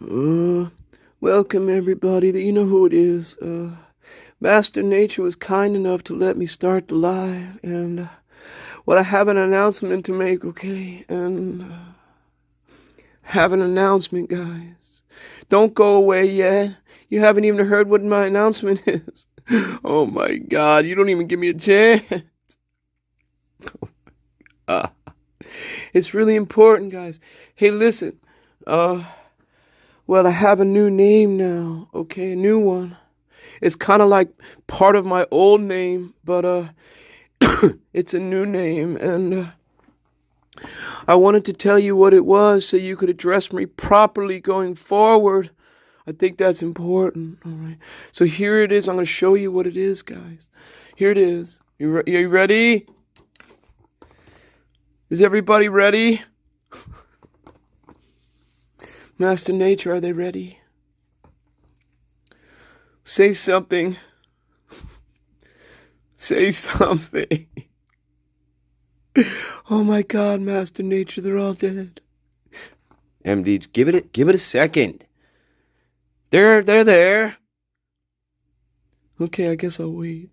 Uh, Welcome everybody. You know who it is. Master Nature was kind enough to let me start the live, and well, I have an announcement to make, okay? And have an announcement, guys. Don't go away yet. You haven't even heard what my announcement is. Oh my God! You don't even give me a chance. uh, it's really important, guys. Hey, listen. Well, I have a new name now, okay? A new one. It's kind of like part of my old name, but it's a new name, and I wanted to tell you what it was so you could address me properly going forward. I think that's important, all right? So here it is. I'm going to show you what it is, guys. Here it is. You ready? Is everybody ready? Master Nature, are they ready? Say something. Say something. Oh my God, Master Nature, they're all dead. MD, give it a second. They're there. Okay, I guess I'll wait.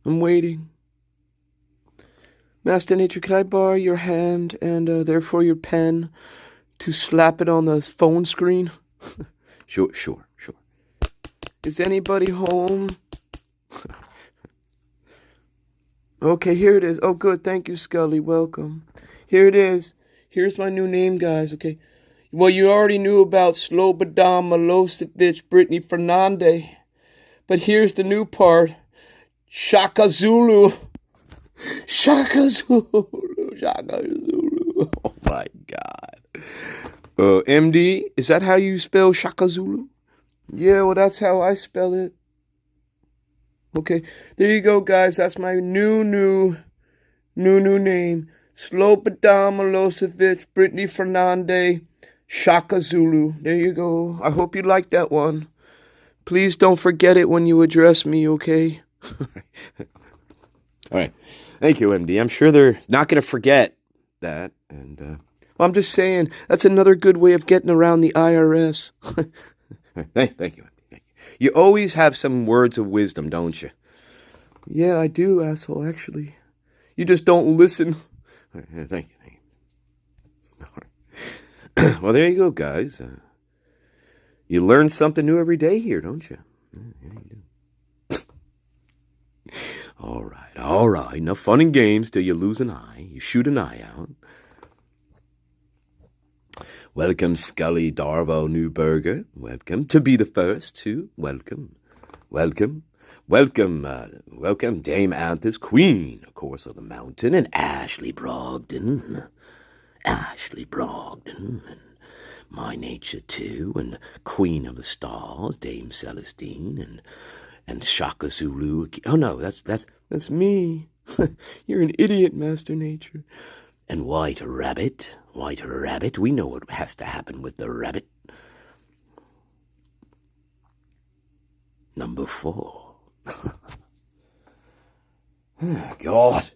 I'm waiting. Master Nature, could I borrow your hand and therefore your pen to slap it on the phone screen? Sure. Is anybody home? Okay, here it is. Oh, good. Thank you, Scully. Welcome. Here it is. Here's my new name, guys. Okay. Well, you already knew about Slobodan Milosevic, Brittany Fernandez. But here's the new part. Shaka Zulu. Shaka Zulu. Oh, my God. MD, is that how you spell Shaka Zulu? Yeah, well, that's how I spell it. Okay, there you go, guys. That's my new name. Slobodan Milosevic, Brittany Fernandez, Shaka Zulu. There you go. I hope you like that one. Please don't forget it when you address me, okay? All right. Thank you, MD. I'm sure they're not going to forget that. And well, I'm just saying, that's another good way of getting around the IRS. Thank you, MD. You always have some words of wisdom, don't you? Yeah, I do, asshole, actually. You just don't listen. Thank you. All right. Well, there you go, guys. You learn something new every day here, don't you? Yeah, you do. All right. Enough fun and games till you lose an eye. You shoot an eye out. Welcome, Scully Darvo Newberger. Welcome to be the first to. Welcome, Dame Anthus, Queen, of course, of the Mountain, and Ashley Brogdon, and My Nature too, and Queen of the Stars, Dame Celestine, and Shaka Zulu. Oh no, that's me. You're an idiot, Master Nature. And White Rabbit, we know what has to happen with the rabbit. Number 4. Oh, God.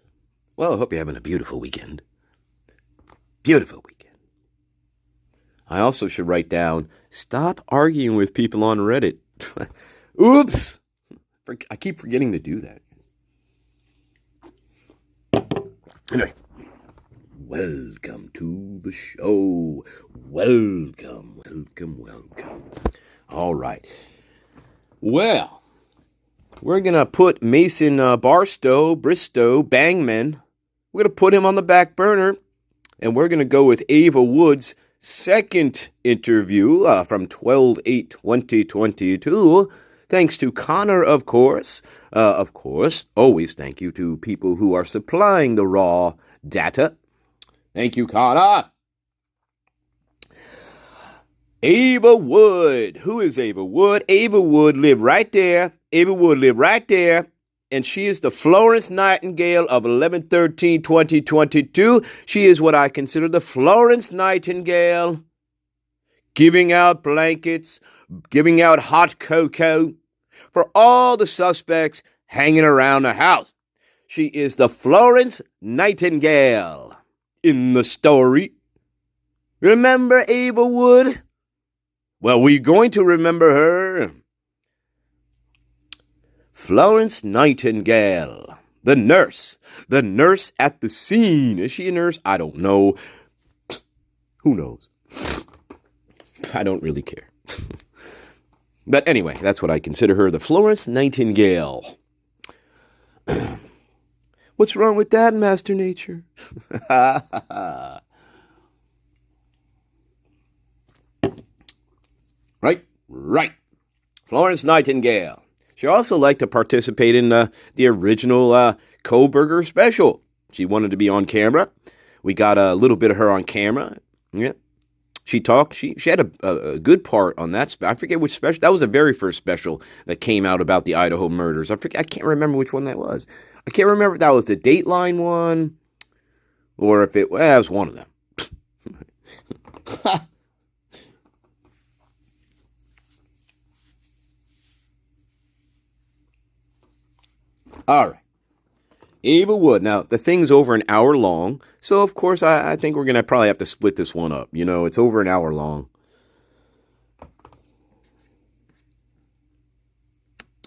Well, I hope you're having a beautiful weekend. I also should write down, stop arguing with people on Reddit. Oops. I keep forgetting to do that. Anyway. Welcome to the show. Welcome. All right. Well, we're going to put Mason Bristow, Bangman. We're going to put him on the back burner. And we're going to go with Ava Wood's second interview from 12/8/2022. Thanks to Connor, of course. Always thank you to people who are supplying the raw data. Thank you, Connor. Ava Wood. Who is Ava Wood? Ava Wood lived right there. And she is the Florence Nightingale of 11/13/2022. She is what I consider the Florence Nightingale. Giving out blankets, giving out hot cocoa for all the suspects hanging around the house. She is the Florence Nightingale. In the story, Remember Ava Wood? Well, we're going to remember her. Florence Nightingale, the nurse at the scene. Is she a nurse? I don't know. Who knows? I don't really care. But anyway, that's what I consider her, the Florence Nightingale. What's wrong with that, Master Nature? Right. Florence Nightingale. She also liked to participate in the original Koberger special. She wanted to be on camera. We got a little bit of her on camera. Yeah. She talked. She had a good part on that. I forget which special. That was the very first special that came out about the Idaho murders. I can't remember which one that was. I can't remember if that was the Dateline one or if it was one of them. All right. Ava Wood. Now, the thing's over an hour long, so of course I think we're going to probably have to split this one up. You know, it's over an hour long.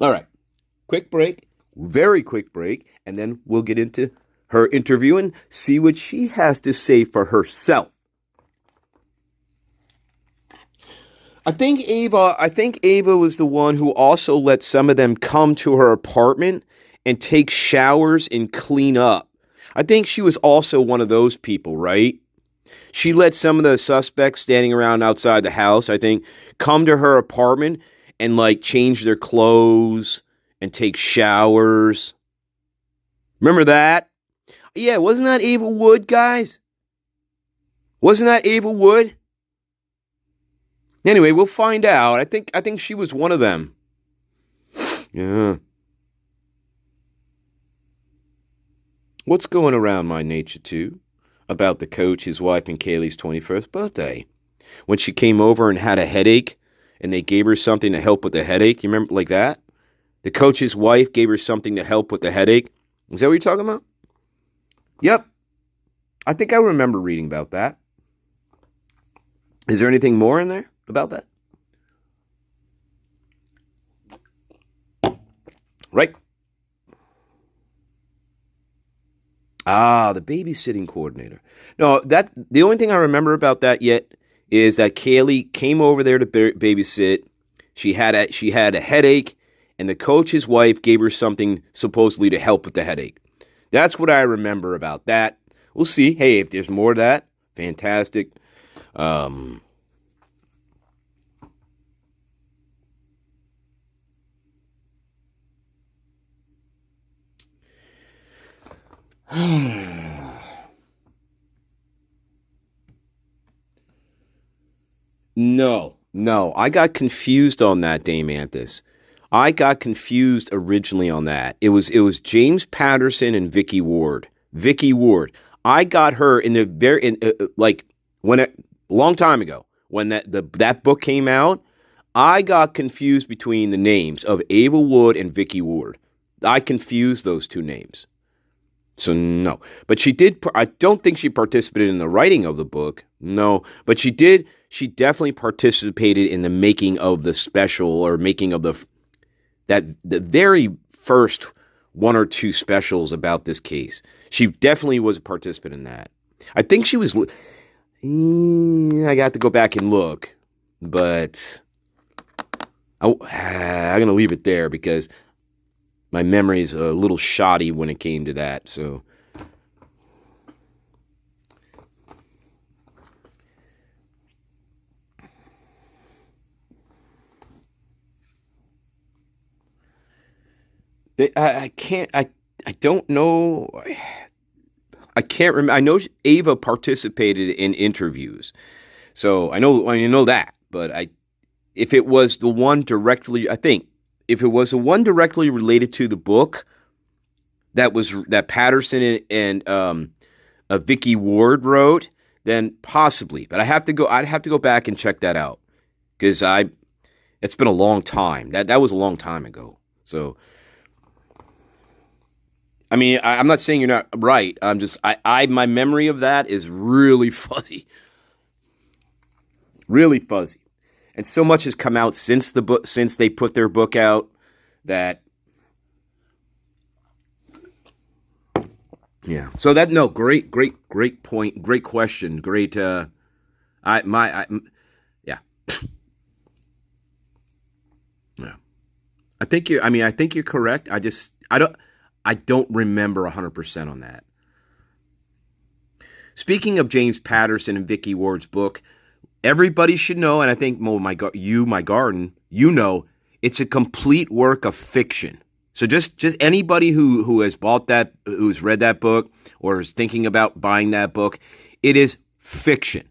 All right. Quick break. Very quick break. And then we'll get into her interview and see what she has to say for herself. I think Ava was the one who also let some of them come to her apartment and take showers and clean up. I think she was also one of those people, right? She let some of the suspects standing around outside the house, I think, come to her apartment and like change their clothes and take showers. Remember that? Yeah, wasn't that Ava Wood, guys? Wasn't that Ava Wood? Anyway, we'll find out. I think she was one of them. Yeah. What's going around my nature, too? About the coach, his wife, and Kaylee's 21st birthday. When she came over and had a headache, and they gave her something to help with the headache. You remember, like that? The coach's wife gave her something to help with the headache. Is that what you're talking about? Yep. I think I remember reading about that. Is there anything more in there about that? Right. The babysitting coordinator. No, the only thing I remember about that yet is that Kaylee came over there to babysit. She had a headache, and the coach's wife gave her something supposedly to help with the headache. That's what I remember about that. We'll see. Hey, if there's more of that, fantastic. No, I got confused on that, Dame Anthus. I got confused originally on that. It was James Patterson and Vicky Ward. Vicky Ward. I got her in the like when a long time ago when that book came out. I got confused between the names of Ava Wood and Vicky Ward. I confused those two names. So no, but she did. I don't think she participated in the writing of the book. No, but she did. She definitely participated in the making of the special or making of the very first one or two specials about this case. She definitely was a participant in that. I think she was. I got to go back and look, but I'm going to leave it there because my memory's a little shoddy when it came to that, so. I don't know. I can't remember. I know Ava participated in interviews, so I know that. But if it was the one directly, if it was the one directly related to the book, that Patterson and Vicky Ward wrote, then possibly. But I'd have to go back and check that out because it's been a long time. That was a long time ago. So. I mean, I'm not saying you're not right. I'm just, my memory of that is really fuzzy. Really fuzzy. And so much has come out since they put their book out that yeah. So that no, great point, great question, great yeah. Yeah. I think you're correct. I don't remember 100% on that. Speaking of James Patterson and Vicky Ward's book, everybody should know, and I think my garden, you know, it's a complete work of fiction. So just anybody who has bought that, who's read that book, or is thinking about buying that book, it is fiction.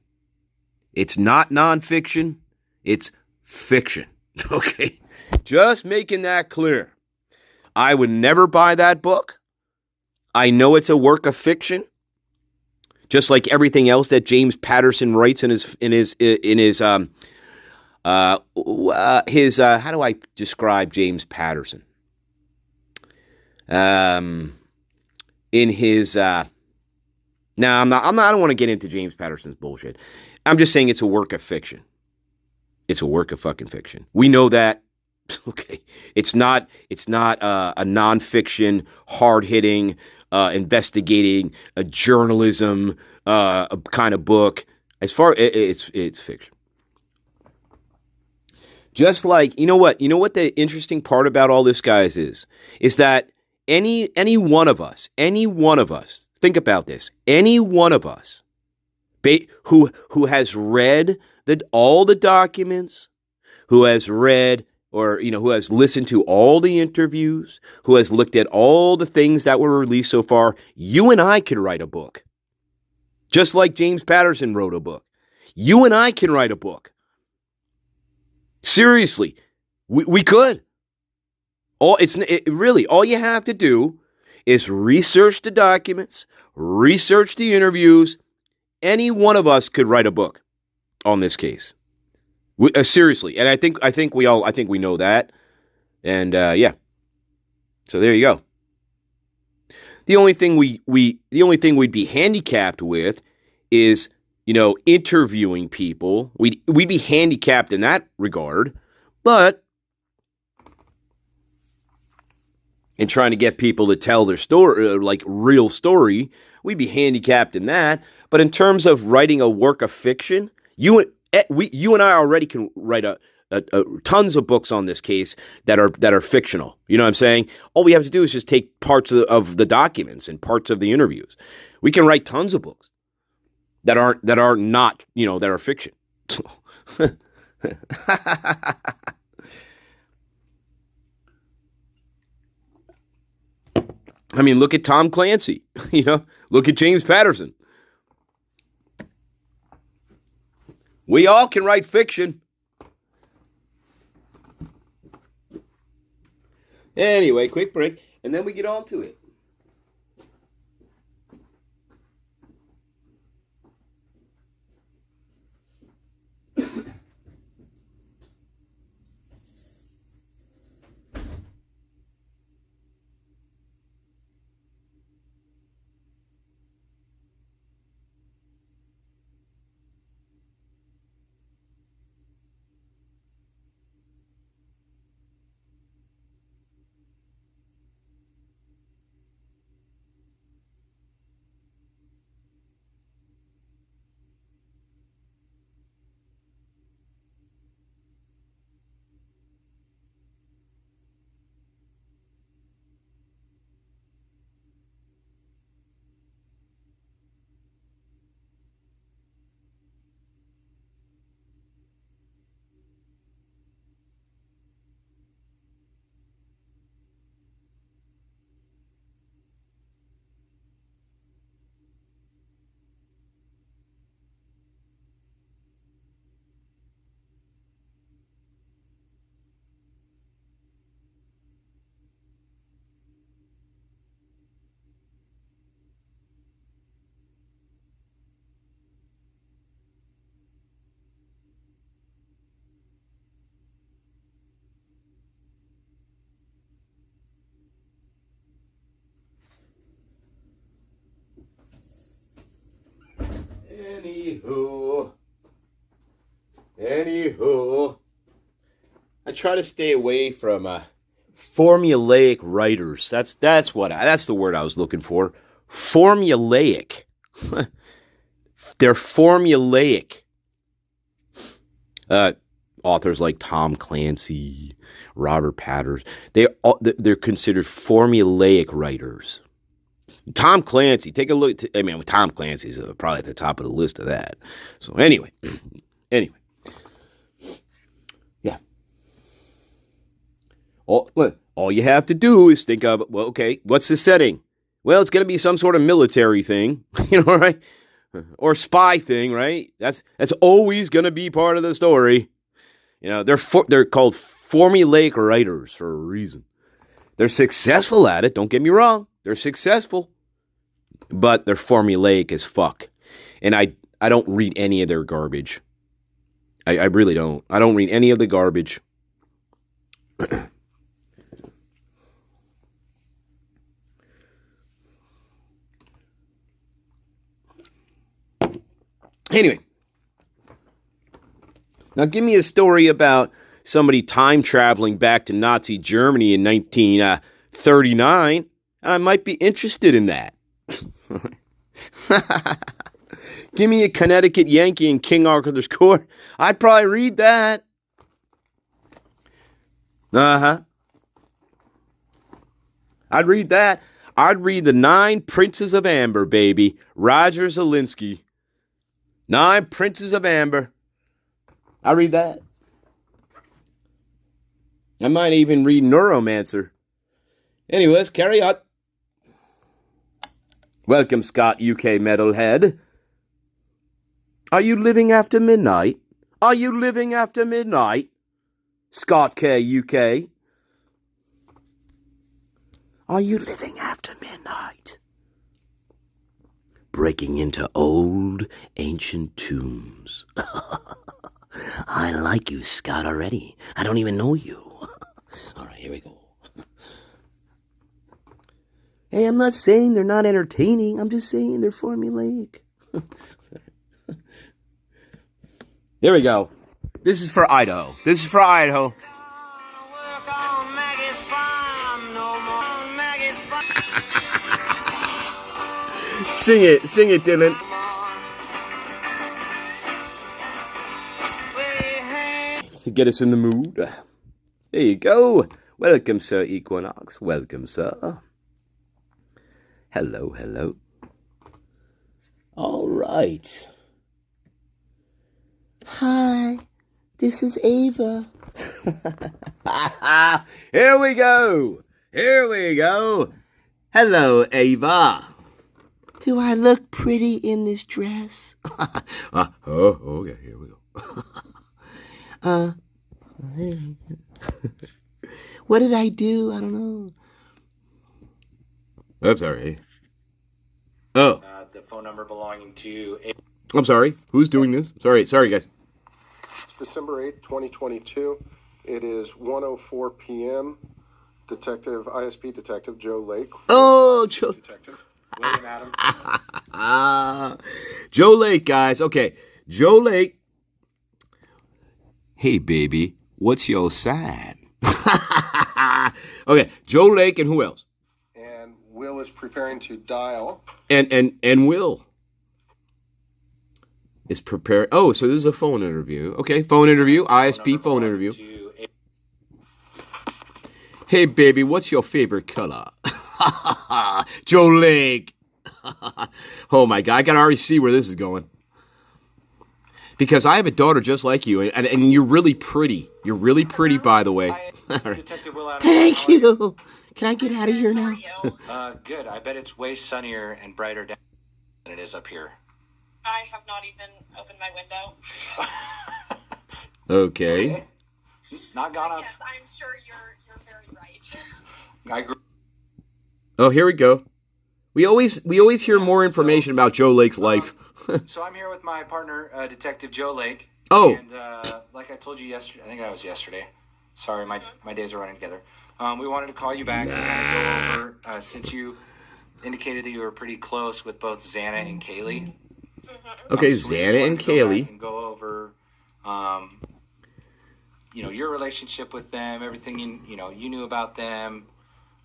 It's not nonfiction. It's fiction. Okay, just making that clear. I would never buy that book. I know it's a work of fiction, just like everything else that James Patterson writes in his how do I describe James Patterson? In his now I'm not I don't want to get into James Patterson's bullshit. I'm just saying it's a work of fiction. It's a work of fucking fiction. We know that. Okay, it's not a nonfiction, hard hitting, investigating, a journalism a kind of book. As far it's fiction. Just like you know what the interesting part about all this, guys, is that any one of us, think about this, any one of us, who has read all the documents, who has read or who has listened to all the interviews, who has looked at all the things that were released so far, you and I could write a book. Just like James Patterson wrote a book. You and I can write a book. Seriously, we could. All you have to do is research the documents, research the interviews. Any one of us could write a book on this case. Seriously, and I think we know that, and yeah. So there you go. The only thing we'd be handicapped with is interviewing people. We'd be handicapped in that regard, but in trying to get people to tell their story, like real story, we'd be handicapped in that. But in terms of writing a work of fiction, you and I already can write tons of books on this case that are fictional. You know what I'm saying? All we have to do is just take parts of the documents and parts of the interviews. We can write tons of books that are not, that are fiction. I mean, look at Tom Clancy. Look at James Patterson. We all can write fiction. Anyway, quick break, and then we get on to it. Anywho. Anywho, I try to stay away from formulaic writers. That's the word I was looking for. Formulaic. They're formulaic. Authors like Tom Clancy, Robert Patterson, they're considered formulaic writers. Tom Clancy, take a look. Tom Clancy's probably at the top of the list of that. So anyway, yeah. All you have to do is think of, well, okay, what's the setting? Well, it's going to be some sort of military thing, right? Or spy thing, right? That's always going to be part of the story. They're called formulaic writers for a reason. They're successful at it. Don't get me wrong. They're successful, but they're formulaic as fuck. And I don't read any of their garbage. I really don't. I don't read any of the garbage. Anyway. Now, give me a story about somebody time traveling back to Nazi Germany in 1939, and I might be interested in that. Give me a Connecticut Yankee in King Arthur's Court. I'd probably read that. I'd read that. I'd read the 9 Princes of Amber, baby. Roger Zelensky. 9 Princes of Amber. I read that. I might even read Neuromancer. Anyway, let's carry on. Welcome, Scott, UK metalhead. Are you living after midnight? Are you living after midnight? Scott K, UK. Are you living after midnight? Breaking into old, ancient tombs. I like you, Scott, already. I don't even know you. All right, here we go. Hey, I'm not saying they're not entertaining. I'm just saying they're formulaic. Here we go. This is for Idaho. Sing it, Dylan. To get us in the mood. There you go. Welcome, Sir Equinox. Welcome, sir. Hello. All right. Hi, this is Ava. Here we go. Hello, Ava. Do I look pretty in this dress? Okay, here we go. What did I do? I don't know. I'm sorry. Oh. The phone number belonging to... I'm sorry. Who's doing this? Sorry, guys. It's December 8th, 2022. It is 1:04 p.m. ISP Detective Joe Lake. Oh, Joe. Detective William Adams. Joe Lake, guys. Okay. Joe Lake. Hey, baby. What's your sign? Okay. Joe Lake and who else? And Will is preparing to dial. And Will is prepared. Oh, so this is a phone interview. Okay, phone interview. ISP phone interview. Hey, baby, what's your favorite color? Joe Lake. Oh, my God. I can already see where this is going. Because I have a daughter just like you, and you're really pretty. You're really pretty, by the way. Detective Will Adams. Thank you. Can I get out of here now? Good. I bet it's way sunnier and brighter down than it is up here. I have not even opened my window. Okay. Not gone on. Yes, I'm sure you're very right. I agree. Oh, here we go. We always hear more information about Joe Lake's life. So I'm here with my partner, Detective Joe Lake. Oh. And like I told you yesterday, I think that was yesterday. Sorry, my days are running together. We wanted to call you back and kind of go over, since you indicated that you were pretty close with both Xana and Kaylee. Okay, So we Xana and just wanted to go back Kaylee. and go over Your relationship with them, everything you knew about them.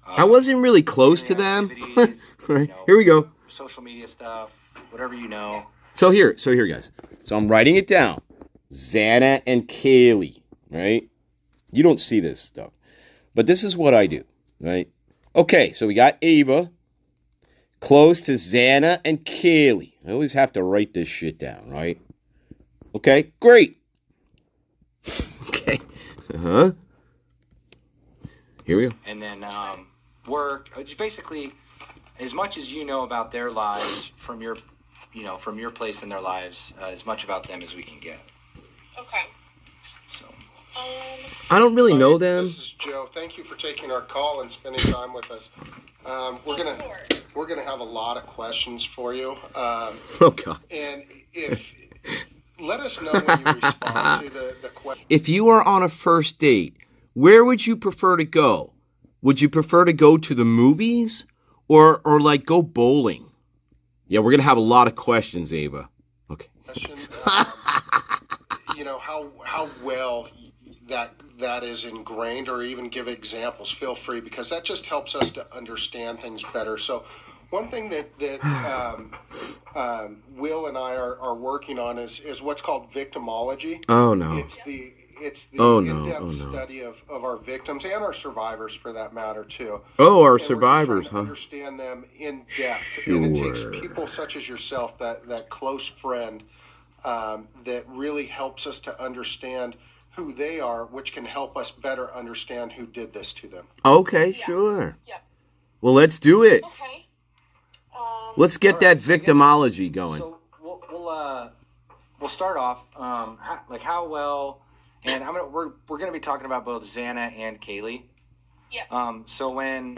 I wasn't really close to them. Right. Here we go. Social media stuff, whatever you know. So here, guys. So I'm writing it down. Xana and Kaylee, right? You don't see this stuff. But this is what I do, right? Okay, so we got Ava. Close to Xana and Kaylee. I always have to write this shit down, right? Okay, great. Okay. Uh-huh. Here we go. And then work. Just basically, as much as you know about their lives from your place in their lives, as much about them as we can get. Okay. So. I don't really know them. This is Joe. Thank you for taking our call and spending time with us. We're gonna have a lot of questions for you. Oh God. And if let us know when you respond to the question. If you are on a first date, where would you prefer to go? Would you prefer to go to the movies or like go bowling? Yeah, we're gonna have a lot of questions, Ava. Okay. How well that is ingrained, or even give examples. Feel free, because that just helps us to understand things better. So, one thing that Will and I are working on is what's called victimology. Oh no. It's the in-depth study of our victims and our survivors, for that matter, too. Oh, our and survivors, we're just trying to understand them in depth. And it takes people such as yourself, that close friend, that really helps us to understand who they are, which can help us better understand who did this to them. Okay, sure. Yeah. Well, let's do it. Okay. Let's get that victimology going. So we'll start off how well, and we're gonna be talking about both Xana and Kaylee. Yeah. So when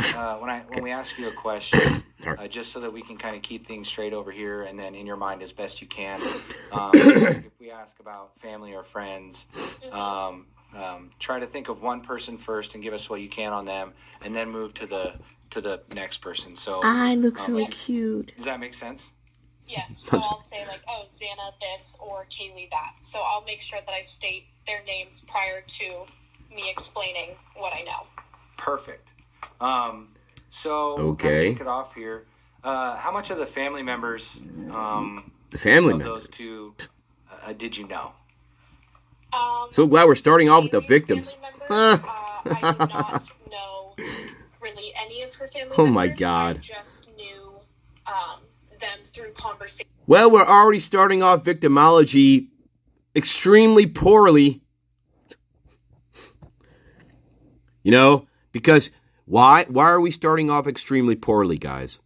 we ask you a question, just so that we can kind of keep things straight over here, and then in your mind as best you can, if we ask about family or friends, try to think of one person first and give us what you can on them, and then move to the next person. So I look so cute. Does that make sense? Yes. So I'll say Xana this or Kaylee that. So I'll make sure that I state their names prior to me explaining what I know. Perfect. So we'll kind of kick it off here. How much of the family members of those two did you know? So glad we're starting off with the victims. I do not know really any of her family members. Oh my God. I just knew them through conversation. Well, we're already starting off victimology extremely poorly. Because why are we starting off extremely poorly, guys?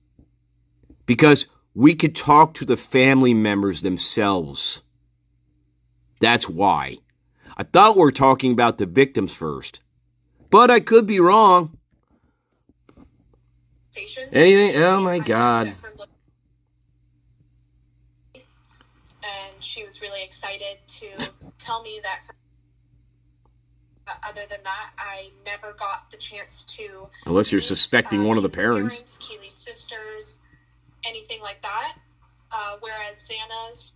Because we could talk to the family members themselves. That's why. I thought we were talking about the victims first. But I could be wrong. Anything? Oh my God. And she was really excited to tell me that other than that, I never got the chance to... Unless you're suspecting one of the parents. Keely's sisters, anything like that. Whereas Xana's...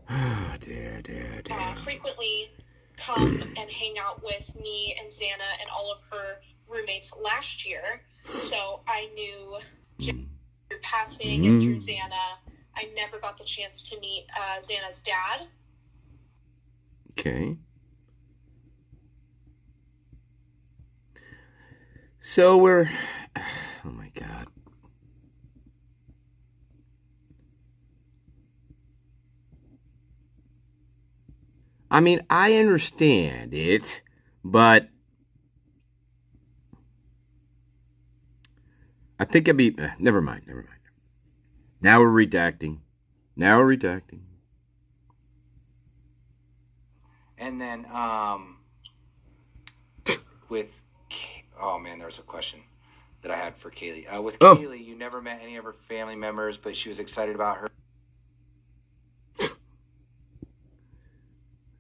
Oh, dear. frequently come and hang out with me and Xana and all of her roommates last year. So I knew through passing and through Xana, I never got the chance to meet Xana's dad. Okay. So we're... Oh my God. I mean, I understand it, but I think it'd be... Never mind. Now we're redacting. And then, with... Oh, man, there was a question that I had for Kaylee. With Kaylee, you never met any of her family members, but she was excited about her.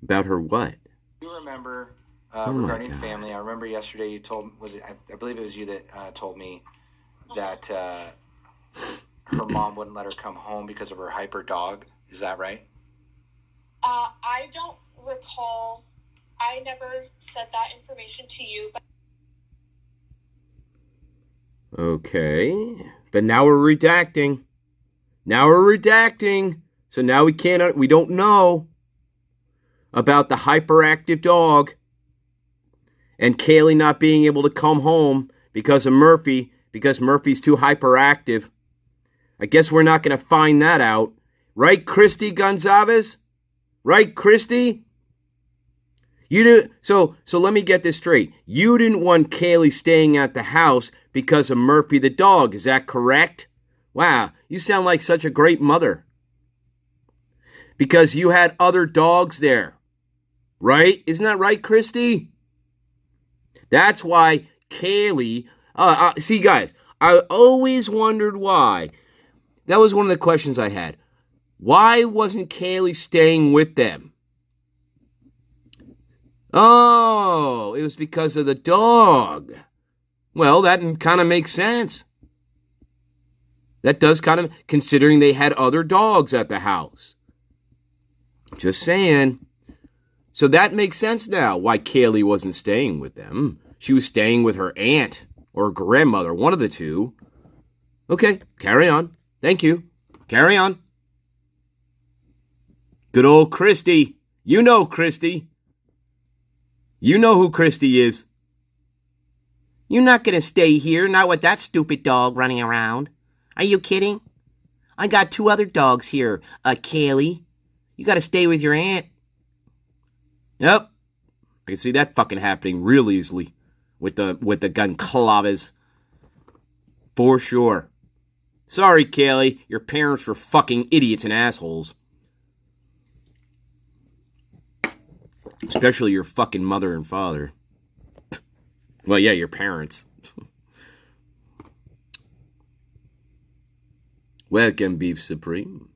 About her what? You remember, regarding family, I remember yesterday you told... I believe it was you that told me that her mom wouldn't let her come home because of her hyper dog. Is that right? I don't recall. I never said that information to you. But Okay. But now we're redacting. So now we don't know about the hyperactive dog and Kaylee not being able to come home because of Murphy, because Murphy's too hyperactive. I guess we're not going to find that out. Right, Christy Gonzalez? Right, Christy? So let me get this straight. You didn't want Kaylee staying at the house because of Murphy the dog. Is that correct? Wow, you sound like such a great mother. Because you had other dogs there. Right? Isn't that right, Christy? That's why Kaylee... see, guys, I always wondered why. That was one of the questions I had. Why wasn't Kaylee staying with them? Oh, it was because of the dog. Well, that kind of makes sense. That does kind of, considering they had other dogs at the house. Just saying. So that makes sense now why Kaylee wasn't staying with them. She was staying with her aunt or grandmother, one of the two. Okay, carry on. Thank you. Carry on. Good old Christy. You know Christy. You know who Christy is. You're not going to stay here, not with that stupid dog running around. Are you kidding? I got 2 other dogs here, Kaylee. You got to stay with your aunt. Yep. I can see that fucking happening real easily with the Goncalves. For sure. Sorry, Kaylee. Your parents were fucking idiots and assholes. Especially your fucking mother and father. Well, yeah, your parents. Welcome, Beef Supreme.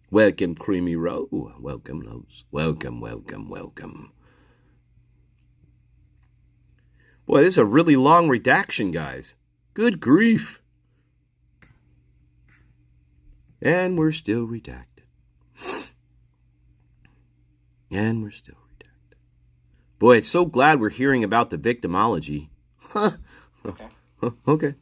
Welcome, Creamy Row. Welcome, Lowe's. Welcome. Boy, this is a really long redaction, guys. Good grief. And we're still redacted. Boy, it's so glad we're hearing about the victimology. Okay. Okay.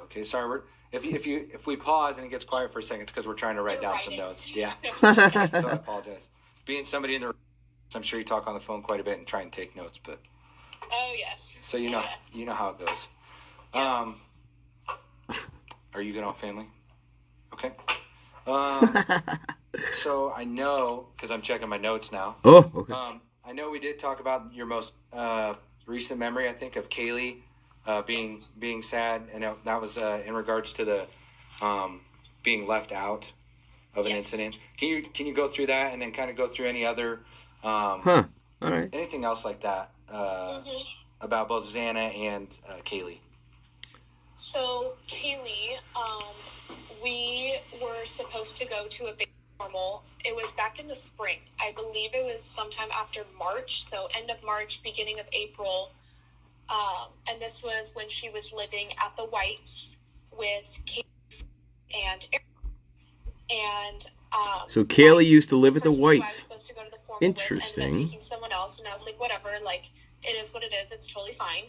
Okay, sorry. If we pause and it gets quiet for a second, it's because we're trying to write down some notes. Yeah. So I apologize. Being somebody in the room, I'm sure you talk on the phone quite a bit and try and take notes, but. Oh yes. So you know how it goes. Yeah. Are you good on family? Okay. So I know, because I'm checking my notes now. Oh, okay. I know we did talk about your most recent memory, I think, of Kaylee being sad, and that was in regards to the being left out of an incident. Can you go through that and then kind of go through any other All right. anything else like that about both Xana and Kaylee? So Kaylee, we were supposed to go to a big formal. It was back in the spring. I believe it was sometime after March, so end of March, beginning of April. And this was when she was living at the Whites with Kate and Aaron. And So Kaylee used to live at the I was Whites. supposed to go to the formal Interesting. with, ended up taking someone else, and I was like, whatever, like, it is what it is. It's totally fine.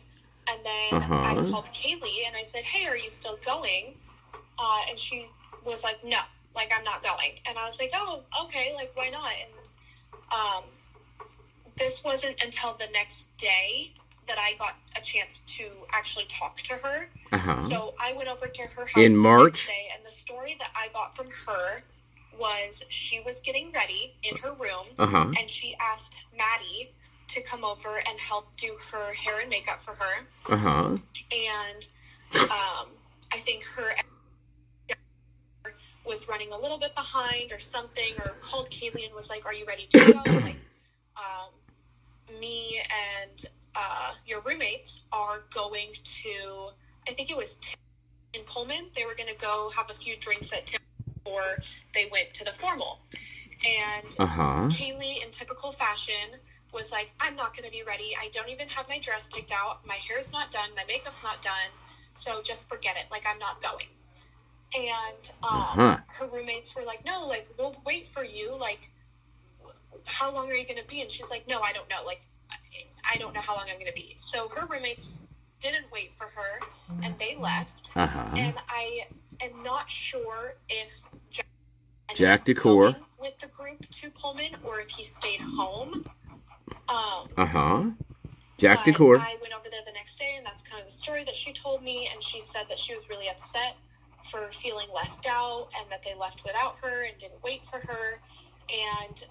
And then I called Kaylee and I said, hey, are you still going? And she was like, no, like, I'm not going. And I was like, oh, okay, like, why not? And this wasn't until the next day that I got a chance to actually talk to her. So I went over to her house In March? the next day, and the story that I got from her was she was getting ready in her room, and she asked Maddie to come over and help do her hair and makeup for her. And I think her was running a little bit behind or something, or called Kaylee and was like, are you ready to go? Like, me and your roommates are going to, I think it was Tim in Pullman. They were going to go have a few drinks at Tim before they went to the formal. And Kaylee, in typical fashion, was like, I'm not going to be ready. I don't even have my dress picked out. My hair's not done. My makeup's not done. So just forget it. Like, I'm not going. And her roommates were like, no, like, we'll wait for you. Like, how long are you going to be? And she's like, no, I don't know. Like, I don't know how long I'm going to be. So her roommates didn't wait for her, and they left. And I am not sure if Jack Decor with the group to Pullman or if he stayed home. Jack Decor. I went over there the next day, and that's kind of the story that she told me. And she said that she was really upset for feeling left out, and that they left without her and didn't wait for her. And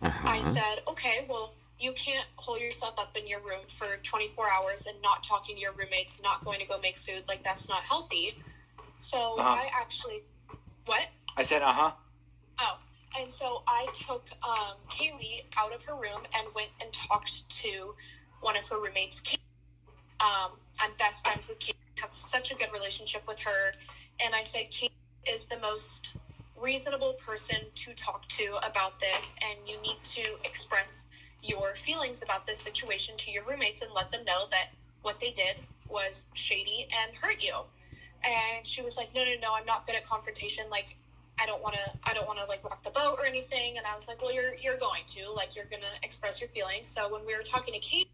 I said, okay, well, you can't hole yourself up in your room for 24 hours and not talking to your roommates, not going to go make food. Like, that's not healthy. So I actually, what? I said, Oh, and so I took Kaylee out of her room and went and talked to one of her roommates, Kate. I'm best friends with Kate, have such a good relationship with her. And I said, Kate is the most reasonable person to talk to about this, and you need to express your feelings about this situation to your roommates and let them know that what they did was shady and hurt you. And she was like, no, I'm not good at confrontation. Like, I don't want to like rock the boat or anything. And I was like, well, you're going to, like, you're going to express your feelings. So when we were talking to Kate,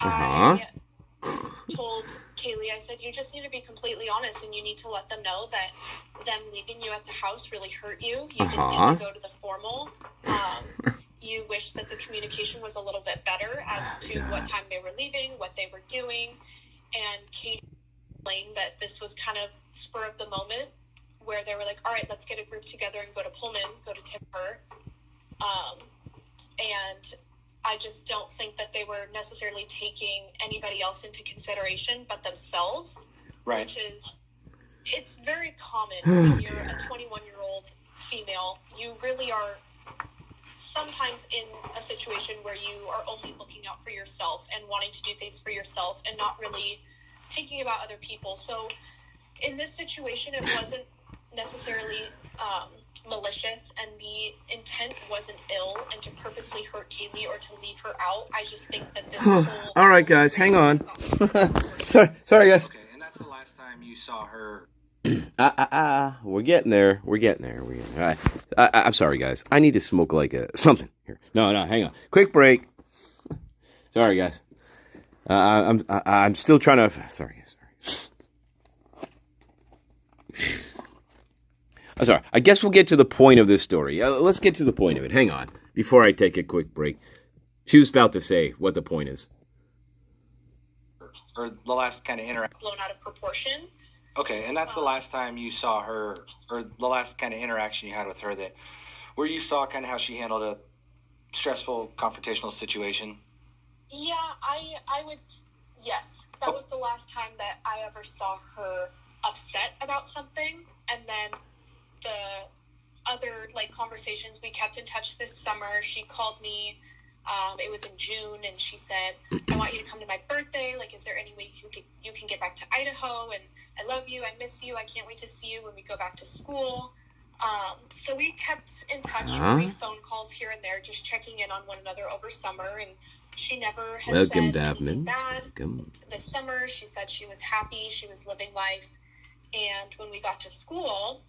I told Kaylee, I said, you just need to be completely honest, and you need to let them know that them leaving you at the house really hurt you. You didn't get to go to the formal. You wish that the communication was a little bit better as to what time they were leaving, what they were doing. And Kate explained that this was kind of spur of the moment, where they were like, all right, let's get a group together and go to Pullman, go to Timber. And I just don't think that they were necessarily taking anybody else into consideration but themselves. Right. Which is, it's very common when you're a 21-year-old female. You really are sometimes in a situation where you are only looking out for yourself and wanting to do things for yourself and not really thinking about other people. So in this situation, it wasn't necessarily malicious, and the intent wasn't ill and to purposely hurt Kaylee or to leave her out. I just think that this whole... All right, guys, hang on. Sorry, guys. Okay, and that's the last time you saw her. We're getting there. All right. I'm sorry, guys. I need to smoke like something here. No, hang on. Quick break. Sorry, guys. I'm still trying to. Sorry. I'm sorry. I guess we'll get to the point of this story. Let's get to the point of it. Hang on. Before I take a quick break. She was about to say what the point is. Or the last kind of interaction. Blown out of proportion. Okay, and that's the last time you saw her, or the last kind of interaction you had with her, that where you saw kind of how she handled a stressful, confrontational situation? Yeah, I would, yes. That was the last time that I ever saw her upset about something. And then the other, like, conversations, we kept in touch this summer. She called me, it was in June, and she said, I want you to come to my birthday. Like, is there any way you can get back to Idaho? And I love you. I miss you. I can't wait to see you when we go back to school. So we kept in touch, brief phone calls here and there, just checking in on one another over summer. And she never had said anything bad. This summer, she said she was happy. She was living life. And when we got to school,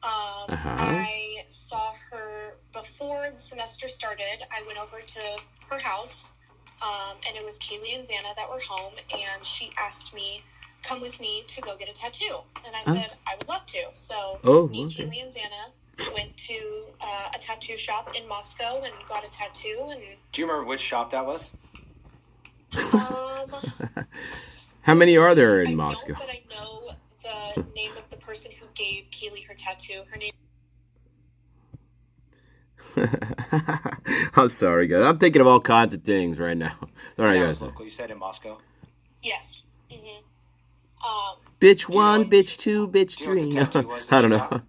I saw her before the semester started. I went over to her house, and it was Kaylee and Xana that were home, and she asked me, come with me to go get a tattoo. And I said, I would love to. So Kaylee and Xana went to a tattoo shop in Moscow and got a tattoo. And do you remember which shop that was? How many are there in Moscow? I don't, but I know the name of the person who gave Kaylee her tattoo. Her name. I'm sorry, guys. I'm thinking of all kinds of things right now. All right, guys. Local. You said in Moscow? Yes. Mm-hmm. Bitch 1, bitch 2, bitch 3. No, I don't know.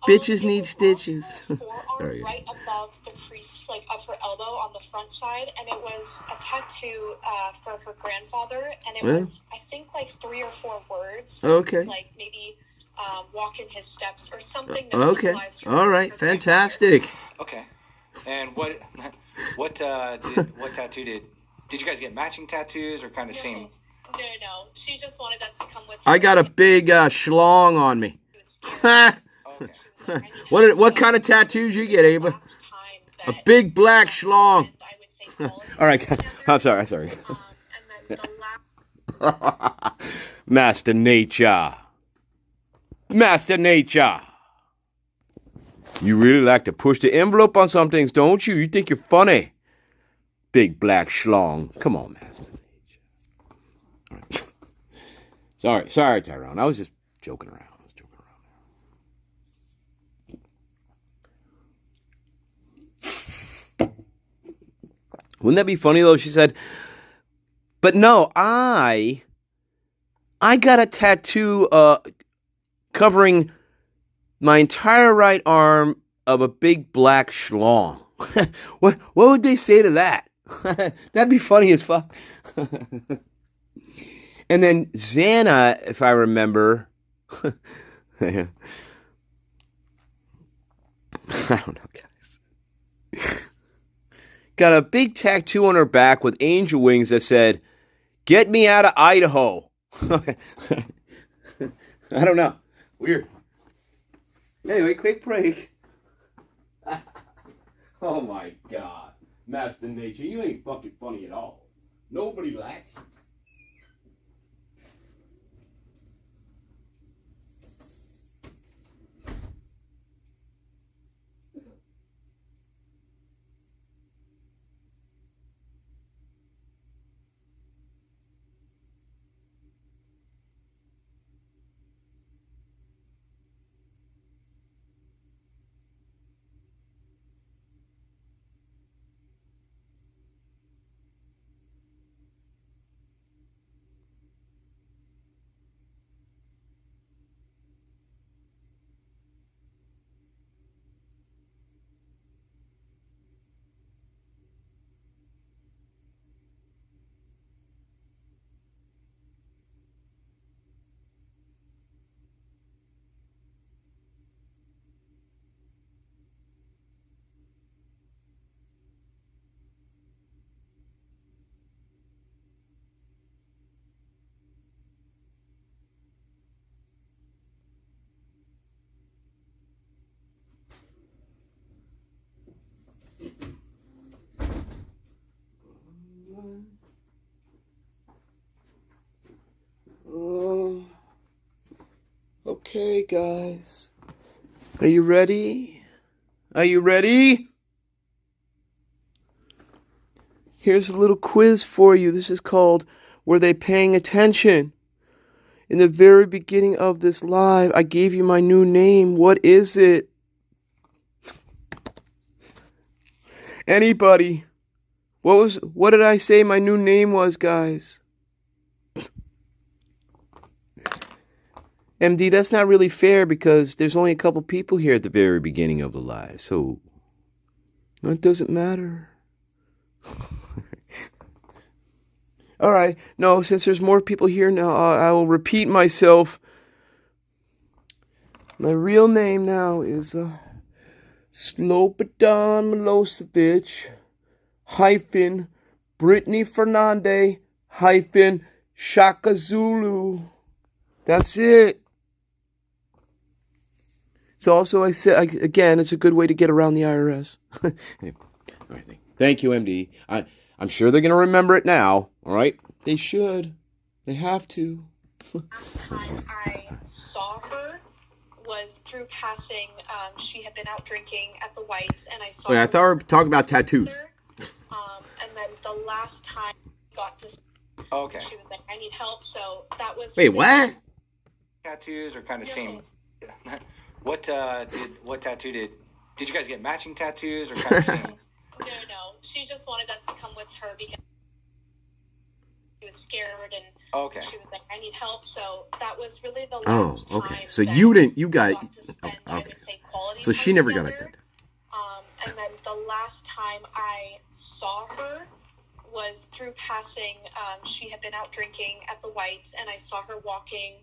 Bitches need stitches. Forearm right above the crease, like of her elbow on the front side, and it was a tattoo for her grandfather, and it was, I think, like 3 or 4 words. Okay. Like maybe walk in his steps or something that symbolized her. All right. Fantastic. Okay. And what tattoo did you guys get matching tattoos or kind of same? No. She just wanted us to come with her. I got a big schlong on me. Okay. What kind of tattoos you get, Ava? A big black schlong. All right, I'm sorry. And then the last. Master Nature. You really like to push the envelope on some things, don't you? You think you're funny. Big black schlong. Come on, Master Nature. Right. Sorry, Tyrone. I was just joking around. Wouldn't that be funny, though? She said, but no, I got a tattoo covering my entire right arm of a big black schlong. What would they say to that? That'd be funny as fuck. And then Xana, if I remember, I don't know, guys. Got a big tattoo on her back with angel wings that said, "Get me out of Idaho." I don't know. Weird. Anyway, quick break. Oh my God. Master Nature, you ain't fucking funny at all. Nobody likes you. Okay, guys. Are you ready? Here's a little quiz for you. This is called Were They Paying Attention? In the very beginning of this live, I gave you my new name. What is it? Anybody? What did I say my new name was, guys? MD, that's not really fair because there's only a couple people here at the very beginning of the live, so it doesn't matter. All right, no, since there's more people here now, I will repeat myself. My real name now is Slobodan Milosevic hyphen Brittany Fernandez hyphen Shaka Zulu. That's it. So also, I said again, it's a good way to get around the IRS. Anyway, all right, thank you, MD. I'm sure they're gonna remember it now. All right, they should. They have to. Last time I saw her was through passing. She had been out drinking at the Whites, and I saw. Wait, I thought we were talking about tattoos. And then the last time I got to. Okay. She was like, "I need help," so that was. Wait, what? Tattoos or kind of same? What tattoo did you guys get matching tattoos or kind of same? No. She just wanted us to come with her because she was scared and she was like, "I need help." So that was really the last time. So you got to spend, I would say, quality so time she never together. got a tattoo. And then the last time I saw her was through passing. She had been out drinking at the Whites, and I saw her walking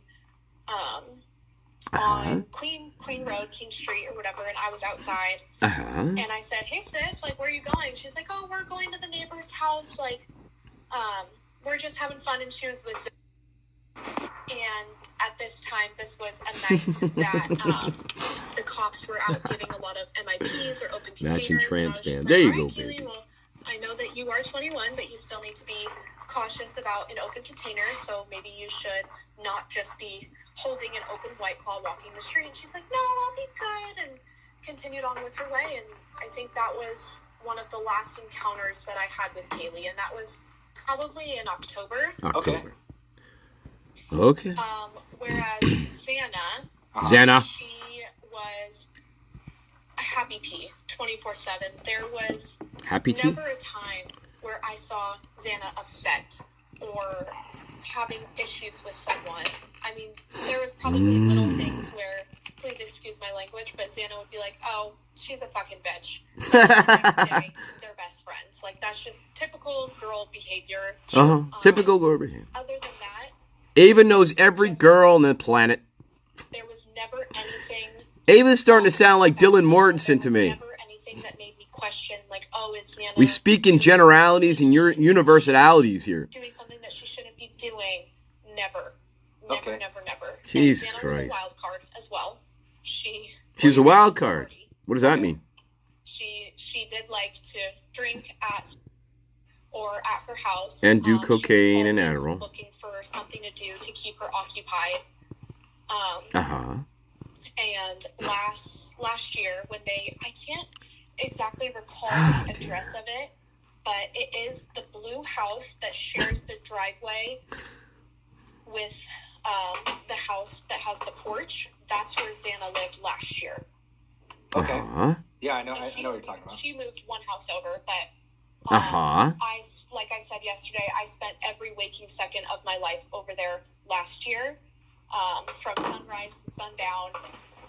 on Queen Road, King Street, or whatever, and I was outside. And I said, "Hey sis, like, where are you going?" She's like, "Oh, we're going to the neighbor's house. Like, we're just having fun." And she was with. And at this time, this was a night that the cops were out giving a lot of MIPs or open containers. Matching tramp stand. stand. There you go, Kaylee, baby. well, I know that you are 21, but you still need to be cautious about an open container, so maybe you should not just be holding an open White Claw walking the street. And she's like, "No, I'll be good," and continued on with her way. And I think that was one of the last encounters that I had with Kaylee, and that was probably in October. Okay. Whereas Xana, she was a happy pea 24/7. There was happy tea? never a time where I saw Xana upset or having issues with someone. I mean, there was probably little things where, please excuse my language, but Xana would be like, "Oh, she's a fucking bitch." But the next day, they're best friends. Like, that's just typical girl behavior. Typical girl behavior. Other than that, Ava knows every girl on the planet. there was never anything. Ava's starting to sound like Dylan Mortensen to me. Never anything that made me question, like, "Oh, is Xana..." We speak in generalities and universalities here. Doing something that she shouldn't be doing. Never. Okay. Never. Jesus and Xana Christ. was a wild card as well. She's a wild card. What does that mean? She did like to drink at or at her house And do she cocaine was and always Adderall. looking for something to do to keep her occupied. And last year when I can't exactly recall the address of it, but it is the blue house that shares the driveway with the house that has the porch. That's where Xana lived last year. Okay. Yeah, I know what you're talking about. She moved one house over, but like I said yesterday, I spent every waking second of my life over there last year. From sunrise to sundown,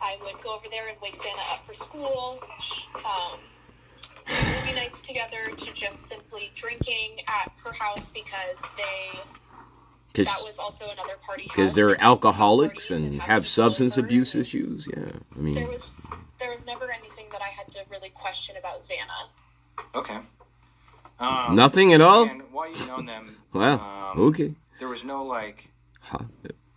I would go over there and wake Xana up for school, do movie nights together, to just simply drinking at her house because that was also another party house. Because they're alcoholics and have substance abuse issues. Yeah, I mean, there was never anything that I had to really question about Xana. Okay. Nothing at all? And while you've known them, okay. There was no, like,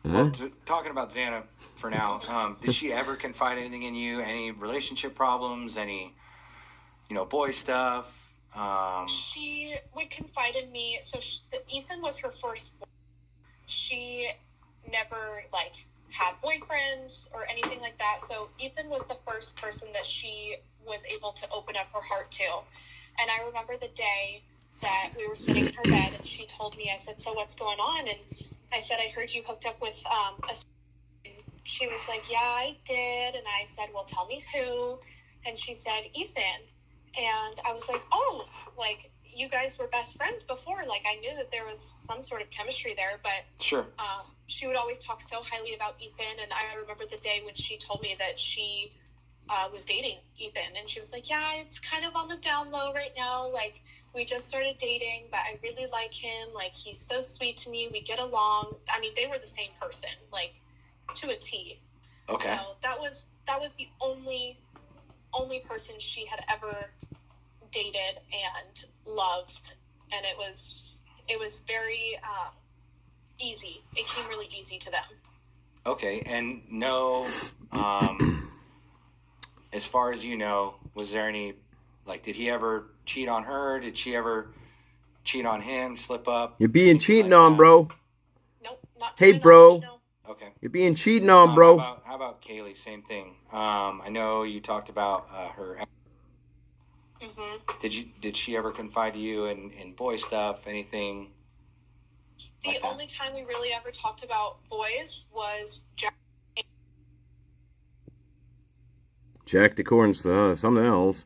well, talking about Xana for now, did she ever confide anything in you? Any relationship problems? Any, boy stuff? She would confide in me. So Ethan was her first boy. She never, like, had boyfriends or anything like that. So Ethan was the first person that she was able to open up her heart to. And I remember the day that we were sitting in her bed and she told me, I said, "So what's going on?" And I said, "I heard you hooked up with a..." She was like, "Yeah, I did." And I said, "Well, tell me who." And she said, "Ethan." And I was like, "Oh, like, you guys were best friends before." Like, I knew that there was some sort of chemistry there, but sure. She would always talk so highly about Ethan. And I remember the day when she told me that she was dating Ethan, and she was like, "Yeah, it's kind of on the down low right now. Like, we just started dating, but I really like him. Like, he's so sweet to me. We get along." I mean, they were the same person, like, to a T. Okay. So that was the only person she had ever dated and loved, and it was very easy. It came really easy to them. Okay, and no, as far as you know, was there any, like, did he ever cheat on her? Did she ever cheat on him, slip up? You're being cheated on, bro. Nope, not Hey, to my bro. knowledge, no. Okay. You're being cheated on, bro. How about Kaylee? Same thing. I know you talked about her. Mm-hmm. Did she ever confide to you in boy stuff? Anything? The only time we really ever talked about boys was Jack. Jack DeCorn's something else.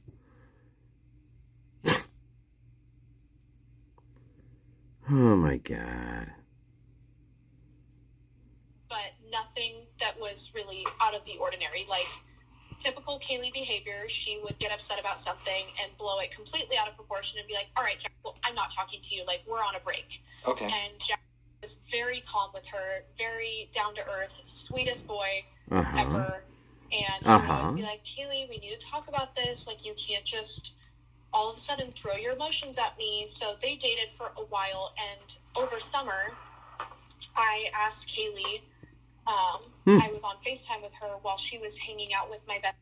Oh my God. But nothing that was really out of the ordinary. Like, typical Kaylee behavior, she would get upset about something and blow it completely out of proportion and be like, "All right, Jack, well, I'm not talking to you. Like, we're on a break." Okay. And Jack was very calm with her, very down to earth, sweetest boy ever. And he would always be like, Kaylee, we need to talk about this. Like, you can't just all of a sudden throw your emotions at me. So they dated for a while, and over summer, I asked Kaylee, I was on FaceTime with her while she was hanging out with my best friend.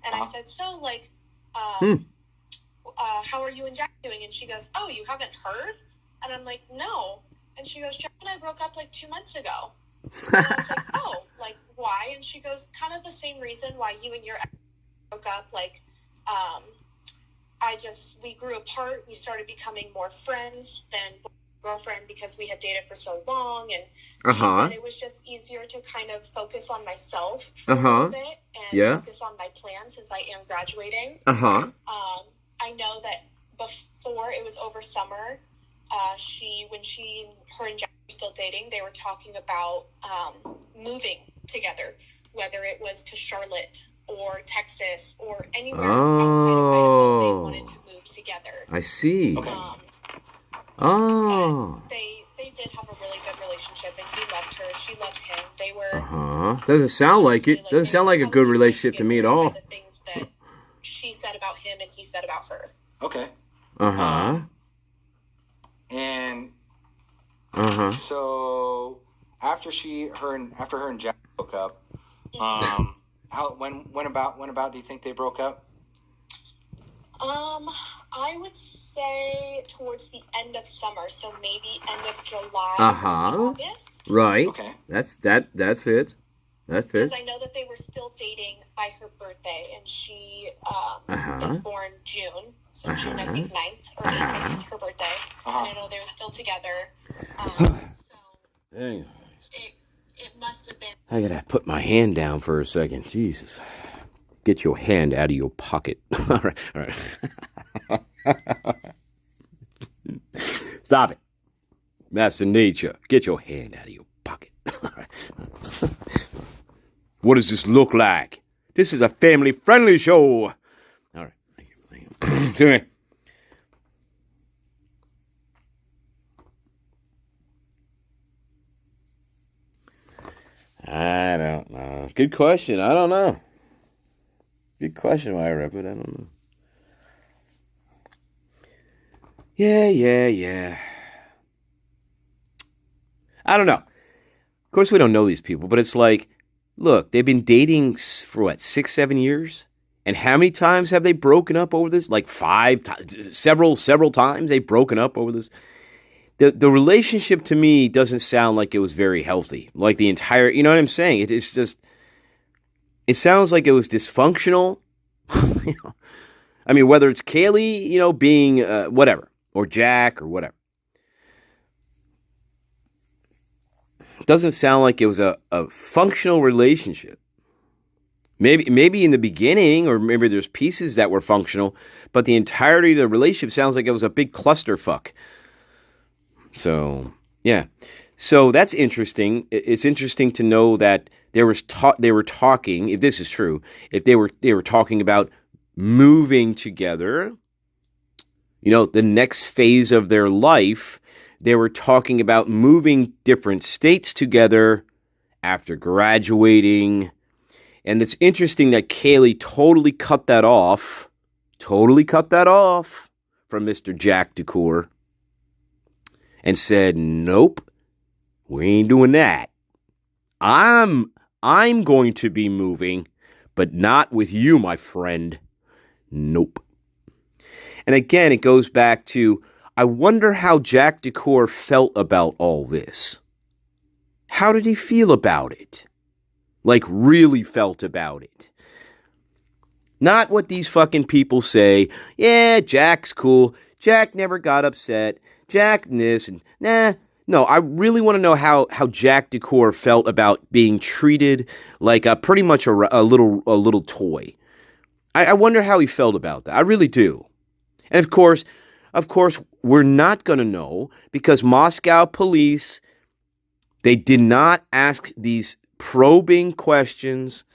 And I said, so, like, how are you and Jack doing? And she goes, oh, you haven't heard? And I'm like, no. And she goes, Jack and I broke up like 2 months ago. And I was like, oh, like, why? And she goes, kind of the same reason why you and your ex broke up. Like, we grew apart. We started becoming more friends than girlfriend because we had dated for so long. And she said it was just easier to kind of focus on myself for a little bit and focus on my plan since I am graduating. I know that before it was over summer, her and Jack were still dating, they were talking about moving together, whether it was to Charlotte or Texas or anywhere outside of Idaho. They wanted to move together. I see. They did have a really good relationship, and he loved her. She loved him. They were. Doesn't sound like it. Doesn't sound like a good relationship to me at all. The things that she said about him and he said about her. Okay. And so after her and Jack broke up, when about do you think they broke up? I would say towards the end of summer, so maybe end of July, August. Right. Okay. That fits. That fits. Because I know that they were still dating by her birthday, and she was born June, so June, I think, 9th or 8th is her birthday. And I know they were still together. So Dang. It must have been. I gotta put my hand down for a second. Jesus. Get your hand out of your pocket. All right. Stop it. That's the nature. Get your hand out of your pocket. What does this look like? This is a family-friendly show. All right. Thank you. I don't know. Good question. I don't know. Good question, Myra, but I don't know. Yeah. I don't know. Of course, we don't know these people, but it's like, look, they've been dating for what, 6-7 years? And how many times have they broken up over this? Like 5 times, several times they've broken up over this. The relationship to me doesn't sound like it was very healthy. Like the entire, you know what I'm saying? It's just, it sounds like it was dysfunctional. I mean, whether it's Kaylee, being whatever, or Jack or whatever. It doesn't sound like it was a functional relationship. Maybe in the beginning, or maybe there's pieces that were functional, but the entirety of the relationship sounds like it was a big clusterfuck. So, yeah. So that's interesting. It's interesting to know that they were talking, if this is true, if they were talking about moving together, the next phase of their life. They were talking about moving different states together after graduating. And it's interesting that Kaylee totally cut that off from Mr. Jack Decor and said, nope, we ain't doing that. I'm going to be moving, but not with you, my friend. Nope. And again, it goes back to, I wonder how Jack Decor felt about all this. How did he feel about it? Like, really felt about it. Not what these fucking people say. Yeah, Jack's cool. Jack never got upset. Jack this and nah. No, I really want to know how Jack Decor felt about being treated like pretty much a little toy. I wonder how he felt about that. I really do. And of course, we're not going to know because Moscow police, they did not ask these probing questions.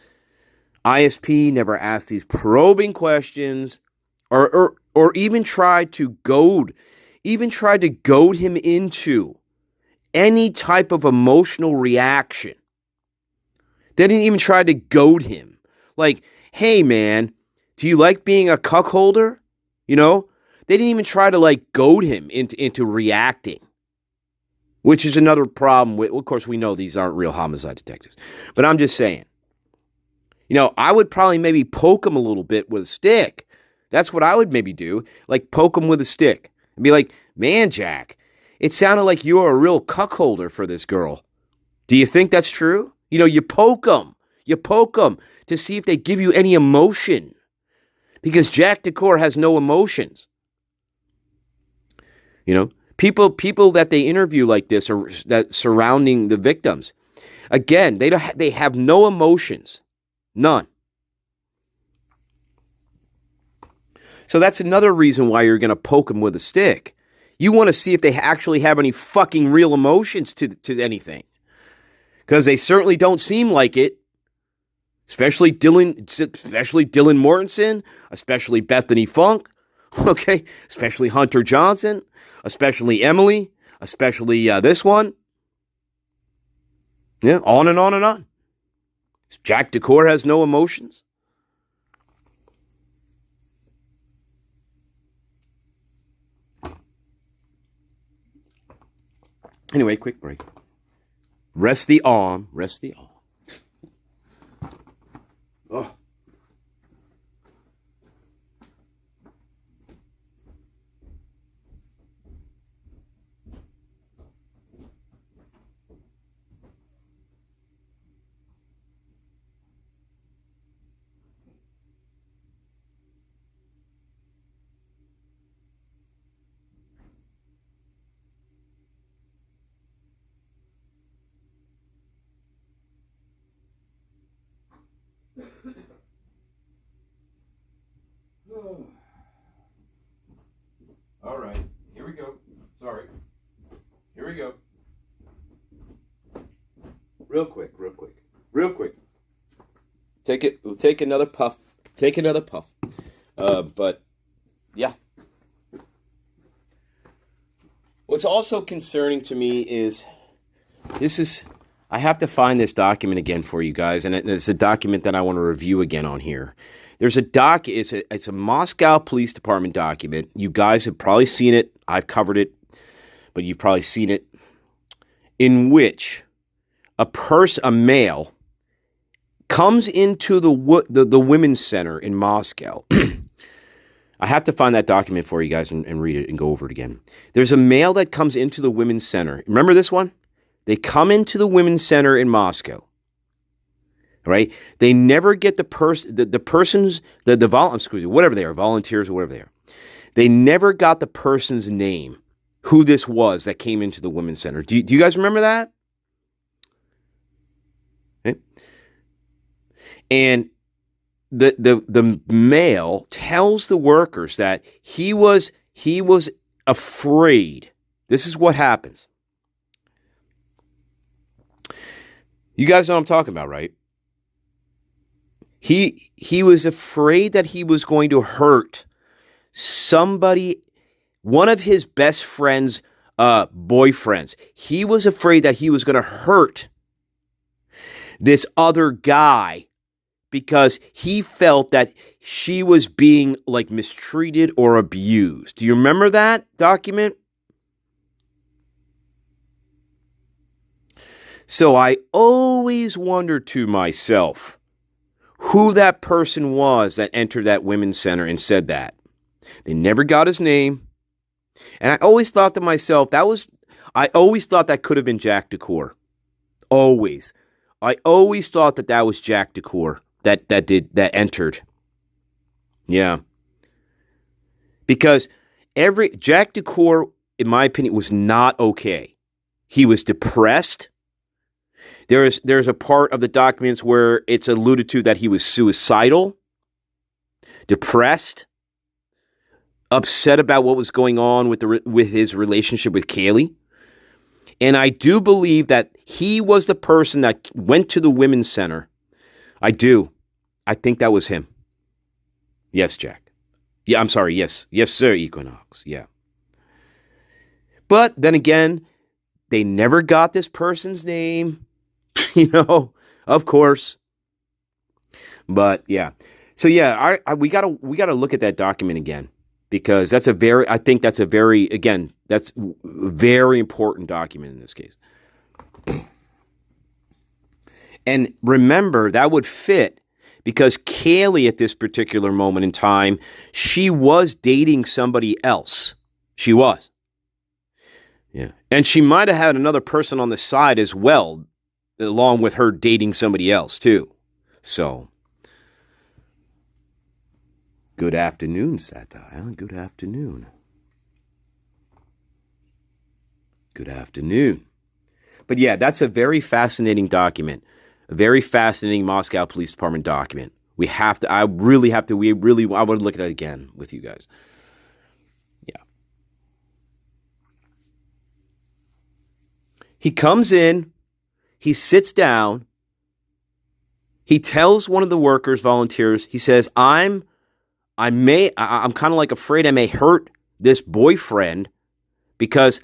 ISP never asked these probing questions or even tried to goad him into any type of emotional reaction. They didn't even try to goad him. Like, hey, man, do you like being a cuckolder? You know? They didn't even try to, like, goad him into reacting. Which is another problem with, of course, we know these aren't real homicide detectives. But I'm just saying. You know, I would probably maybe poke him a little bit with a stick. That's what I would maybe do. Like, poke him with a stick. And be like, man, Jack, it sounded like you were a real cuckolder for this girl. Do you think that's true? You know, you poke them. You poke them to see if they give you any emotion. Because Jack Decor has no emotions. You know, people that they interview like this are that surrounding the victims. Again, they have no emotions. None. So that's another reason why you're going to poke them with a stick. You want to see if they actually have any fucking real emotions to anything. Because they certainly don't seem like it. Especially Dylan Mortensen, especially Bethany Funk, okay? Especially Hunter Johnson, especially Emily, especially this one. Yeah, on and on and on. Jack Decor has no emotions. Anyway, quick break. Rest the arm. Rest the arm. Oh. All right, here we go. Sorry. Here we go. Real quick. We'll take another puff. But yeah. What's also concerning to me is I have to find this document again for you guys, and it's a document that I want to review again on here. There's it's a Moscow Police Department document. You guys have probably seen it. I've covered it, but you've probably seen it, in which a male comes into the women's center in Moscow. I have to find that document for you guys and read it and go over it again. There's a male that comes into the women's center. Remember this one? They come into the women's center in Moscow. Right? They never get whatever they are, volunteers or whatever they are. They never got the person's name, who this was that came into the women's center. Do you guys remember that? Okay. And the male tells the workers that he was afraid. This is what happens. You guys know what I'm talking about, right? He was afraid that he was going to hurt somebody, one of his best friend's boyfriends. He was afraid that he was going to hurt this other guy because he felt that she was being like mistreated or abused. Do you remember that document? So I always wondered to myself who that person was that entered that women's center and said that. They never got his name. And I always thought to myself, I always thought that could have been Jack Decor. Always. I always thought that was Jack Decor that entered. Yeah. Because Jack Decor, in my opinion, was not okay. He was depressed. There's a part of the documents where it's alluded to that he was suicidal, depressed, upset about what was going on with his relationship with Kaylee. And I do believe that he was the person that went to the women's center. I do. I think that was him. Yes, Jack. Yeah, I'm sorry. Yes. Yes, sir, Equinox. Yeah. But then again, They never got this person's name, of course. But yeah. So yeah, we gotta look at that document again, because that's a very important document in this case. And remember, that would fit because Kaylee at this particular moment in time, she was dating somebody else. She was. Yeah. And she might have had another person on the side as well, along with her dating somebody else too. So, good afternoon, Satire. Good afternoon. Good afternoon. But yeah, that's a very fascinating document. A very fascinating Moscow Police Department document. I want to look at that again with you guys. Yeah. He comes in, he sits down, he tells one of the volunteers, he says, I'm kind of like afraid I may hurt this boyfriend because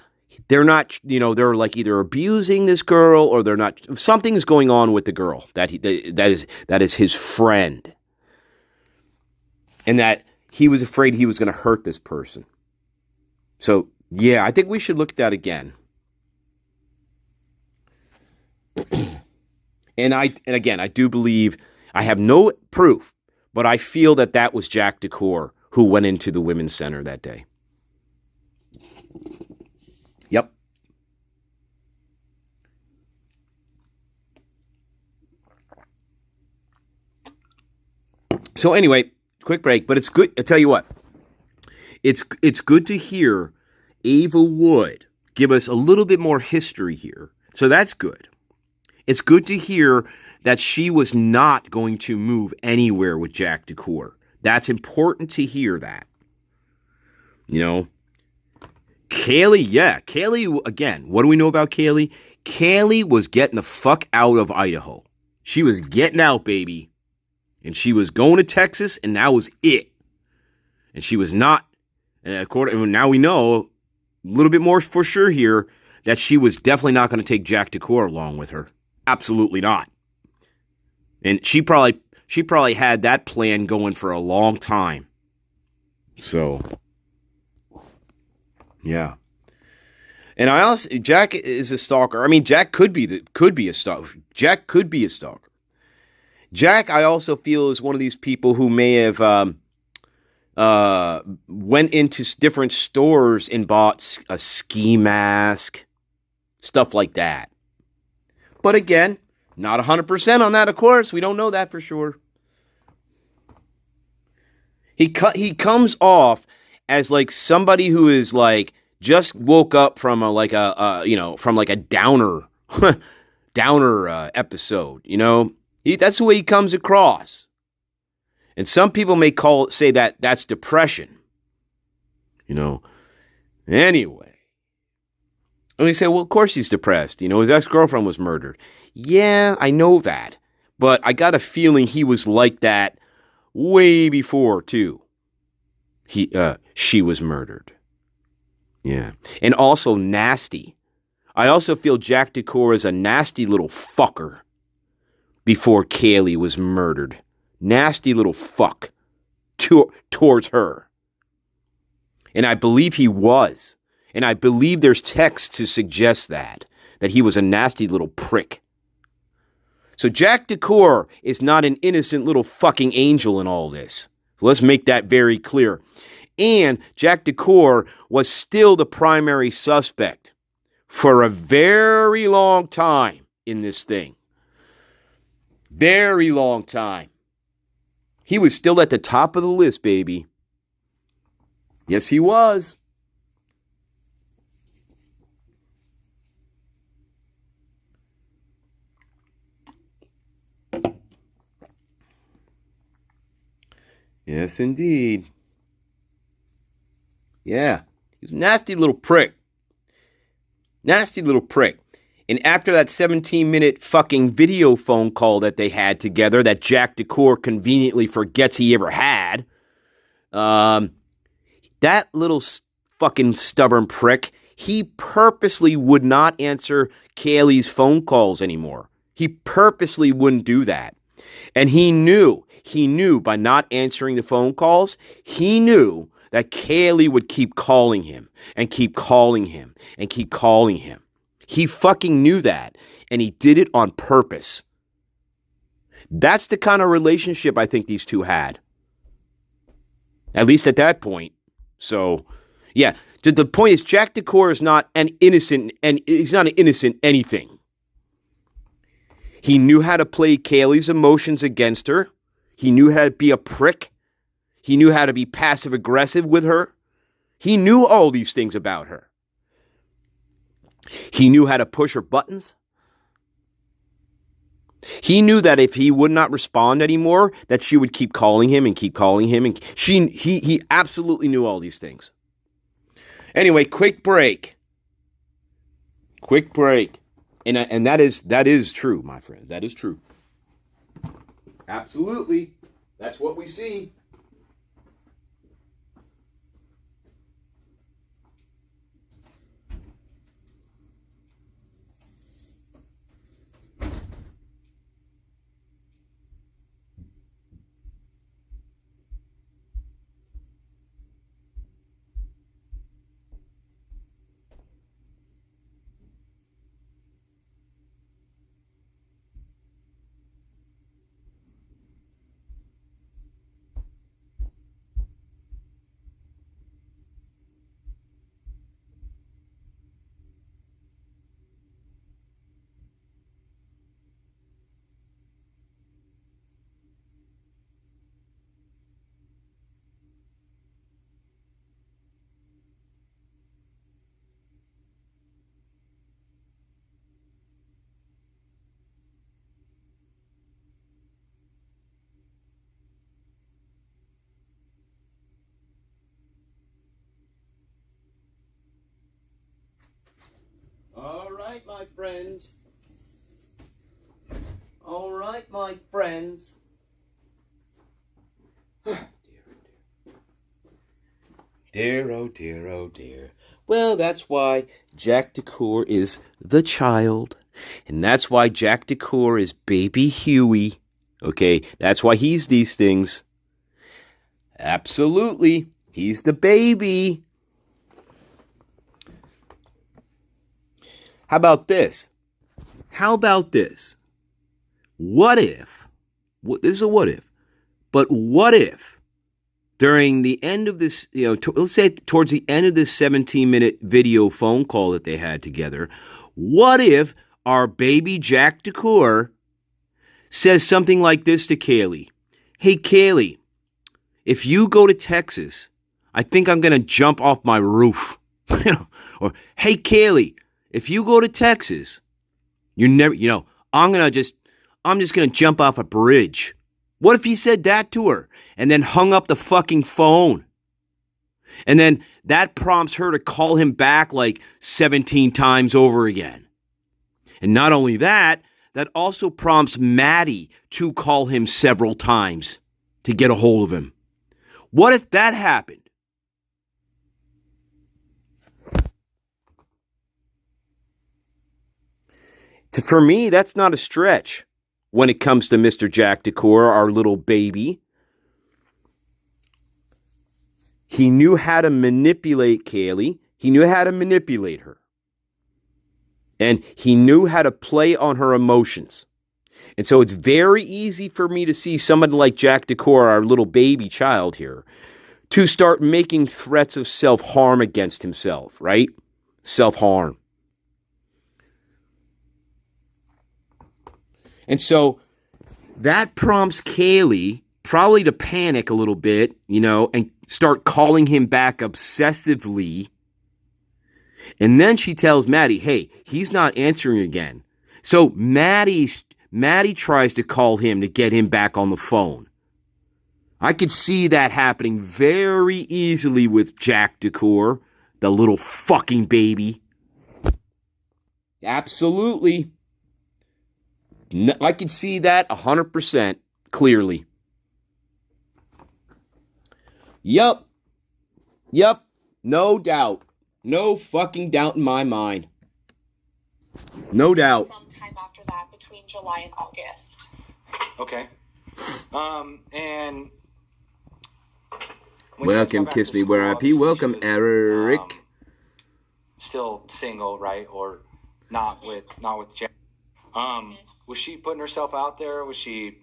they're not, they're like either abusing this girl or they're not, something's going on with the girl that is his friend. And that he was afraid he was going to hurt this person. So, yeah, I think we should look at that again. And again, I do believe, I have no proof, but I feel that was Jack DeCour who went into the women's center that day. Yep. So anyway, quick break, but it's good. I'll tell you what. It's good to hear Ava Wood give us a little bit more history here. So that's good. It's good to hear that she was not going to move anywhere with Jack DeCour. That's important to hear that. Kaylee, again, what do we know about Kaylee? Kaylee was getting the fuck out of Idaho. She was getting out, baby. And she was going to Texas, and that was it. And she was not, now we know a little bit more for sure here, that she was definitely not going to take Jack DeCour along with her. Absolutely not. And she probably had that plan going for a long time. So, yeah. And Jack is a stalker. I mean, Jack could be a stalker. Jack could be a stalker. Jack, I also feel, is one of these people who may have went into different stores and bought a ski mask, stuff like that. But again, not 100% on that, of course. We don't know that for sure. He comes off as like somebody who is like just woke up from a downer episode, that's the way he comes across. And some people may say that that's depression. Anyway. And we say, well, of course he's depressed. His ex-girlfriend was murdered. Yeah, I know that. But I got a feeling he was like that way before, too. She was murdered. Yeah. And also nasty. I also feel Jack DeCour is a nasty little fucker before Kaylee was murdered. Nasty little fuck towards her. And I believe he was. And I believe there's text to suggest that he was a nasty little prick. So Jack DeCour is not an innocent little fucking angel in all this. So let's make that very clear. And Jack DeCour was still the primary suspect for a very long time in this thing. Very long time. He was still at the top of the list, baby. Yes, he was. Yes, indeed. Yeah, he was a nasty little prick. Nasty little prick. And after that 17-minute fucking video phone call that they had together that Jack DeCour conveniently forgets he ever had, that little fucking stubborn prick, he purposely would not answer Kaylee's phone calls anymore. He purposely wouldn't do that. And he knew by not answering the phone calls, he knew that Kaylee would keep calling him and keep calling him and keep calling him. He fucking knew that, and he did it on purpose. That's the kind of relationship I think these two had. At least at that point. So, yeah, the point is Jack DeCour is not an innocent, and he's not an innocent anything. He knew how to play Kaylee's emotions against her. He knew how to be a prick. He knew how to be passive-aggressive with her. He knew all these things about her. He knew how to push her buttons. He knew that if he would not respond anymore, that she would keep calling him and keep calling him. And he absolutely knew all these things. Anyway, quick break. Quick break. And that is true, my friends. That is true. Absolutely. That's what we see. All right, my friends. All right, my friends. Dear, oh dear, oh dear. Well, that's why Jack DeCour is the child. And that's why Jack DeCour is baby Huey. Okay, that's why he's these things. Absolutely. He's the baby. How about this? How about this? What if, this is a what if, but what if during the end of this, let's say towards the end of this 17-minute video phone call that they had together, what if our baby Jack DeCour says something like this to Kaylee? Hey, Kaylee, if you go to Texas, I think I'm going to jump off my roof. Or, hey, Kaylee, if you go to Texas, you're never, I'm just going to jump off a bridge. What if he said that to her and then hung up the fucking phone? And then that prompts her to call him back like 17 times over again. And not only that, that also prompts Maddie to call him several times to get a hold of him. What if that happened? For me, that's not a stretch when it comes to Mr. Jack DeCour, our little baby. He knew how to manipulate Kaylee. He knew how to manipulate her. And he knew how to play on her emotions. And so it's very easy for me to see somebody like Jack DeCour, our little baby child here, to start making threats of self-harm against himself, right? Self-harm. And so that prompts Kaylee probably to panic a little bit, and start calling him back obsessively. And then she tells Maddie, hey, he's not answering again. So Maddie tries to call him to get him back on the phone. I could see that happening very easily with Jack DeCour, the little fucking baby. Absolutely. I can see that 100% clearly. Yup. No doubt. No fucking doubt in my mind. No doubt. Sometime after that, between July and August. Okay. And welcome, Kiss Me Where IP. Welcome, Eric. Still single, right? Or not with Jack. Was she putting herself out there? Was she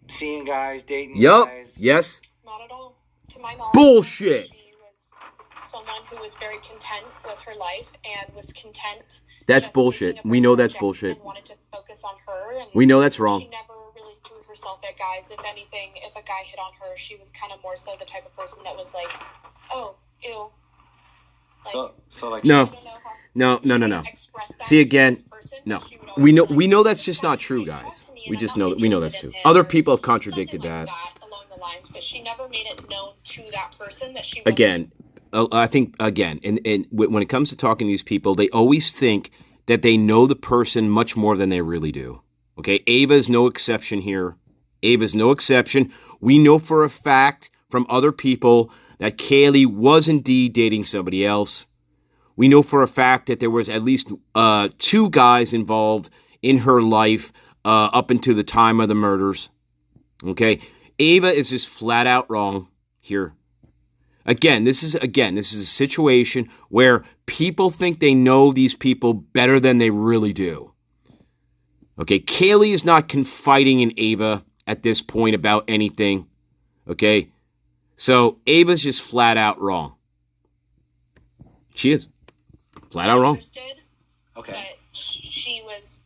seeing guys, dating guys? Yes. Not at all. To my knowledge. Bullshit. She was someone who was very content with her life and was content. That's bullshit. We know that's bullshit. And wanted to focus on her. And we know that's wrong. She never really threw herself at guys. If anything, if a guy hit on her, she was kind of more so the type of person that was like, "Oh, ew." Like, so like no. No. See again, no. We know that's just not true, guys. We know that's true. Other people have contradicted that. Along the lines, but she never made it known to that person that she again. I think again, and when it comes to talking to these people, they always think that they know the person much more than they really do. Okay, Ava is no exception here. Ava's no exception. We know for a fact from other people that Kaylee was indeed dating somebody else. We know for a fact that there was at least 2 guys involved in her life up until the time of the murders. Okay, Ava is just flat out wrong here. Again, this is a situation where people think they know these people better than they really do. Okay, Kaylee is not confiding in Ava at this point about anything. Okay, so Ava's just flat out wrong. She is flat out wrong. Okay. But she was,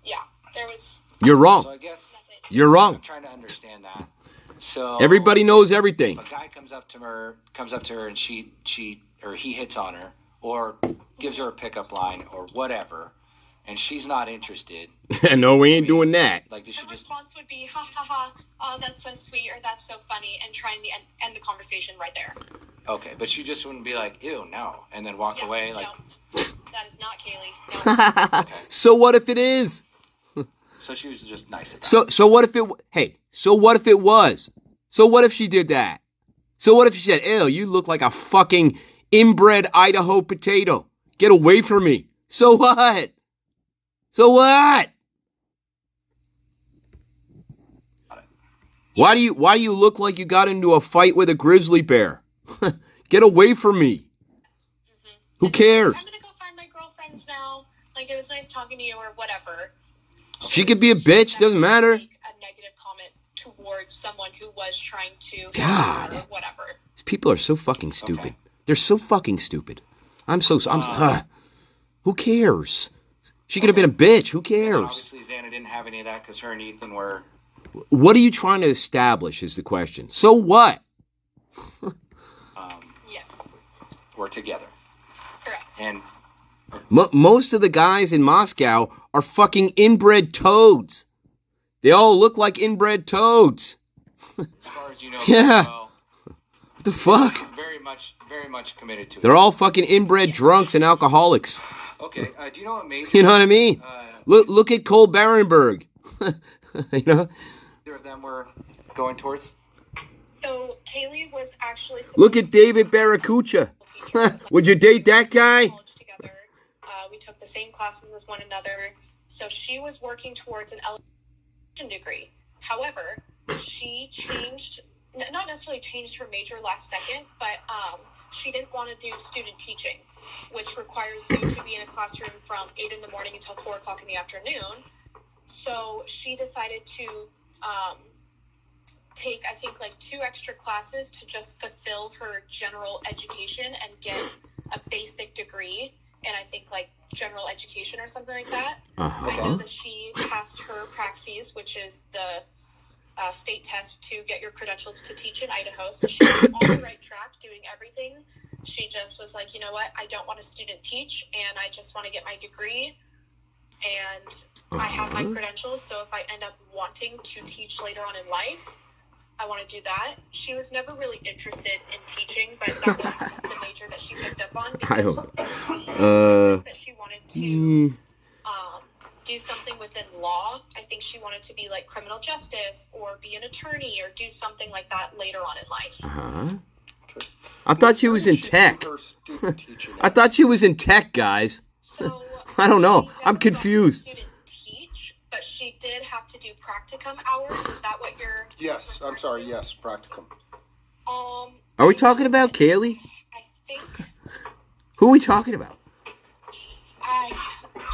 yeah. There was. You're wrong. So I guess you're wrong. I'm trying to understand that. So everybody knows everything. If a guy comes up to her and he hits on her or gives her a pickup line or whatever, and she's not interested. No, we ain't doing that. Like, the response would be, ha ha ha, oh, that's so sweet, or that's so funny, and try and end the conversation right there. Okay, but she just wouldn't be like, ew, no, and then walk away like. No. That is not Kaylee. No. Okay. So what if it is? So she was just nice about it. So what if it? Hey, so what if it was? So what if she did that? So what if she said, "Ew, you look like a fucking inbred Idaho potato. Get away from me." So what? So what? Why do you look like you got into a fight with a grizzly bear? Get away from me. Mm-hmm. Who cares? I'm gonna go find my girlfriends now. Like, it was nice talking to you, or whatever. She could be a bitch. Doesn't matter. Make a negative comment towards someone who was trying to. God. Or whatever. These people are so fucking stupid. Okay. They're so fucking stupid. Who cares? She could have been a bitch. Who cares? Obviously, Xana didn't have any of that because her and Ethan were. What are you trying to establish is the question. So what? Yes. We're together. Correct. And most of the guys in Moscow are fucking inbred toads. They all look like inbred toads. As far as you know, yeah. Well, what the fuck? Very much committed to it. They're all fucking inbred drunks and alcoholics. Okay. Do you know what made you know what I mean? Look at Cole Barenberg. You know? Either of them were going towards. So Kaylee was actually. Look at David Barracuda. Would you date that guy? Together. We took the same classes as one another. So she was working towards an electrician degree. However, she not necessarily changed her major last second, but she didn't want to do student teaching, which requires you to be in a classroom from 8 in the morning until 4 o'clock in the afternoon. So she decided to take, I think, like 2 extra classes to just fulfill her general education and get a basic degree in, I think, like general education or something like that. Uh-huh. I know that she passed her praxis, which is the state test to get your credentials to teach in Idaho. So she was on the right track, doing everything. She just was like, you know what, I don't want to student teach, and I just want to get my degree. And I have my credentials, so if I end up wanting to teach later on in life, I want to do that. She was never really interested in teaching, but that was the major that she picked up on because that she wanted to do something within law. I think she wanted to be like criminal justice or be an attorney or do something like that later on in life. Uh-huh. Okay. I thought she was in tech. I thought she was in tech, guys. So I don't know. she never I'm got to confused. student teach, but she did have to do practicum hours. Is that what you're? Yes, I'm sorry. Yes, practicum. Are we talking about Kaylee? I think Who are we talking about?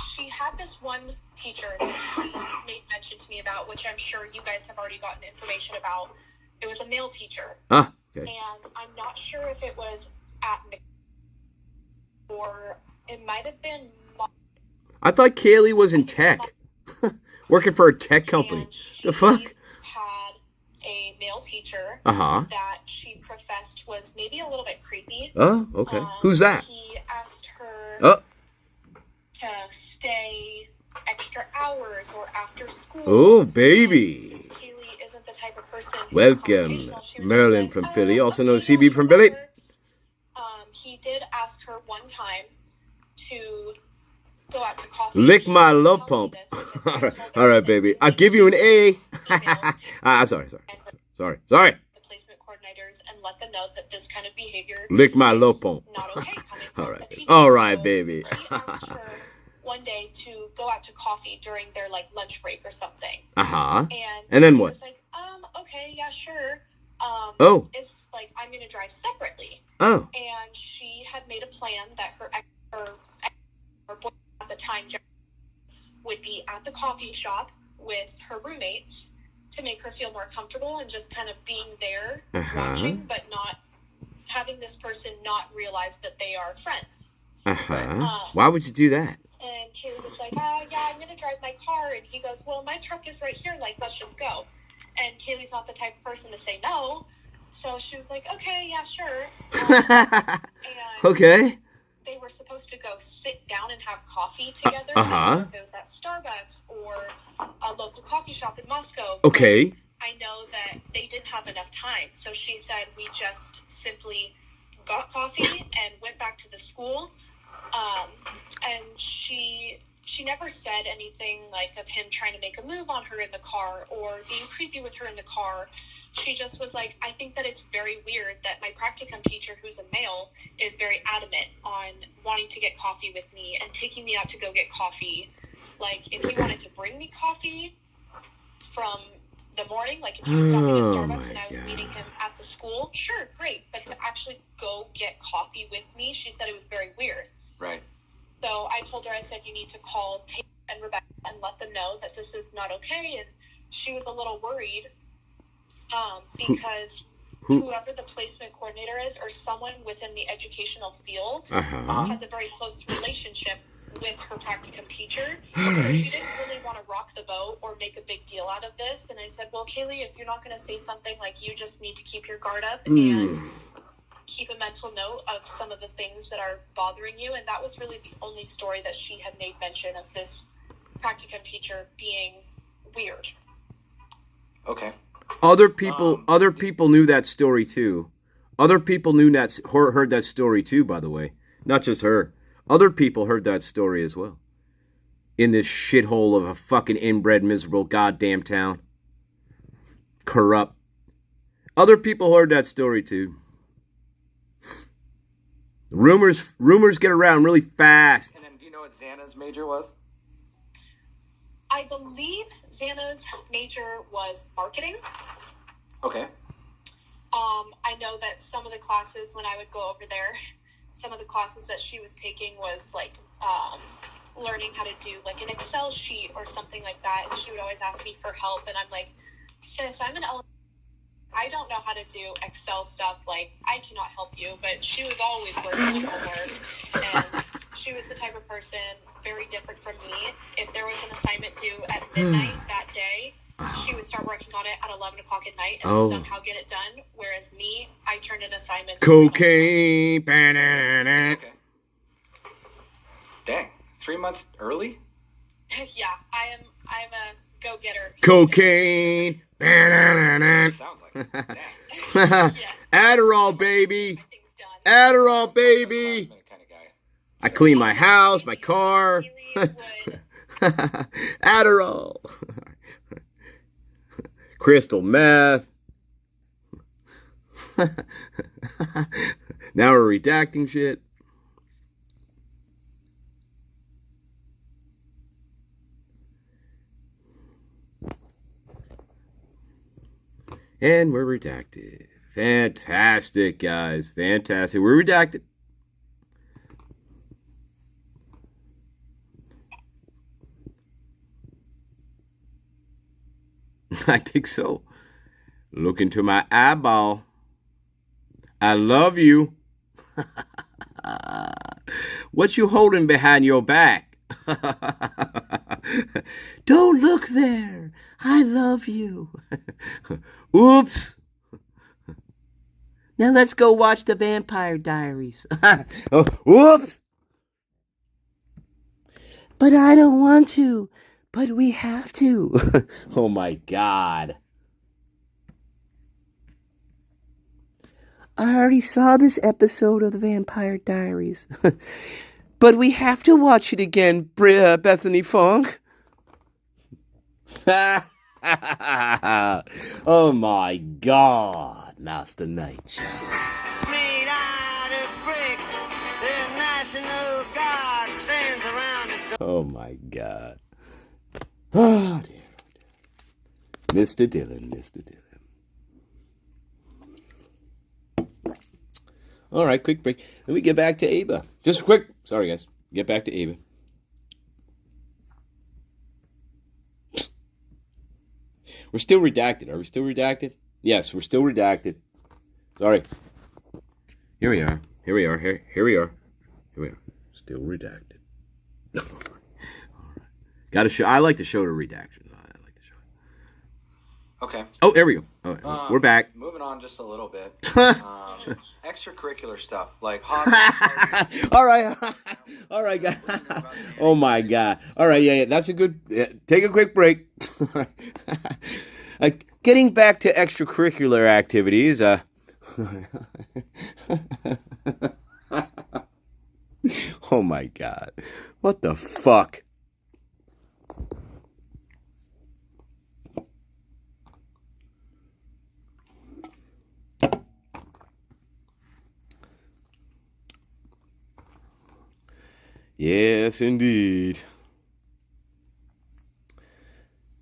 she had this one teacher that she made mention to me about, which I'm sure you guys have already gotten information about. It was a male teacher. Ah, okay. And I'm not sure if it was at Mc or it might have been. I thought Kaylee was in tech. Working for a tech company. And she The fuck? had a male teacher Uh-huh. that she professed was maybe a little bit creepy. Oh, okay. Who's that? He asked her Oh. to stay extra hours or after school. Oh, baby. Since Kaylee isn't the type of person who's Welcome, confrontational, she was Merlin just from like, Philly, also known as okay, CB yeah, from sure, Philly. that works. He did ask her one time to go out to coffee. Lick She my was love telling pump. me this because I told her, All I right, said, baby. "You I'll need give you an to A. email I'm sorry. the placement coordinators and let them know that this kind of behavior Lick my is love pump. not okay coming from All a right. teacher." All right, So baby. he asked her one day to go out to coffee during their like lunch break or something. Uh-huh. And then she what? was like, okay, yeah, sure. Oh. It's like I'm gonna drive separately. Oh. And she had made a plan that her boyfriend at the time would be at the coffee shop with her roommates to make her feel more comfortable and just kind of being there watching, but not having this person not realize that they are friends. Why would you do that? And Kaylee was like, yeah, I'm going to drive my car. And he goes, well, my truck is right here. Like, let's just go. And Kaylee's not the type of person to say no. So she was like, okay, yeah, sure. And Okay. they were supposed to go sit down and have coffee together. Uh-huh. I don't know if it was at Starbucks or a local coffee shop in Moscow. Okay. I know that they didn't have enough time. So she said we just simply got coffee and went back to the school. And she never said anything like of him trying to make a move on her in the car or being creepy with her in the car. She just was like, I think that it's very weird that my practicum teacher, who's a male, is very adamant on wanting to get coffee with me and taking me out to go get coffee. Like, if he wanted to bring me coffee from the morning, like if he was stopping at Starbucks and I was meeting him at the school, sure, great. But to actually go get coffee with me, she said it was very weird. Right. So I told her, I said, you need to call Tate and Rebecca and let them know that this is not okay. And she was a little worried because whoever the placement coordinator is or someone within the educational field has a very close relationship with her practicum teacher. So she didn't really want to rock the boat or make a big deal out of this. And I said, well, Kaylee, if you're not going to say something, like, you just need to keep your guard up and keep a mental note of some of the things that are bothering you. And that was really the only story that she had made mention of this practicum teacher being weird. Okay. Other people knew that story too. Other people heard that story too, by the way. Not just her. Other people heard that story as well. In this shithole of a fucking inbred, miserable goddamn town. Corrupt. Other people heard that story too. Rumors get around really fast. And then, do you know what Xana's major was? I believe Xana's major was marketing. Okay. I know that some of the classes when I would go over there, some of the classes that she was taking was like learning how to do like an Excel sheet or something like that. And she would always ask me for help. And I'm like, sis, I'm an I don't know how to do Excel stuff. Like, I cannot help you. But she was always working with homework. And she was the type of person very different from me. If there was an assignment due at midnight that day, she would start working on it at 11 o'clock at night and somehow get it done. Whereas me, I turned in assignments. Cocaine. Okay. Dang. 3 months early? Yeah, I'm a go-getter. Cocaine. Sounds like it. Dang. Yes. Adderall, baby. Adderall, baby. I clean my house, my car. Adderall. Crystal meth. Now we're redacting shit. And we're redacted. Fantastic, guys. Fantastic. We're redacted. I think so. Look into my eyeball. I love you. What you holding behind your back? Don't look there. I love you. Oops. Now let's go watch the Vampire Diaries. Oh, whoops. But I don't want to. But we have to. Oh my God. I already saw this episode of the Vampire Diaries. But we have to watch it again, Bethany Funk. Oh my God, Master Nature. Made out of bricks, the National Guard stands around it. Oh my God. Oh dear. Mr. Dillon, Mr. Dillon. All right, quick break. Let me get back to Ava. Just quick. Sorry, guys. Get back to Ava. We're still redacted. Are we still redacted? Yes, we're still redacted. Sorry. Here we are. Here we are. Here we are. Here we are. Still redacted. All right. Got to show. I like to show the redaction. I like to show it. Okay. Oh, there we go. Oh, we're back. Moving on just a little bit. Extracurricular stuff like hobbies. All right. All right, guys. Oh my God. All right, yeah. That's a good. Take a quick break. Getting back to extracurricular activities. Oh my God. What the fuck? Yes, indeed.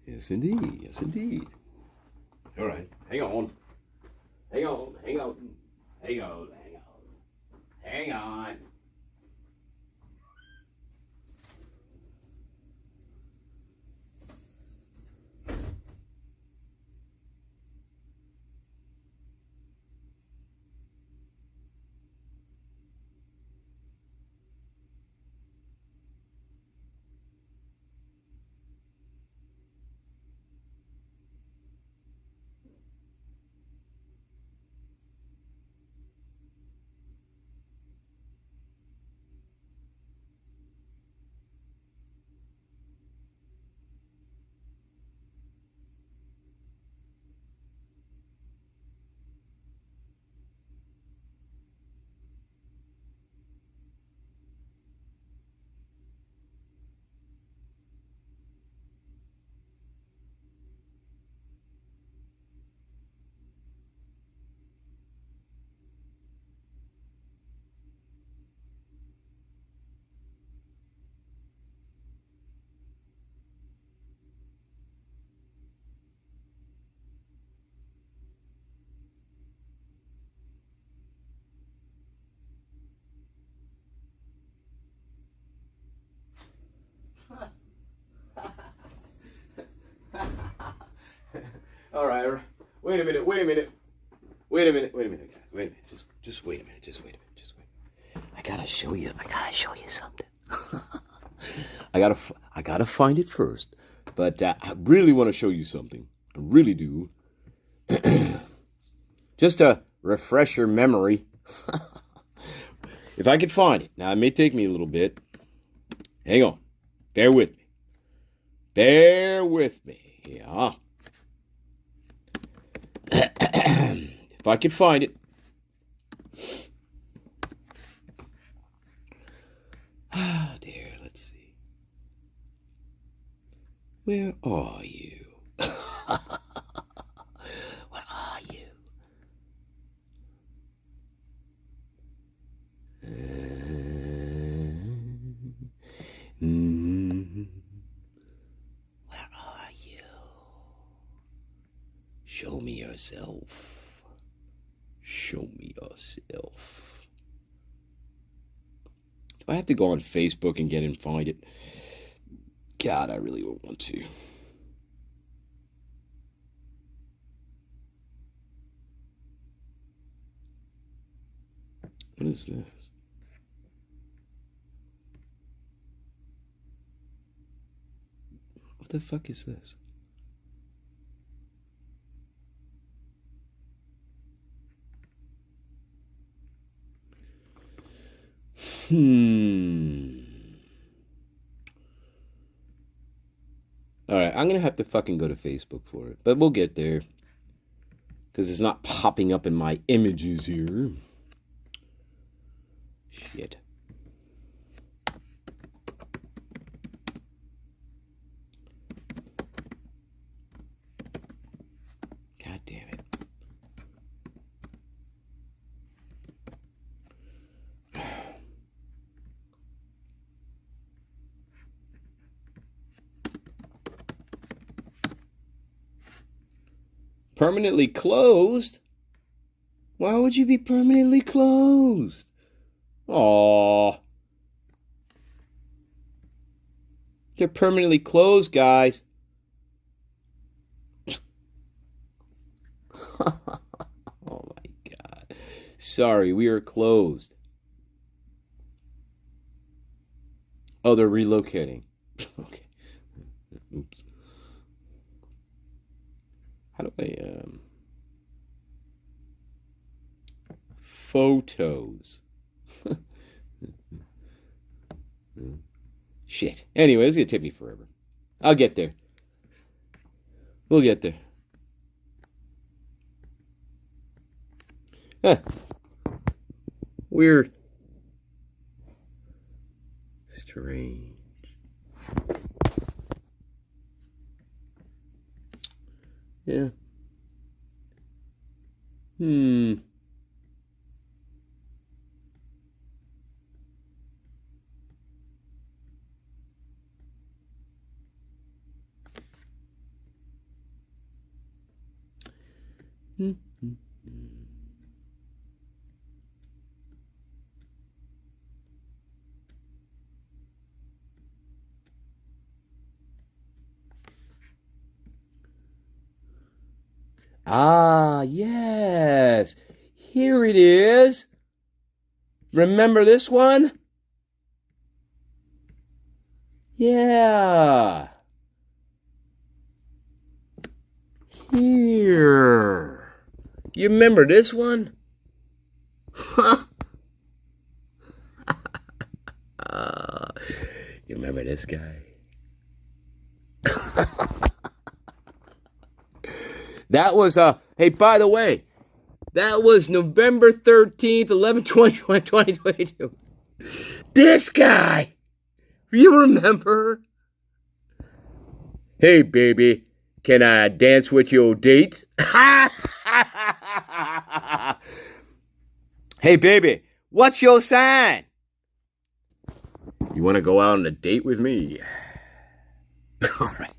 Yes, indeed. Yes, indeed. All right. Hang on. Hang on. Hang on. Hang on. Hang on. Hang on. All right. Wait a minute. Wait a minute. Wait a minute. Wait a minute, guys. Wait a minute. Just wait a minute. Just wait a minute. Just wait. I gotta show you something. I gotta find it first. But I really want to show you something. I really do. Just to refresh your memory. If I could find it. Now, it may take me a little bit. Hang on. Bear with me. Bear with me. Yeah. If I could find it. Ah, dear. Let's see. Where are you? Where are you? Show me yourself. Show me yourself. Do I have to go on Facebook and get and find it? God, I really would want to. What is this? What the fuck is this? Alright, I'm gonna have to fucking go to Facebook for it. But we'll get there. Because it's not popping up in my images here. Shit. God damn it. Permanently closed? Why would you be permanently closed? Aww. They're permanently closed, guys. Oh my God. Sorry, we are closed. Oh, they're relocating. Okay. Oops. How do I, photos. Shit. Anyway, it's gonna take me forever. I'll get there. We'll get there. Huh. Weird. Strange. Yeah. Ah, yes. Here it is. Remember this one? Yeah. Here. You remember this one? You remember this guy? That was, hey, by the way, that was November 13th, 11/20/2022. This guy! You remember? Hey, baby, can I dance with your dates? Hey, baby, what's your sign? You want to go out on a date with me? All right.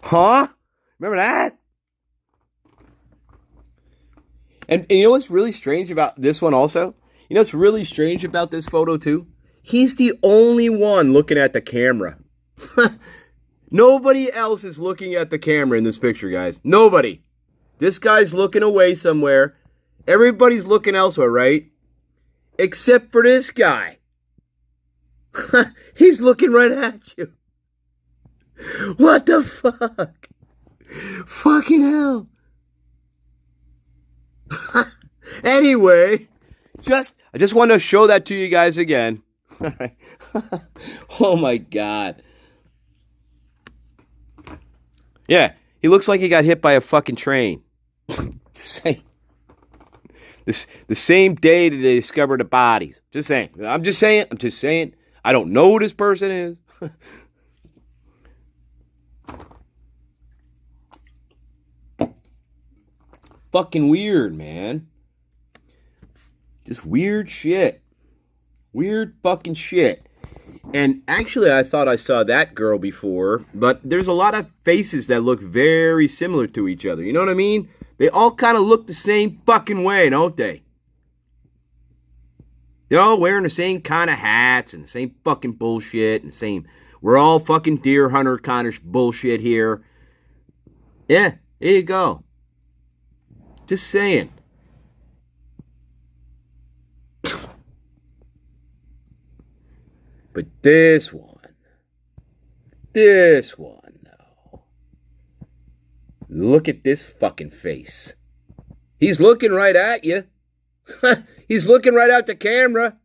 Huh? Remember that? And you know what's really strange about this one also? You know what's really strange about this photo too? He's the only one looking at the camera. Nobody else is looking at the camera in this picture, guys. Nobody. This guy's looking away somewhere. Everybody's looking elsewhere, right? Except for this guy. He's looking right at you. What the fuck? Fucking hell. Anyway, I just want to show that to you guys again. Oh my God. Yeah, he looks like he got hit by a fucking train. Just saying. The same day that they discovered the bodies. Just saying. I'm just saying. I don't know who this person is. Fucking weird, man. Just weird shit. Weird fucking shit. And actually, I thought I saw that girl before, but there's a lot of faces that look very similar to each other. You know what I mean? They all kind of look the same fucking way, don't they? They're all wearing the same kind of hats and the same fucking bullshit and the same, we're all fucking deer hunter kind of bullshit here. Yeah, there you go. Just saying. But this one, though. Look at this fucking face. He's looking right at you. He's looking right at the camera.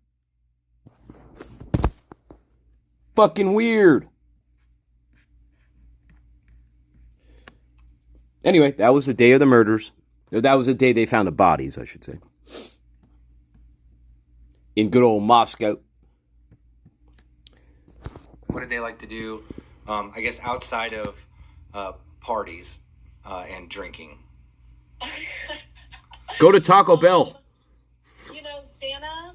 Fucking weird. Anyway, that was the day of the murders. That was the day they found the bodies, I should say. In good old Moscow. What did they like to do, I guess, outside of parties and drinking? Go to Taco Bell. You know, Xana,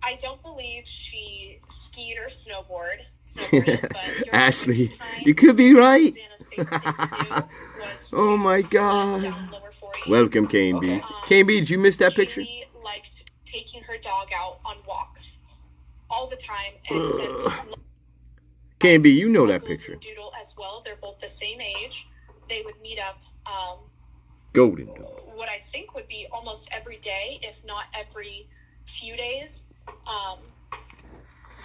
I don't believe she skied or snowboarded, but during Ashley, time, you could be right. Xana's favorite thing to do was Oh my to God. sled down Lower 40. Welcome, KB. Okay. KB, did you miss that picture? Kaylee liked taking her dog out on walks all the time, and since KB, you know that Golden picture. Doodle as well, they're both the same age. They would meet up. Golden Doodle. What I think would be almost every day, if not every few days.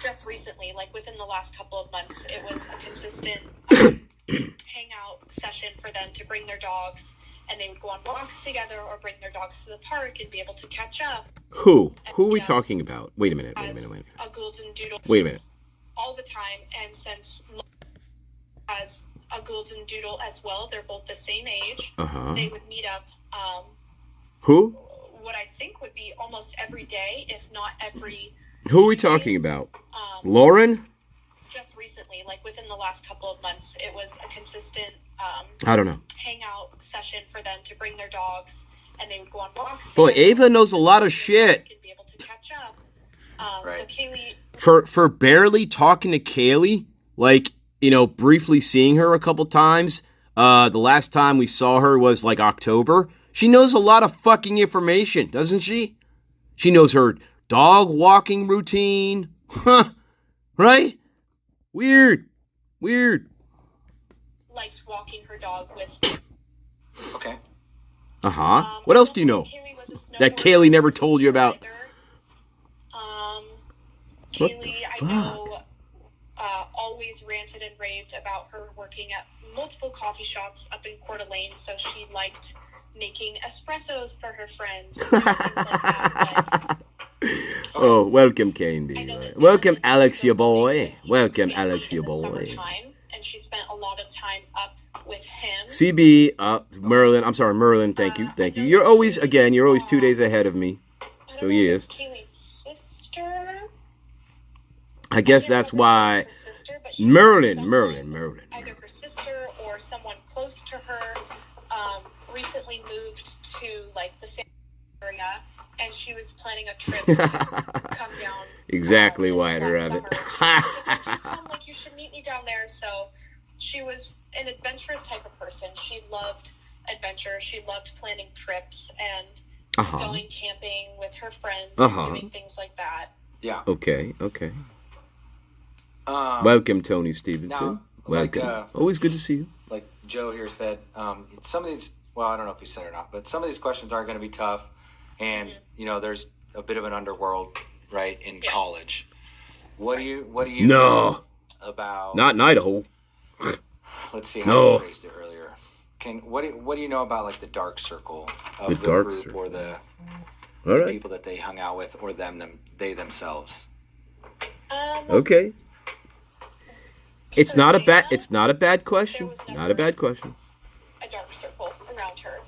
Just recently, like within the last couple of months, it was a consistent hangout session for them to bring their dogs, and they would go on walks together or bring their dogs to the park and be able to catch up. Who? Who are we talking about? Wait a minute. As a Golden Doodle. Wait a minute. All the time, and since as a Golden Doodle as well, they're both the same age. They would meet up. Who? What I think would be almost every day, if not every. Who are we few talking days. about? Lauren? Just recently, like within the last couple of months, it was a consistent I don't know. hangout session for them to bring their dogs, and they would go on walks. Boy, together, Ava knows a lot of shit. and be able to catch up. Right. So Kaylee, For barely talking to Kaylee, like, you know, briefly seeing her a couple times, the last time we saw her was like October. She knows a lot of fucking information, doesn't she? She knows her dog walking routine. Huh. Right? Weird. likes walking her dog with. Okay. What else do you know that Kaylee never told you about? Kaylee, I know, always ranted and raved about her working at multiple coffee shops up in Coeur d'Alene, so she liked making espressos for her friends and things like that. Oh, welcome, Candy. Welcome, Alex, your boy. Welcome, Alex, your boy. And she spent a lot of time up with him. CB, Merlin. I'm sorry, Merlin. Thank you. You're always 2 days ahead of me. So yes. Kaylee's sister. I guess that's why. Merlin. Either her sister or someone close to her recently moved to like the same area, and she was planning a trip to come down. Exactly, White Rabbit. Come, like, you should meet me down there. So she was an adventurous type of person. She loved adventure. She loved planning trips and going camping with her friends and doing things like that. Yeah. Okay. Welcome, Tony Stevenson. Now, welcome. Like, always good to see you. Like Joe here said, some of these, well, I don't know if he said it or not, but some of these questions are going to be tough. And, you know, there's a bit of an underworld, right, in college. What do you know about... Not in Idaho. Let's see how I phrased it earlier. What do you know about, like, the dark circle of the dark group circle. or the people that they hung out with or they themselves? Okay. It's not a bad question. Not a bad question. A dark circle around her.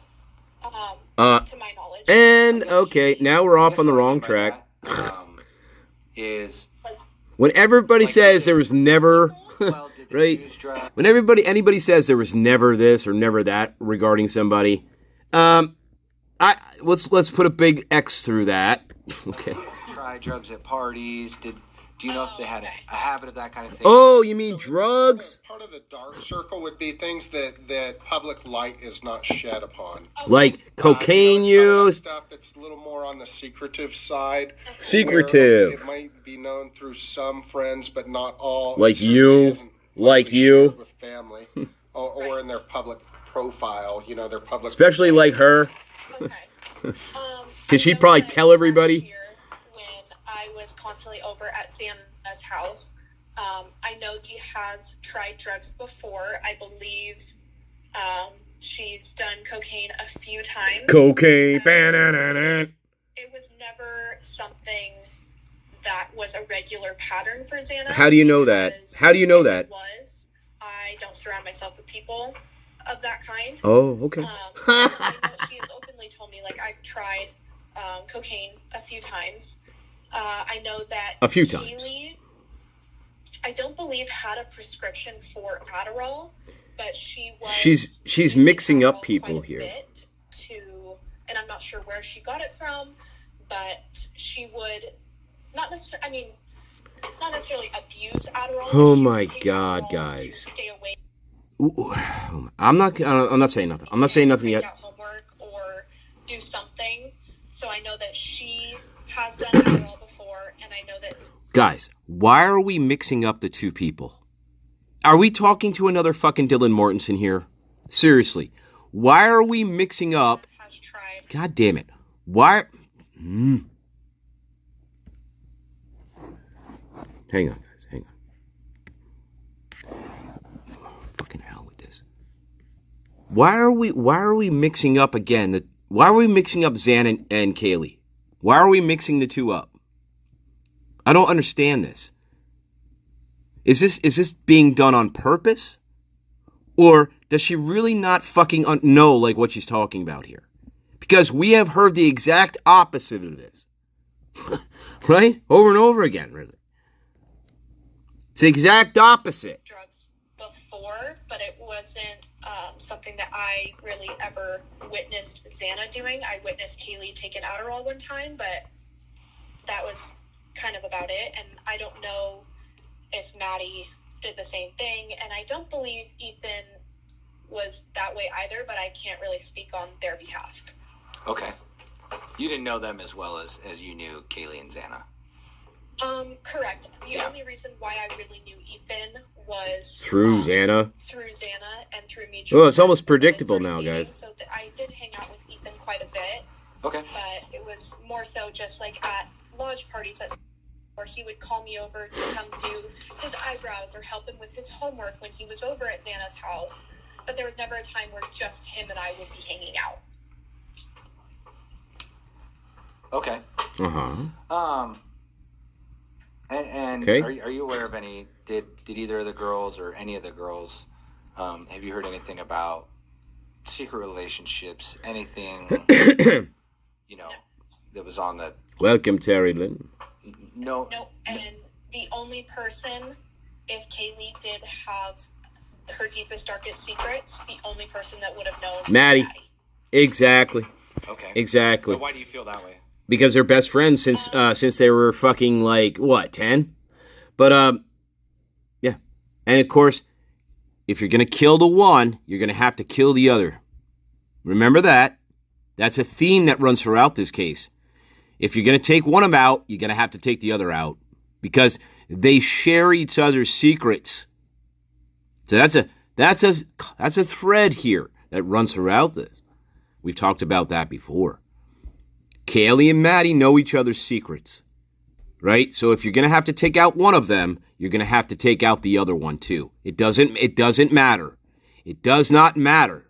To my knowledge. And okay, now we're off on the wrong track. Is when everybody says there was never right? When anybody says there was never this or never that regarding somebody, let's put a big X through that. Okay. Try drugs at parties? Did Do you know if they had a habit of that kind of thing? Oh, you mean drugs? Part of the dark circle would be things that public light is not shed upon. Like cocaine use? Stuff that's a little more on the secretive side. Secretive. It might be known through some friends, but not all. Like you? Like you? With family, or in their public profile, their public. Especially like her. Okay. Because she'd probably tell everybody. Last year, when I was constantly over at Santa's house, I know he has tried drugs before. I believe she's done cocaine a few times. Cocaine. It was never something that was a regular pattern for Xana. How do you know that? How do you know that? I don't surround myself with people of that kind. Oh, okay. So I know she has openly told me, like, I've tried cocaine a few times. I know that a few Kaylee, times. I don't believe had a prescription for Adderall, but she was. She's mixing up people here. And I'm not sure where she got it from, but she would not necessarily abuse Adderall. Oh my God, guys! Stay away. Ooh, I'm not saying nothing. I'm not saying nothing yet. Homework or do something. So I know that she has done Adderall before, and I know that. Guys, why are we mixing up the two people? Are we talking to another fucking Dylan Mortensen here? Seriously, why are we mixing up? Has tried. God damn it! Why? Hang on, guys. Hang on. Fucking hell with this. Why are we mixing up again? Why are we mixing up Xana and Kaylee? Why are we mixing the two up? I don't understand this. Is this being done on purpose? Or does she really not fucking know like what she's talking about here? Because we have heard the exact opposite of this. Right? Over and over again, really. It's the exact opposite. Drugs before, but it wasn't something that I really ever witnessed Xana doing. I witnessed Kaylee take an Adderall one time, but that was kind of about it. And I don't know if Maddie did the same thing, and I don't believe Ethan was that way either, but I can't really speak on their behalf. Okay. You didn't know them as well as you knew Kaylee and Xana. Correct. The only reason why I really knew Ethan was through Xana. Through Xana and through mutual. Well, it's almost predictable now, guys. So I did hang out with Ethan quite a bit. Okay. But it was more so just like at lodge parties where he would call me over to come do his eyebrows or help him with his homework when he was over at Xana's house. But there was never a time where just him and I would be hanging out. Okay. And okay. Are you aware of any? Did either of the girls or any of the girls? Have you heard anything about secret relationships? Anything? That was on the. Welcome, Terry Lynn. No. And the only person, if Kaylee did have her deepest, darkest secrets, the only person that would have known Maddie. Exactly. Okay. Exactly. But why do you feel that way? Because they're best friends since they were fucking, like, what, 10? But, yeah. And, of course, if you're going to kill the one, you're going to have to kill the other. Remember that. That's a theme that runs throughout this case. If you're going to take one of them out, you're going to have to take the other out. Because they share each other's secrets. So that's a thread here that runs throughout this. We've talked about that before. Kaylee and Maddie know each other's secrets, right? So if you're going to have to take out one of them, you're going to have to take out the other one too. It doesn't matter. It does not matter.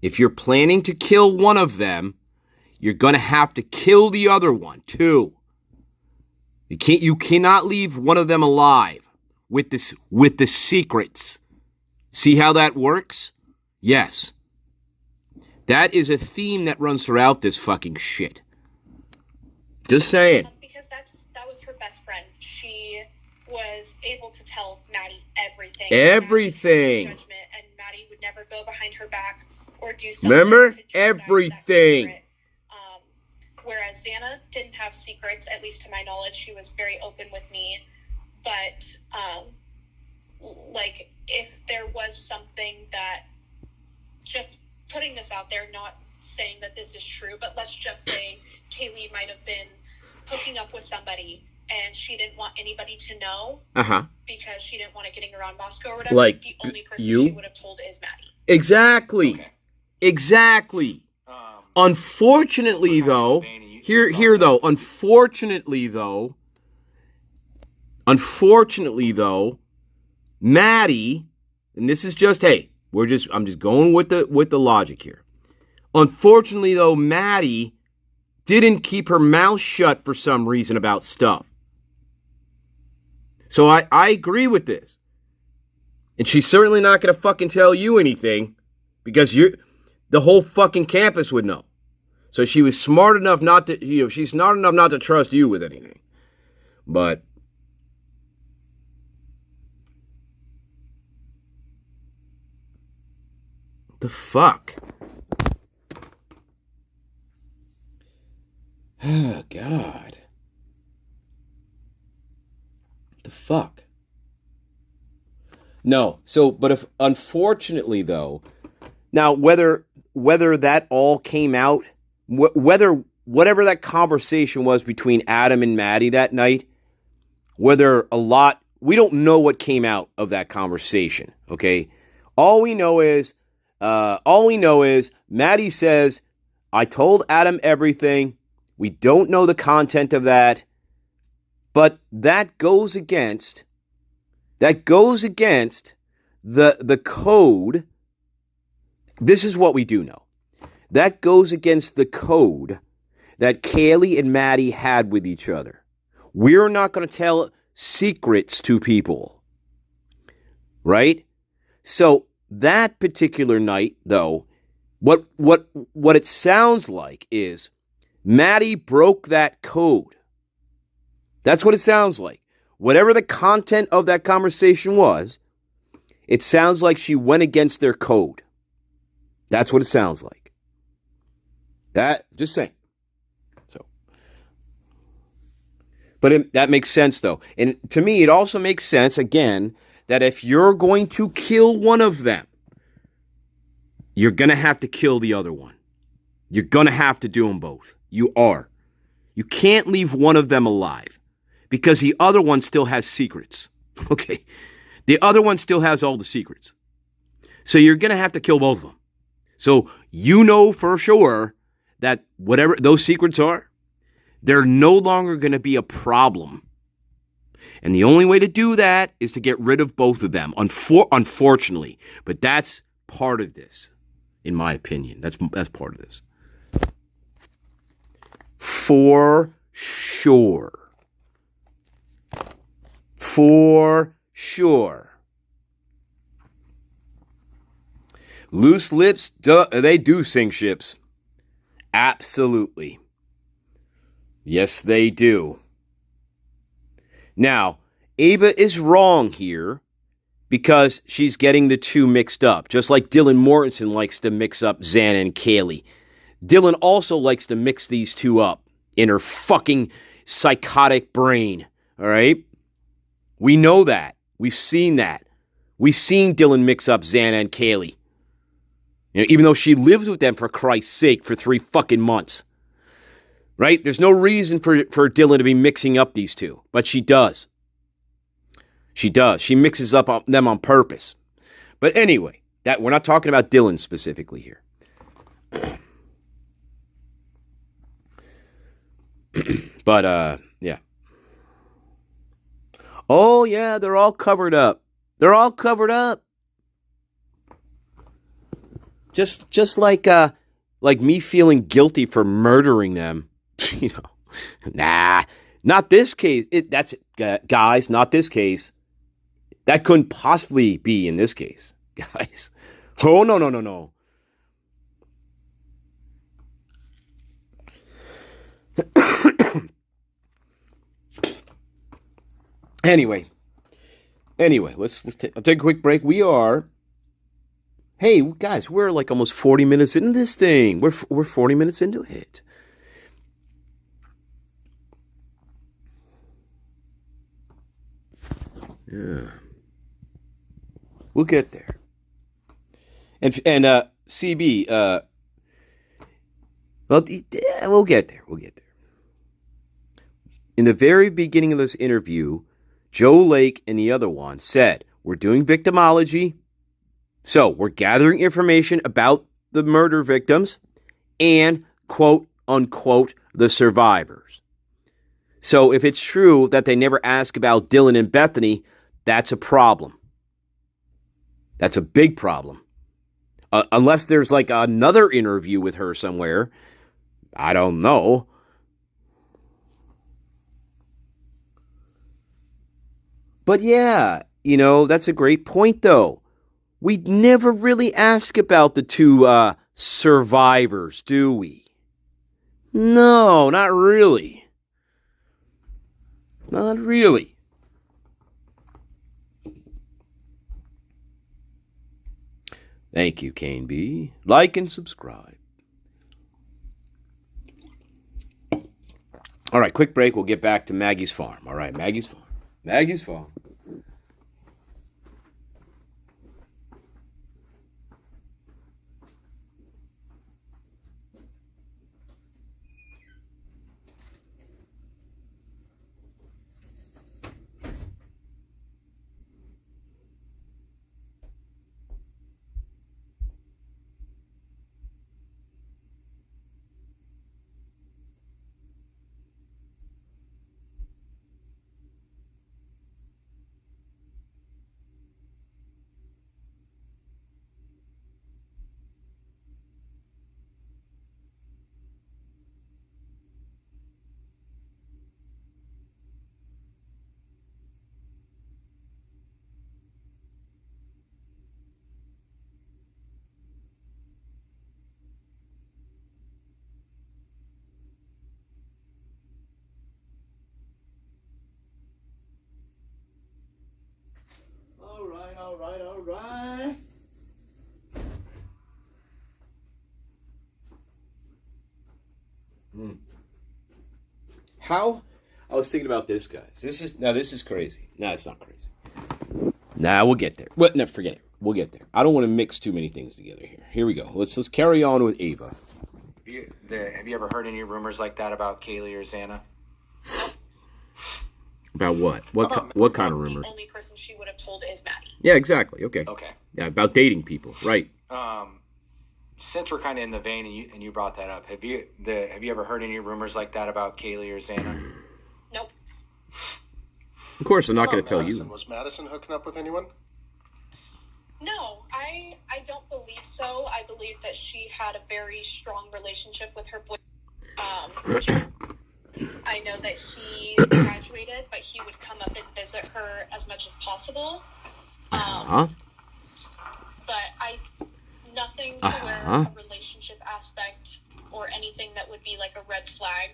If you're planning to kill one of them, you're going to have to kill the other one too. You cannot leave one of them alive with the secrets. See how that works? Yes. That is a theme that runs throughout this fucking shit. Just saying. Because that was her best friend. She was able to tell Maddie everything. Everything. Judgment, and Maddie would never go behind her back or do something. Remember? To everything. whereas Xana didn't have secrets, at least to my knowledge. She was very open with me. But, like, if there was something that, just putting this out there, not saying that this is true, but let's just say Kaylee might have been hooking up with somebody and she didn't want anybody to know because she didn't want it getting around Moscow or whatever. Like the only person you? she would have told is Maddie. Exactly. Okay. Exactly. Unfortunately, though, unfortunately though, Maddie, and this is just, hey, I'm just going with the logic here. Unfortunately though, Maddie didn't keep her mouth shut for some reason about stuff. So I agree with this. And she's certainly not going to fucking tell you anything because the whole fucking campus would know. So she was smart enough not to, she's smart enough not to trust you with anything. But the fuck? Oh, God. The fuck? No. So, but if, unfortunately, though, now, whether that all came out, whatever that conversation was between Adam and Maddie that night, we don't know what came out of that conversation, okay? All we know is Maddie says, I told Adam everything. We don't know the content of that, but that goes against the code. This is what we do know. That goes against the code that Kaylee and Maddie had with each other. We're not going to tell secrets to people, right? So that particular night, though, what it sounds like is Maddie broke that code. That's what it sounds like. Whatever the content of that conversation was, it sounds like she went against their code. That's what it sounds like. Just saying. So, but that makes sense, though. And to me, it also makes sense, again, that if you're going to kill one of them, you're going to have to kill the other one. You're going to have to do them both. You are. You can't leave one of them alive because the other one still has secrets. Okay? The other one still has all the secrets. So you're going to have to kill both of them. So you know for sure that whatever those secrets are, they're no longer going to be a problem. And the only way to do that is to get rid of both of them, unfortunately. But that's part of this, in my opinion. That's part of this. For sure. For sure. Loose lips, they do sink ships. Absolutely. Yes, they do. Now, Ava is wrong here because she's getting the two mixed up, just like Dylan Mortensen likes to mix up Xana and Kaylee. Dylan also likes to mix these two up in her fucking psychotic brain, all right? We know that. We've seen that. We've seen Dylan mix up Xana and Kaylee. You know, even though she lived with them, for Christ's sake, for 3 fucking months. Right? There's no reason for Dylan to be mixing up these two, but she does. She does. She mixes up them on purpose. But anyway, that we're not talking about Dylan specifically here. But, yeah. Oh, yeah, they're all covered up. They're all covered up. Just like me feeling guilty for murdering them. You know, nah, not this case. Guys, not this case. That couldn't possibly be in this case, guys. Oh, no. Anyway, I'll take a quick break. Hey, guys, we're like almost 40 minutes into this thing. We're 40 minutes into it. Yeah. We'll get there. And CB, well, yeah, we'll get there. We'll get there. In the very beginning of this interview, Joe Lake and the other one said, we're doing victimology. So we're gathering information about the murder victims and, quote, unquote, the survivors. So if it's true that they never ask about Dylan and Bethany, that's a problem. That's a big problem. Unless there's like another interview with her somewhere. I don't know. But yeah, that's a great point though. We never really ask about the two survivors, do we? No, not really. Not really. Thank you, Kane B. Like and subscribe. All right, quick break. We'll get back to Maggie's Farm. All right, Maggie's Farm. Maggie's Farm. All right. How? I was thinking about this, guys. This is crazy. No, it's not crazy. Nah, we'll get there. Well, no, forget it. We'll get there. I don't want to mix too many things together here. Here we go. Let's carry on with Ava. Have you ever heard any rumors like that about Kaylee or Xana? About what? What kind of rumors? The only person she would have told is Maddie. Yeah, exactly. Okay. Yeah, about dating people, right? Since we're kind of in the vein, and you brought that up, have you ever heard any rumors like that about Kaylee or Xana? Nope. Of course, I'm not going to tell you. Was Madison hooking up with anyone? No, I don't believe so. I believe that she had a very strong relationship with her boyfriend. I know that he graduated, but he would come up and visit her as much as possible. But nothing to where a relationship aspect or anything that would be like a red flag.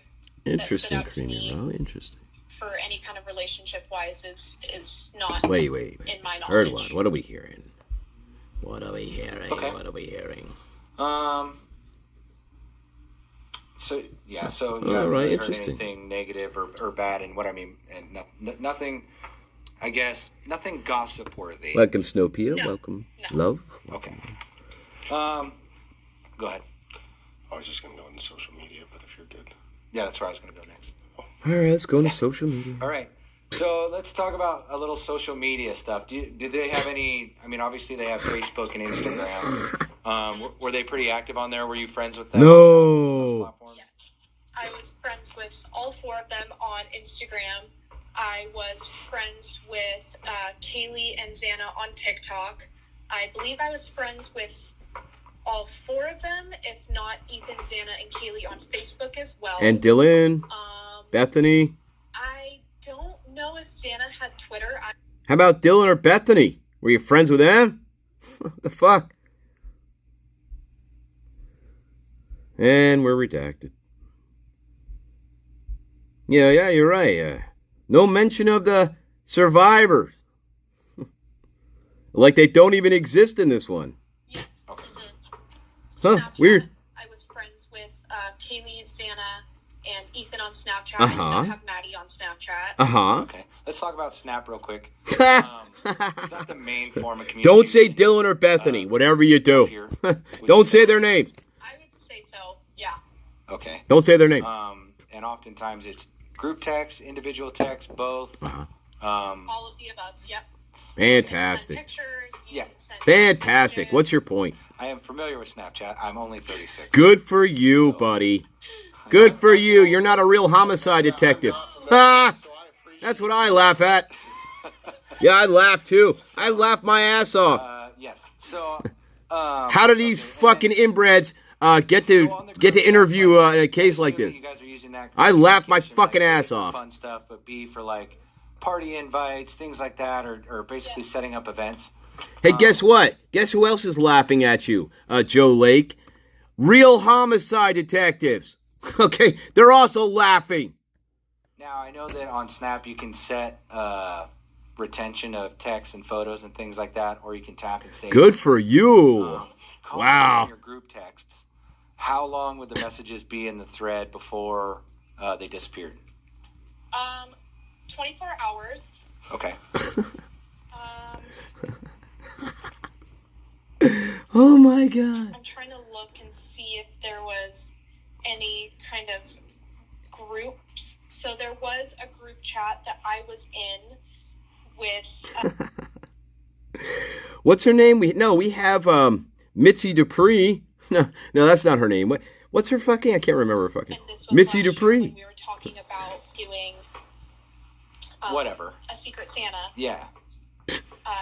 Interesting, that stood out to me Karina. Interesting. For any kind of relationship wise is not wait. in my knowledge. Heard one. What are we hearing? Okay. What are we hearing? So you haven't really heard anything negative or bad, and what I mean, and nothing. I guess nothing gossip worthy. Welcome, Snowpia. No. Welcome, No. love. Okay. Go ahead. I was just going to go into social media, but if you're good. Yeah, that's where I was going to go next. All right, let's go into social media. All right. So let's talk about a little social media stuff. Did they have any? I mean, obviously they have Facebook and Instagram. Were they pretty active on there? Were you friends with them? No. On those platforms? Yes. I was friends with all four of them on Instagram. I was friends with Kaylee and Xana on TikTok. I believe I was friends with all four of them, if not Ethan, Xana, and Kaylee on Facebook as well. And Dylan, Bethany. I don't know if Xana had Twitter. How about Dylan or Bethany? Were you friends with them? What the fuck? And we're redacted. Yeah, you're right. No mention of the survivors. Like they don't even exist in this one. Yes. Okay. Mm-hmm. Huh, weird. I was friends with Kaylee, Xana, and Ethan on Snapchat. Uh-huh. I do not have Maddie on Snapchat. Uh-huh. Okay, let's talk about Snap real quick. It's not the main form of communication. Don't say Dylan or Bethany, whatever you do. Here, Don't say their name. I would say so, yeah. Okay. Don't say their name. And oftentimes it's group text, individual text, both. Uh-huh. All of the above, yep. Fantastic. You can send pictures, you Yeah. can send Fantastic. messages. What's your point? I am familiar with Snapchat. I'm only 36. Good for you, buddy. Good for you. You're not a real homicide detective. Ah, that's what I laugh at. Yeah, I laugh too. I laugh my ass off. Yes. So, how do these fucking inbreds get to interview in a case like this? You guys are using that I laugh my communication, fucking like, ass for off. Fun stuff, but B for like party invites, things like that, or basically setting up events. Hey, guess what? Guess who else is laughing at you, Joe Lake? Real homicide detectives. Okay, they're also laughing. Now, I know that on Snap you can set retention of texts and photos and things like that, or you can tap and save. Good for you. Wow. In your group texts, how long would the messages be in the thread before they disappeared? 24 hours. Okay. Oh my God. I'm trying to look and see if there was any kind of groups. So there was a group chat that I was in with. What's her name? We have Mitzi Dupree. No, that's not her name. What's her fucking? I can't remember her fucking. And this was Mitzi last year Dupree. when we were talking about doing Whatever. a Secret Santa. Yeah.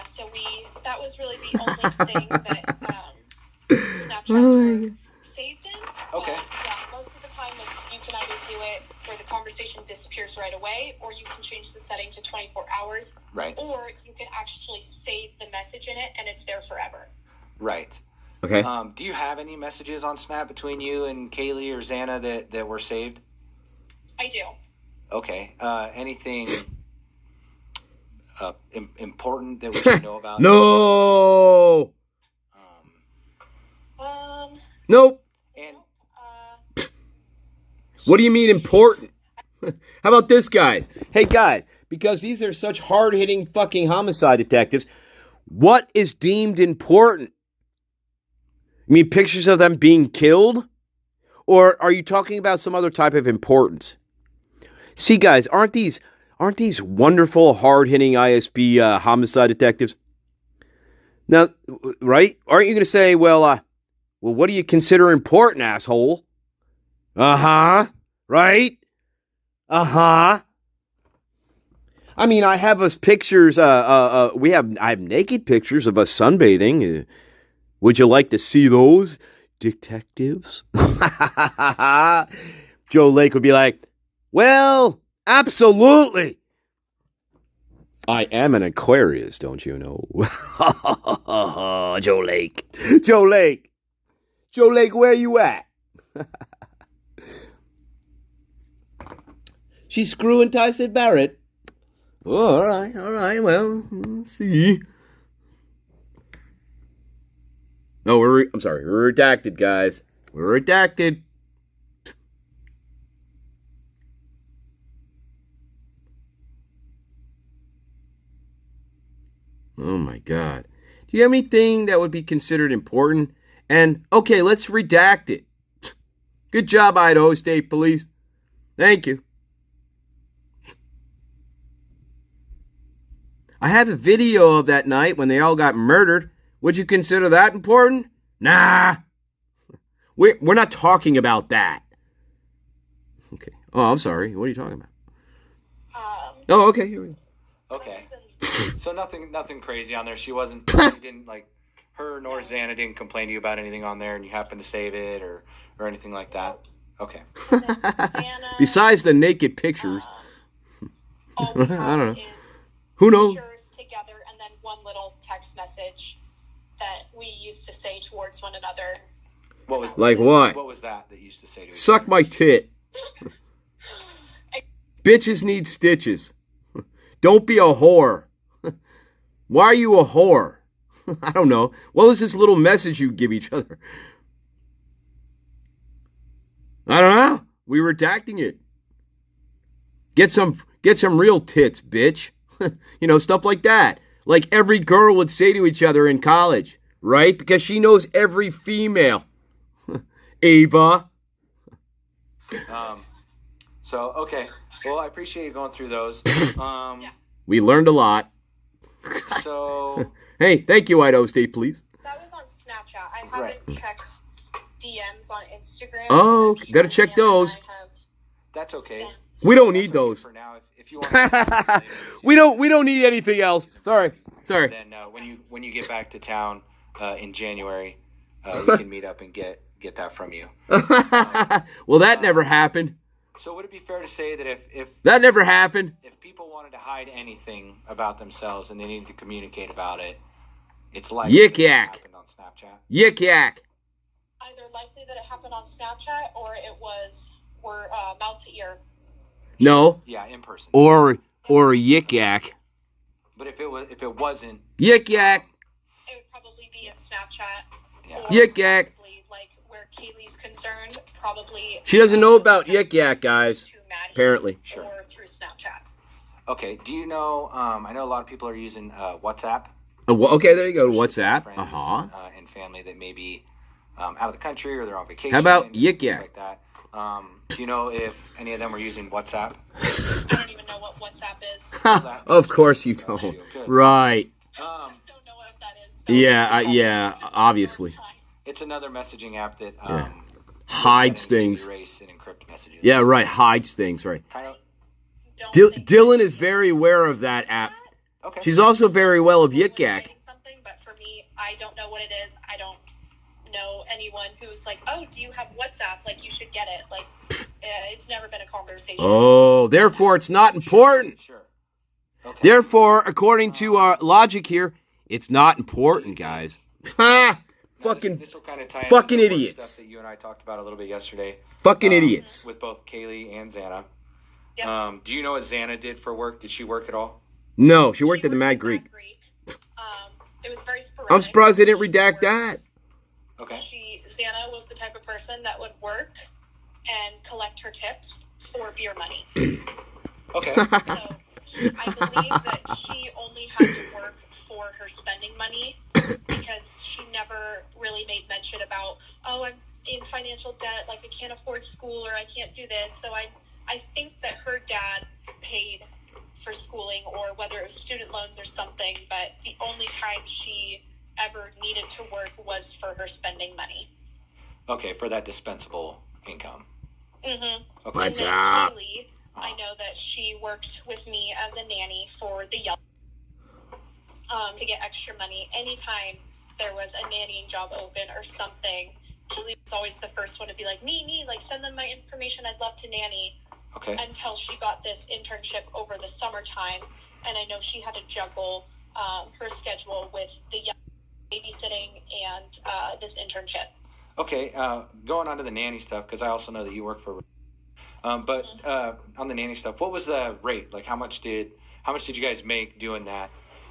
So that was really the only thing that Snapchats were saved in. Okay. Yeah, most of the time you can either do it where the conversation disappears right away, or you can change the setting to 24 hours. Right. Or you can actually save the message in it, and it's there forever. Right. Okay. Do you have any messages on Snap between you and Kaylee or Xana that were saved? I do. Okay. Anything important that we should know about? No. Nope. And What do you mean important? How about this, guys? Hey, guys, because these are such hard-hitting fucking homicide detectives, what is deemed important? You mean pictures of them being killed? Or are you talking about some other type of importance? See, guys, aren't these wonderful, hard-hitting ISP homicide detectives? Now, right? Aren't you going to say, well, what do you consider important, asshole? Uh-huh. Right? Uh-huh. I mean, I have us pictures, I have naked pictures of us sunbathing. Would you like to see those, detectives? Joe Lake would be like, well, absolutely. I am an Aquarius, don't you know? Joe Lake. Joe Lake. Joe Lake, where you at? She's screwing Tyson Barrett. Oh, all right, well, let's see. No, we're redacted, guys. We're redacted. Oh my God. Do you have anything that would be considered important? And, okay, let's redact it. Good job, Idaho State Police. Thank you. I have a video of that night when they all got murdered. Would you consider that important? Nah. We're not talking about that. Okay. Oh, I'm sorry. What are you talking about? Oh, okay. Here we go. Okay. So nothing crazy on there. She didn't like her nor Xana didn't complain to you about anything on there, and you happened to save it or anything like that. Okay. Xana, Besides the naked pictures. all we have I don't know. is Who knows? pictures together and then one little text message that we used to say towards one another. What was Like what? What was that you used to say to each Suck other? my tit. Bitches need stitches. Don't be a whore. Why are you a whore? I don't know. What was this little message you give each other? I don't know. We redacting it. Get some real tits, bitch. Stuff like that. Like every girl would say to each other in college, right? Because she knows every female. Ava. Okay. Well, I appreciate you going through those. We learned a lot. So. Hey, thank you, Idaho State Police. That was on Snapchat. I haven't checked DMs on Instagram. Oh, gotta check those. That's okay. We don't need those. For now, if you want. we don't need anything else. Sorry. Then when you get back to town in January, we can meet up and get that from you. Well, that never happened. So would it be fair to say that if that never happened, if people wanted to hide anything about themselves and they needed to communicate about it, it's likely Yik that it yak. happened on Snapchat? Yik yak. Either likely that it happened on Snapchat or it was mouth to ear. No. Yeah, in person. Or yik yak. But if it wasn't yik yak. It would probably be in Snapchat. Yeah. Or Yik yak. possibly, like where Kaylee's concerned, probably. She doesn't know about yik yak, guys. Apparently. Sure. Or through Snapchat. Okay. Do you know? I know a lot of people are using WhatsApp. Okay, there you go. WhatsApp. Friends, and family that may be out of the country or they're on vacation. How about yik things yak? like that. Do you know if any of them are using WhatsApp? I don't even know what WhatsApp is. Of course you don't. Right. I don't know what that is. So Yeah, obviously. It's another messaging app that Hides things. Erase and encrypt messages. Yeah, right. Hides things, right. Kind of. Dylan is very aware of that app. Okay. She's also very well of yik yak. Something, but for me, I don't know what it is. I don't know anyone who's like, oh, do you have WhatsApp? Like, you should get it. Like, it's never been a conversation. Oh, therefore it's not important. Sure. Okay. Therefore, according to our logic here, it's not important, guys. Ha! This will kind of tie fucking into the work idiots. stuff that you and I talked about a little bit yesterday. Fucking idiots. With both Kaylee and Xana. Yep. Do you know what Xana did for work? Did she work at all? No, she worked at the Mad Greek. It was very sporadic. I'm surprised they didn't redact that. Okay. Xana was the type of person that would work and collect her tips for beer money. Okay. So I believe that she only had to work for her spending money because she never really made mention about, oh, I'm in financial debt, like I can't afford school or I can't do this. So I think that her dad paid for schooling or whether it was student loans or something, but the only time she ever needed to work was for her spending money. Okay, for that dispensable income. Mm-hmm. Okay. What's and then up? Kaylee, I know that she worked with me as a nanny for the young to get extra money. Anytime there was a nannying job open or something, Kaylee was always the first one to be like, me, like send them my information. I'd love to nanny. Okay. Until she got this internship over the summertime, and I know she had to juggle her schedule with the young babysitting and this internship. Okay, going on to the nanny stuff, because I also know that you work for. But on the nanny stuff, what was the rate? Like, how much did you guys make doing that?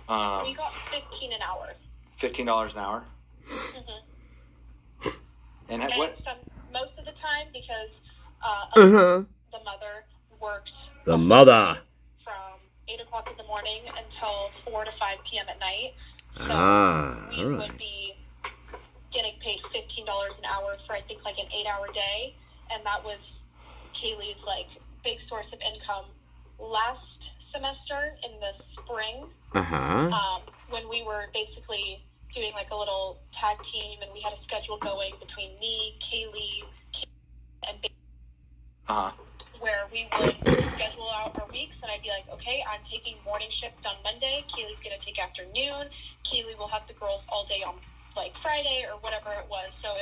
We got $15 an hour. $15 an hour. Mm-hmm. And what? Most of the time, because the mother worked. The mother. From 8 o'clock in the morning until 4 to 5 p.m. at night. So we would be getting paid $15 an hour for I think like an 8-hour day, and that was Kaylee's like big source of income last semester in the spring. When we were basically doing like a little tag team, and we had a schedule going between me, Kaylee, and where we would schedule out our weeks, and I'd be like, okay, I'm taking morning shift on Monday, Kaylee's going to take afternoon, Kaylee will have the girls all day on like Friday or whatever it was. So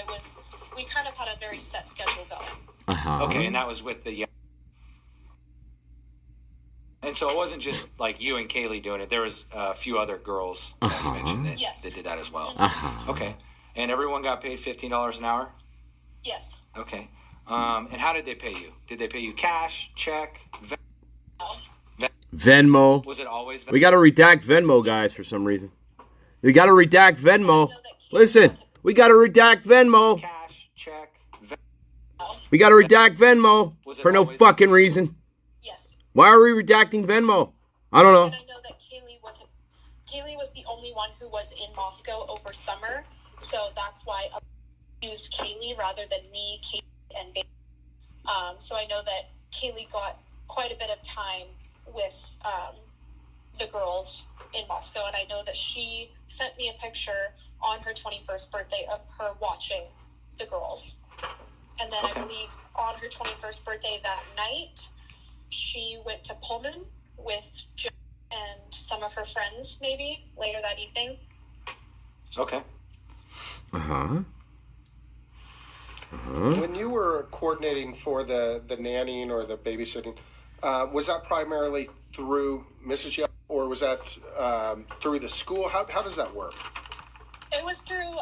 we kind of had a very set schedule going. Okay, and that was with the and so it wasn't just like you and Kaylee doing it. There was a few other girls that you mentioned that did that as well. Okay, and everyone got paid $15 an hour? Yes. Okay. And how did they pay you? Did they pay you cash, check, Venmo? Was it always Venmo? We got to redact Venmo, guys, for some reason. We got to redact Venmo. Listen, we got to redact Venmo. Cash, check, We got to redact Venmo Was it for no always- fucking reason. Yes. Why are we redacting Venmo? I don't And know. I know that Kaylee was the only one who was in Moscow over summer, so that's why I used Kaylee rather than me, Kaylee, and Bailey. So I know that Kaylee got quite a bit of time with the girls in Moscow, and I know that she sent me a picture on her 21st birthday of her watching the girls. And then Okay. I believe on her 21st birthday that night, she went to Pullman with Joe and some of her friends, maybe, later that evening. Okay. Uh-huh. When you were coordinating for the nannying or the babysitting, was that primarily through Mrs. Young, or was that through the school? How does that work? It was through,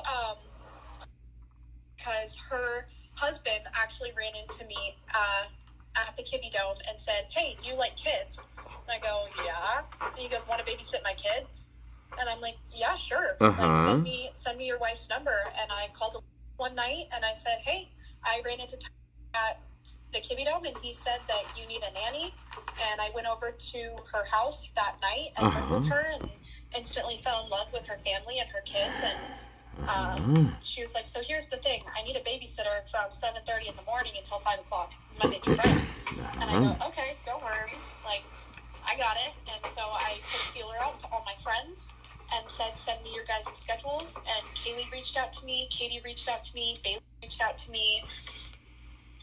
because her husband actually ran into me at the Kibby Dome and said, "Hey, do you like kids?" And I go, "Yeah." And he goes, "Want to babysit my kids?" And I'm like, "Yeah, sure. Uh-huh. Like, send me your wife's number." And I called him one night and I said, "Hey, I ran into Tom at the Kibby Dome and he said that you need a nanny." And I went over to her house that night and lived with her and instantly fell in love with her family and her kids. And she was like, "So here's the thing, I need a babysitter from 7:30 in the morning until 5 o'clock, Monday through Friday." And I go, "Okay, don't worry, like, I got it." And so I put a feeler out to all my friends and said, "Send me your guys' schedules." And Kaylee reached out to me, Katie reached out to me, Bailey reached out to me.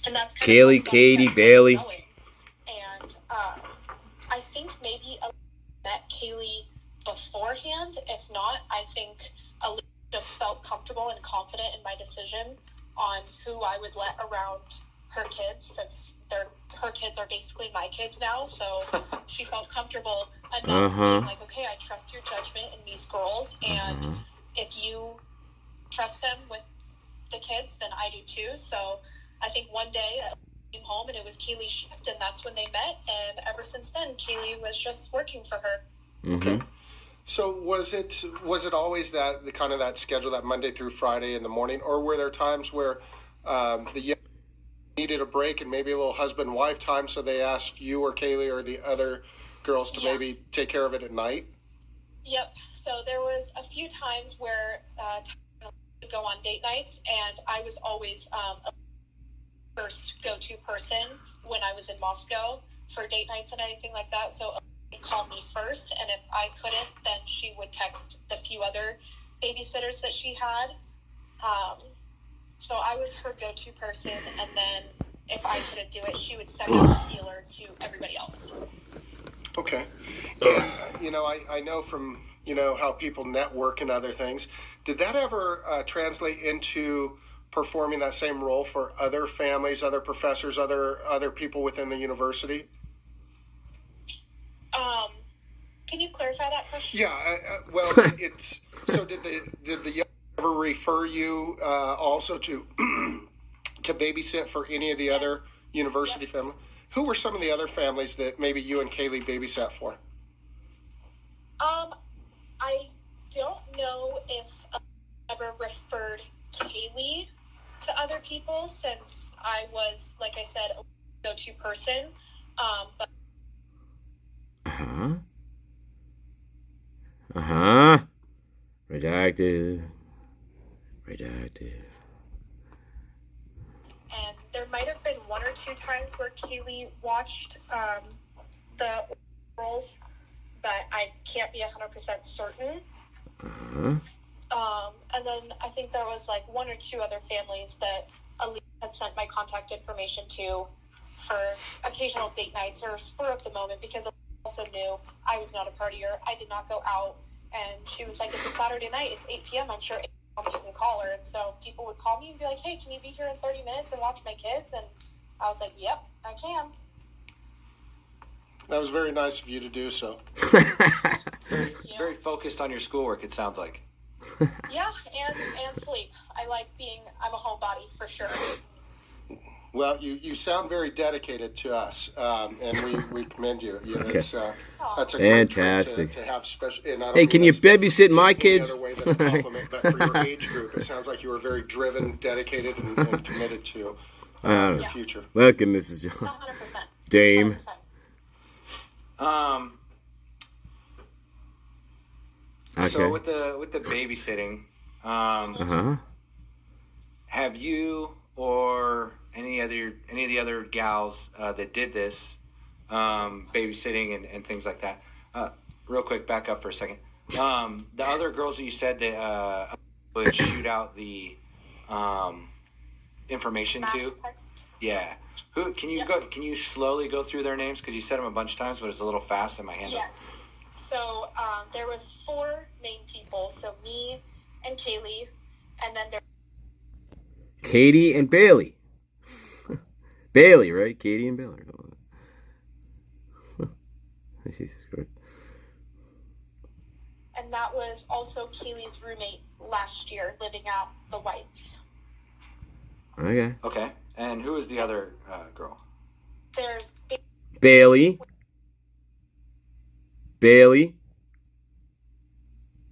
And that's kind Kaylee, of how we got Katie, that Bailey. going. And I think maybe I met Kaylee beforehand. If not, I think Alicia just felt comfortable and confident in my decision on who I would let around her kids, since her kids are basically my kids now. So she felt comfortable enough being like, "Okay, I trust your judgment in these girls, and if you trust them with the kids, then I do too." So I think one day I came home and it was Kaylee's shift, and that's when they met. And ever since then, Kaylee was just working for her. Mm-hmm. So was it always that the kind of that schedule, that Monday through Friday in the morning, or were there times where the young needed a break and maybe a little husband-wife time, so they asked you or Kaylee or the other girls to maybe take care of it at night? Yep. So there was a few times where would go on date nights, and I was always a first go-to person when I was in Moscow for date nights and anything like that. So would call me first, and if I couldn't, then she would text the few other babysitters that she had. So I was her go-to person, and then if I couldn't do it, she would send out a feeler to everybody else. Okay. And, I know from, how people network and other things. Did that ever translate into performing that same role for other families, other professors, other people within the university? Can you clarify that question? Yeah. Well, it's so. Did the young ever refer you also to to babysit for any of the other university families? Who were some of the other families that maybe you and Kaylee babysat for? I don't know if I ever referred Kaylee to other people, since I was, like I said, a go-to person. But Redacted. and there might have been one or two times where Kaylee watched the roles, but I can't be 100% certain. And then I think there was like one or two other families that Elise had sent my contact information to for occasional date nights or spur of the moment, because Elise also knew I was not a partier. I did not go out, and she was like, "It's a Saturday night, it's 8 p.m. I'm sure 8 p.m. you can call her." And so people would call me and be like, "Hey, can you be here in 30 minutes and watch my kids?" And I was like, "Yep, I can." That was very nice of you to do so. Very focused on your schoolwork, it sounds like. Yeah, and sleep. I'm a homebody for sure. Well, you sound very dedicated to us, and we commend you. That's a Fantastic. great trait to have special. Hey, can you babysit my kids? Other way than a compliment, but for your age group, it sounds like you were very driven, dedicated, and committed to. I don't in know. the future. Look at Mrs. Jones. 100%. Dame. 100%. Okay. So with the babysitting, have you or any of the other gals that did this babysitting and things like that? Real quick, back up for a second. The other girls that you said that would shoot out the information Mass to. text. Yeah. Who can you go? Can you slowly go through their names because you said them a bunch of times, but it's a little fast in my hand. Yes. So there was 4 main people. So me and Kaylee, and then there. Katie and Bailey. Bailey, right? Katie and Bailey. Jesus Christ. And that was also Kaylee's roommate last year, living at the Whites. Okay. Okay. And who is the other girl? There's Bailey.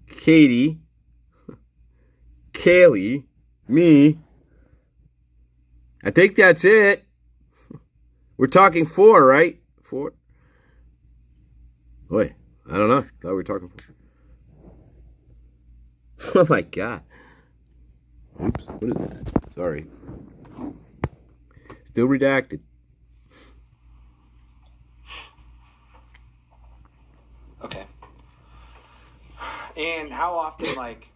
Katie. Kaylee. Me. I think that's it. We're talking 4, right? 4? Wait, I don't know. I thought we were talking 4. Oh my God. Oops, what is that? Sorry. Still redacted. Okay. And how often, like,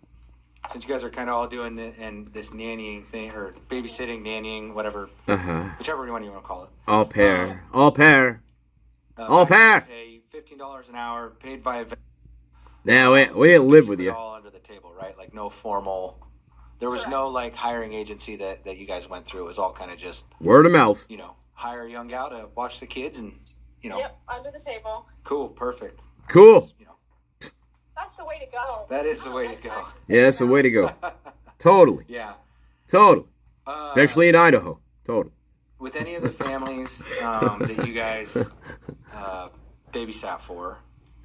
since you guys are kind of all doing this nannying thing, or babysitting, nannying, whatever, whichever one you want to call it. All pair. All pair. Pay $15 an hour, paid by a. Now, we didn't live with you. All under the table, right? Like no formal. There was no like hiring agency that you guys went through. It was all kind of just word of mouth. You know, hire a young gal to watch the kids, and you know. Yep, under the table. Cool, perfect. Cool. That's the way to go. That is the way to go. Yeah, that's the way to go. Totally. Yeah. Totally. Especially in Idaho. Totally. With any of the families that you guys babysat for,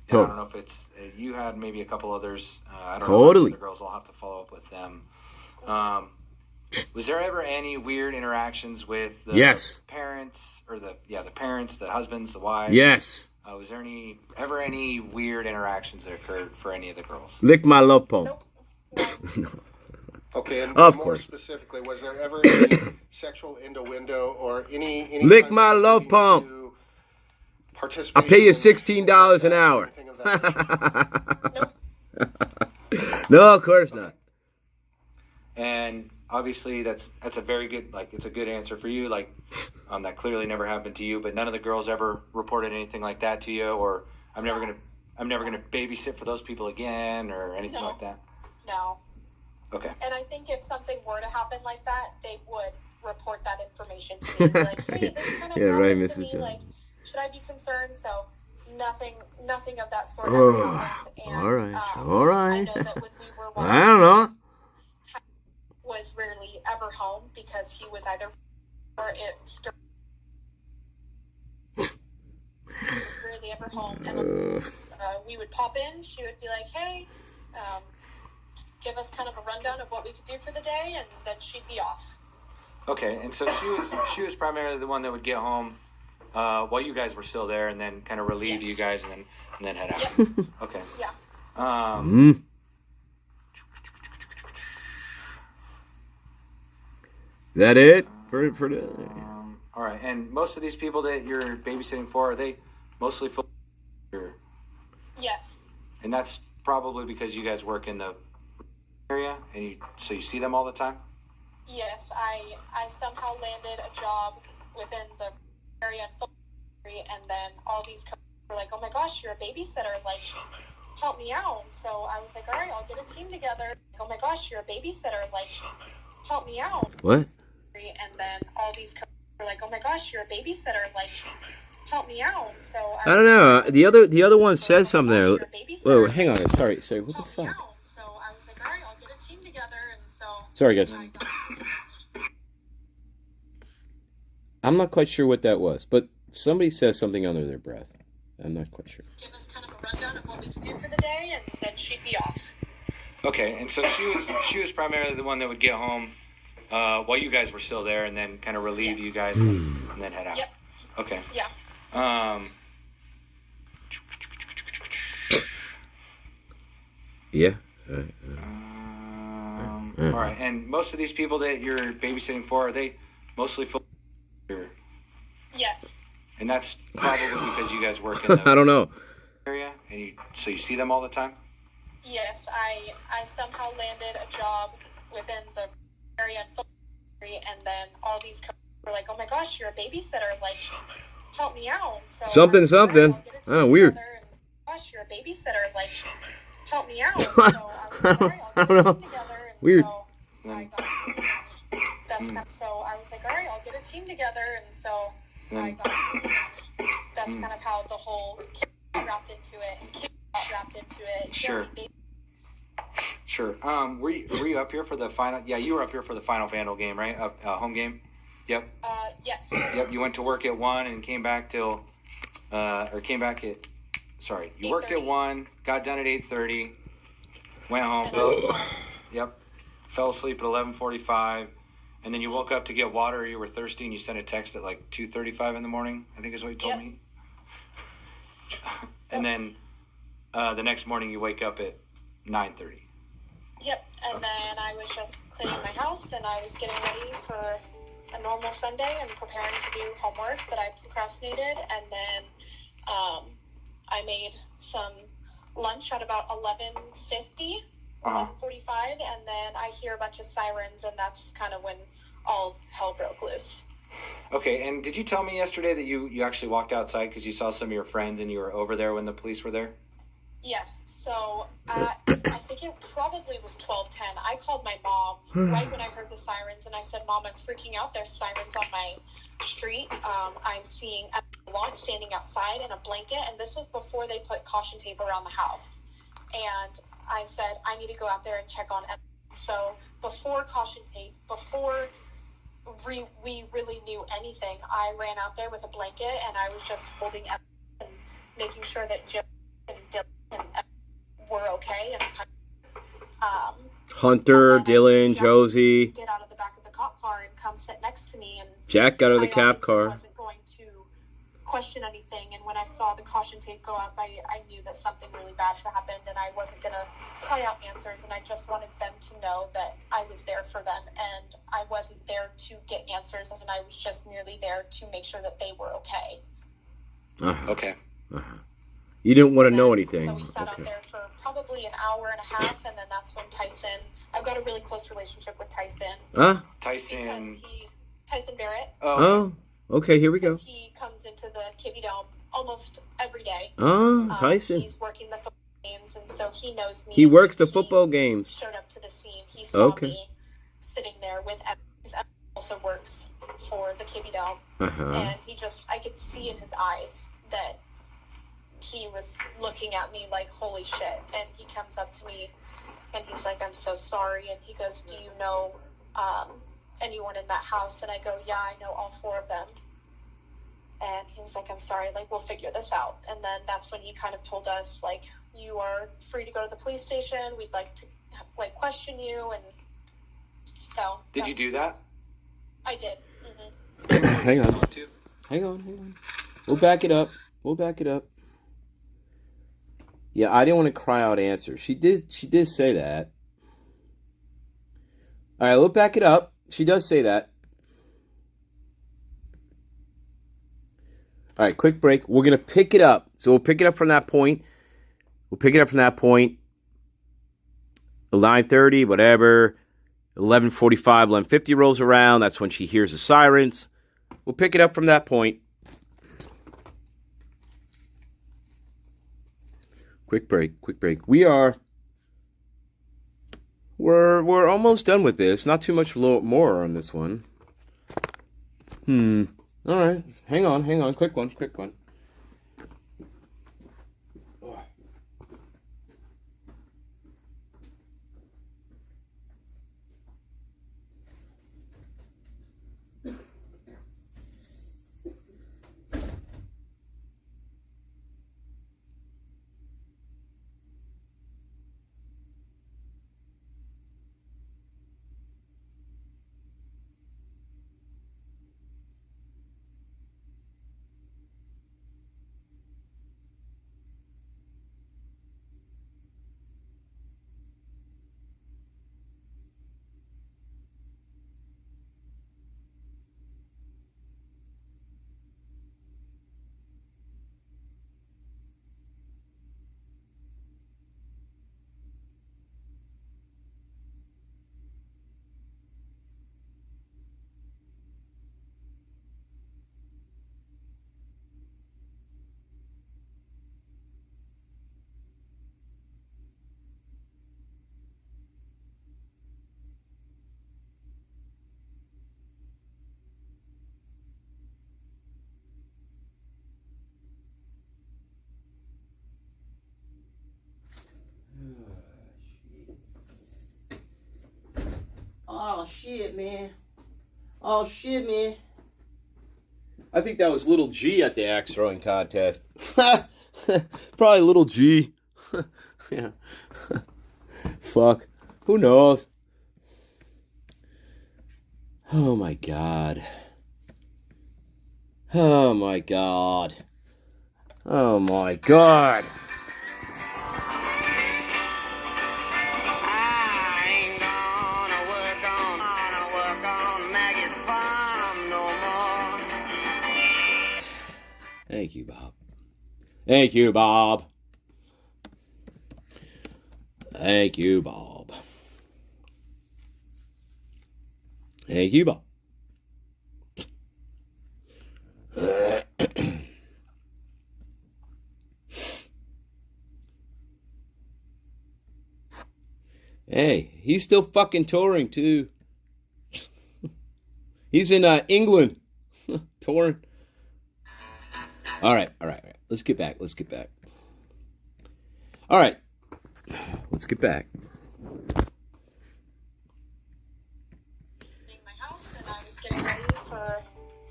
I don't know if it's you had maybe a couple others. I don't know. The girls. I'll have to follow up with them. Was there ever any weird interactions with the parents or the parents, the husbands, the wives? Yes. Was there ever any weird interactions that occurred for any of the girls? Lick my love poem. Nope. Okay, and of more course. Specifically, was there ever any sexual innuendo or any lick my love pump? I'll pay you $16 an hour. No, of course not. And obviously, that's a very good, like, it's a good answer for you. Like, that clearly never happened to you. But none of the girls ever reported anything like that to you, or I'm never gonna babysit for those people again, or anything like that. No. Okay. And I think if something were to happen like that, they would report that information to me. Like, hey, this kind of happened to me. Like, should I be concerned? So nothing of that sort ever happened. And, all right. I know that when we were watching, I don't know. Was rarely ever home because he was either or it was rarely ever home. And we would pop in. She would be like, hey, give us kind of a rundown of what we could do for the day, and then she'd be off. Okay, and so she was primarily the one that would get home while you guys were still there, and then kind of relieve you guys, and then head out. Yep. Okay. Yeah. Is that it for the? All right, and most of these people that you're babysitting for, are they mostly full? Yes. And that's probably because you guys work in the area, and so you see them all the time? Yes, I somehow landed a job within the area and then all these companies were like, oh my gosh, you're a babysitter, like, help me out. So I was like, all right, I'll get a team together. Oh my gosh, you're a babysitter, like, help me out. What? And then all these companies were like, oh my gosh, you're a babysitter, like, help me out. So I don't know. The other one said something there. Whoa, hang on. Sorry. What the fuck? So I was like, all right, I'll get a team together, and so. Sorry, guys. I'm not quite sure what that was, but somebody says something under their breath. I'm not quite sure. Give us kind of a rundown of what we could do for the day, and then she'd be off. Okay, and so she was primarily the one that would get home while you guys were still there, and then kind of relieve you guys and then head out. Yep. Okay. Yeah. Yeah. All right. And most of these people that you're babysitting for, are they mostly full? Yes. And that's probably because you guys work in the I don't know. area, and so you see them all the time. Yes, I somehow landed a job within the area and then all these coaches were like, "Oh my gosh, you're a babysitter! Like, help me out!" So Something. Right, Oh, weird. Gosh, you're a babysitter! Like, help me out! So I was like, "All right, I'll get a team together." And Weird. So I got so I was like, "All right, I'll get a team together," and so that's kind of how the whole kid got wrapped into it. Sure. Sure. Were you up here for the final? Yeah, you were up here for the final Vandal game, right? Home game. Yep. Yes. Yep. You went to work at 1 and came back you worked at 1, got done at 8:30, went home. Yep. Fell asleep at 11:45, and then you woke up to get water. You were thirsty, and you sent a text at like 2:35 in the morning. I think is what you told me. And then the next morning you wake up at 9:30. Yep, and then I was just cleaning my house, and I was getting ready for a normal Sunday and preparing to do homework that I procrastinated, and then I made some lunch at about 11:50, 11:45, and then I hear a bunch of sirens, and that's kind of when all hell broke loose. Okay, and did you tell me yesterday that you actually walked outside because you saw some of your friends and you were over there when the police were there? Yes, so I think it probably was 12:10. I called my mom right when I heard the sirens, and I said, "Mom, I'm freaking out. There's sirens on my street. I'm seeing a lawn standing outside in a blanket," and this was before they put caution tape around the house. And I said, "I need to go out there and check on Emma." So before caution tape, before we really knew anything, I ran out there with a blanket, and I was just holding Emma and making sure that Jim and Dylan were okay. And Hunter, Dylan, Josie. Get out of the back of the cop car and come sit next to me. And Jack got out of the cop car. I wasn't going to question anything. And when I saw the caution tape go up, I knew that something really bad had happened, and I wasn't going to cry out answers. And I just wanted them to know that I was there for them, and I wasn't there to get answers, and I was just merely there to make sure that they were okay. Okay. You didn't want to know anything. So we sat out there for probably an hour and a half, and then that's when I've got a really close relationship with Tyson. Tyson Barrett. Oh, okay, here we go. He comes into the Kibby Dome almost every day. Tyson. He's working the football games, and so he knows me. He works the football games. Showed up to the scene. He saw me sitting there with Evan. Evan also works for the Kibby Dome. And I could see in his eyes that he was looking at me like, holy shit. And he comes up to me and he's like, "I'm so sorry." And he goes, "Do you know anyone in that house?" And I go, "Yeah, I know all 4 of them." And he was like, "I'm sorry, like, we'll figure this out." And then that's when he kind of told us, like, "You are free to go to the police station. We'd like to, like, question you." And so. Did you do that? I did. Hang on. We'll back it up. Yeah, I didn't want to cry out answers. She did say that. All right, we'll back it up. She does say that. All right, quick break. We're going to pick it up. So we'll pick it up from that point. 9:30, whatever. 11:45, 11:50 rolls around. That's when she hears the sirens. We'll pick it up from that point. Quick break. We're almost done with this. Not too much more on this one. All right. Hang on. Quick one. shit, man. Oh, shit, man. I think that was little G at the axe throwing contest. Probably little G. Yeah. Fuck. Who knows? Oh my god. Oh my god. Oh my god. I ain't gonna work on Maggie's farm no more. Thank you, Bob. Thank you, Bob. Thank you, Bob. Thank you, Bob. Hey, he's still fucking touring, too. He's in England. Touring. All right. Let's get back. All right. Let's get back. In my house, and I was getting ready for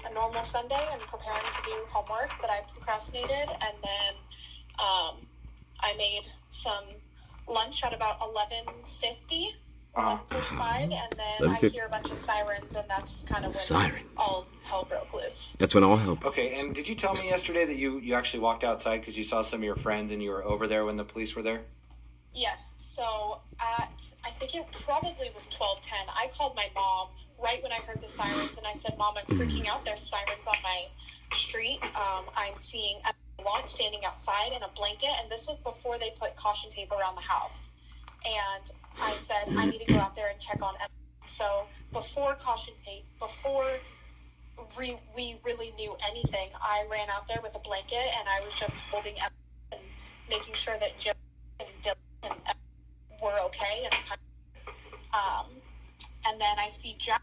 a normal Sunday and preparing to do homework that I procrastinated, and then I made some lunch at about 11:50, 11:45, and then I hear a bunch of sirens, and that's kind of when all hell broke loose. That's when all hell broke. Okay, and did you tell me yesterday that you actually walked outside because you saw some of your friends and you were over there when the police were there? Yes, so I think it probably was 12:10, I called my mom right when I heard the sirens, and I said, Mom, I'm freaking out. There's sirens on my street. I'm seeing a launch standing outside in a blanket, and this was before they put caution tape around the house. And I said, I need to go out there and check on everything. So before caution tape, before we really knew anything, I ran out there with a blanket, and I was just holding everything and making sure that Jim and Dylan were okay. And then I see Jack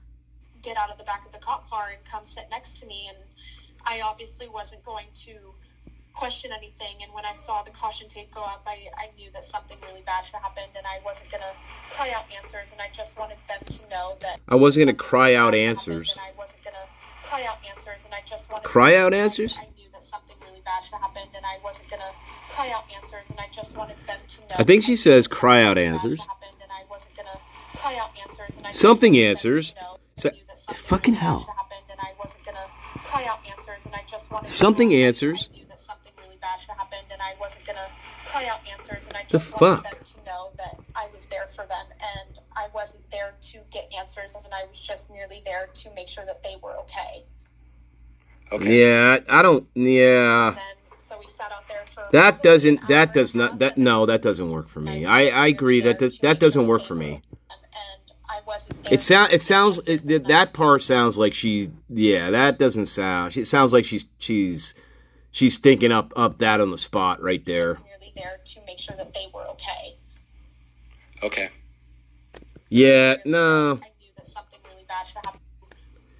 get out of the back of the cop car and come sit next to me, and I obviously wasn't going to question anything, and when I saw the caution tape go up, I knew that something really bad had happened, and I wasn't going to cry out answers, and I just wanted them to know that I wasn't going to cry out answers. I wasn't going to cry out answers, and I just wanted cry out answers? I knew that something really bad had happened, and I wasn't going to cry out answers, and I just wanted them to know. I think she says cry out answers. Something answers. Fucking hell. Something answers. The fuck? Them to know that I was there for them, and I wasn't there to get answers, and I was just merely there to make sure that they were okay. Okay. Yeah, I don't. Yeah. And then, so we sat out there for that doesn't work for me. I agree that doesn't work for me. That part sounds like that doesn't sound. It sounds like she's thinking up that on the spot right there. Just merely there to make sure that they were okay. Okay. Yeah, no. I knew that something really bad had happened.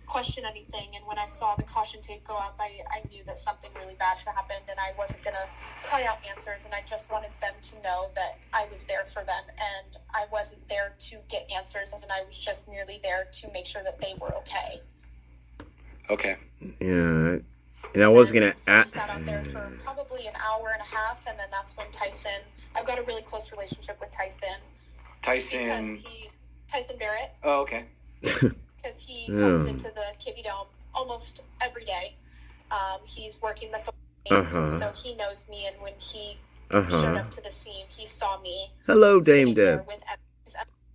Question anything, and when I saw the caution tape go up, I knew that something really bad had happened, and I wasn't going to cry out answers, and I just wanted them to know that I was there for them, and I wasn't there to get answers, and I was just merely there to make sure that they were okay. Okay. Yeah, and I was going to we sat out there for probably an hour and a half, and then that's when Tyson, I've got a really close relationship with Tyson. Tyson Barrett. Oh, okay. Because he comes into the Kippy Dome almost every day. He's working the football games, so he knows me, and when he showed up to the scene, he saw me. Hello, Dame Deb. With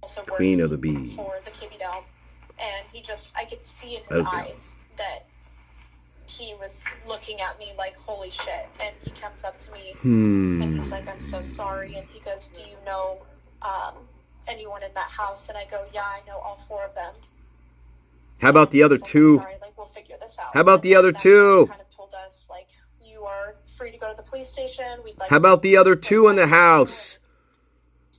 also Queen of the Bees. For the Kippy Dome. And I could see in his eyes that he was looking at me like, holy shit. And he comes up to me, and he's like, I'm so sorry. And he goes, do you know anyone in that house? And I go, yeah, I know all four of them. How about the other two? Sorry, we'll figure this out. How about the other two? Kind of told us, you are free to go to the police station. How about the other two in the house?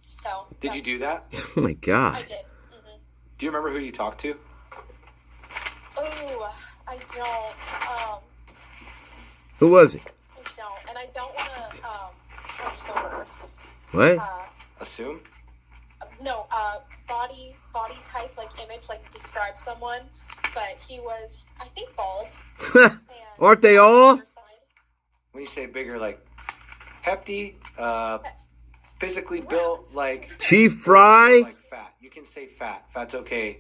So. Did you do that? Oh my god. I did. Mm-hmm. Do you remember who you talked to? Oh, I don't. Who was it? I don't, and I don't want to. What's the word? What? Assume? No. body type, like image, like describe someone, but he was, I think, bald. And Aren't they all? When you say bigger, like hefty, physically built, like Chief Fry? like fat. You can say fat. Fat's okay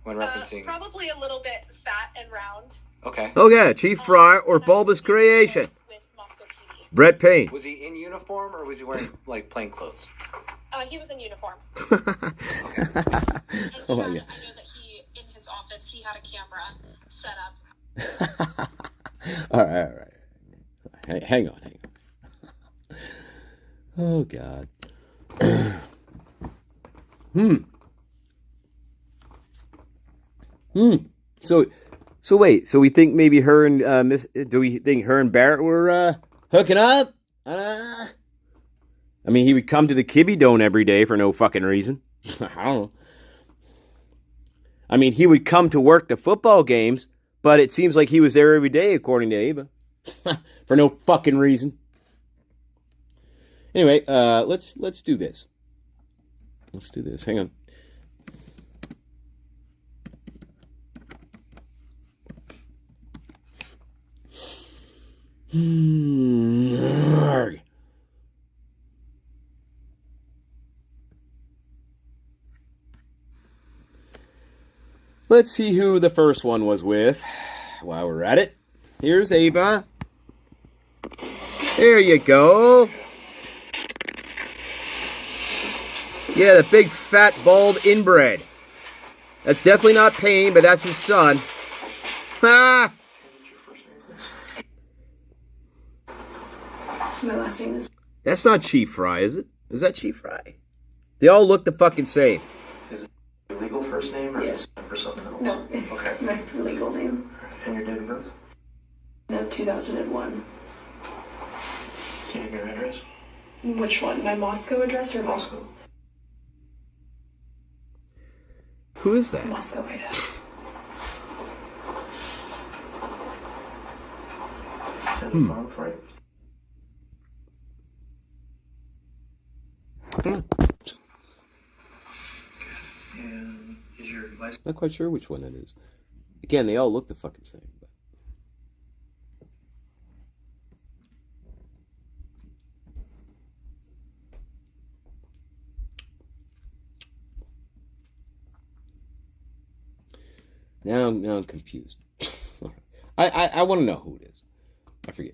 when referencing. Probably a little bit fat and round. Okay. Oh yeah, Chief Fry or Bulbous Creation. With Moscow PD. Brett Payne. Was he in uniform or was he wearing like plain clothes? He was in uniform. Oh And my I know God. that in his office, he had a camera set up. all right. Hang on. Oh God. So wait. So we think maybe her and do we think her and Barrett were hooking up? I mean, he would come to the Kibby Dome every day for no fucking reason. I don't know. I mean, he would come to work the football games, but it seems like he was there every day, according to Ava, for no fucking reason. Anyway, let's do this. Let's do this. Hang on. Let's see who the first one was with. While we're at it, here's Ava. There you go. Yeah, the big fat bald inbred. That's definitely not Payne, but that's his son. Ah! My last name is... That's not Chief Fry, is it? Is that Chief Fry? They all look the fucking same. Is it your legal first name or yes. For something else? No, it's okay. My legal name. And your date of birth? No, 2001. Can you give your address? Which one? My Moscow address or Moscow? Who is that? Moscow, Idaho. Has a phone for you? And is your license? Not quite sure which one that is. Again, they all look the fucking same. But... Now I'm confused. I want to know who it is. I forget.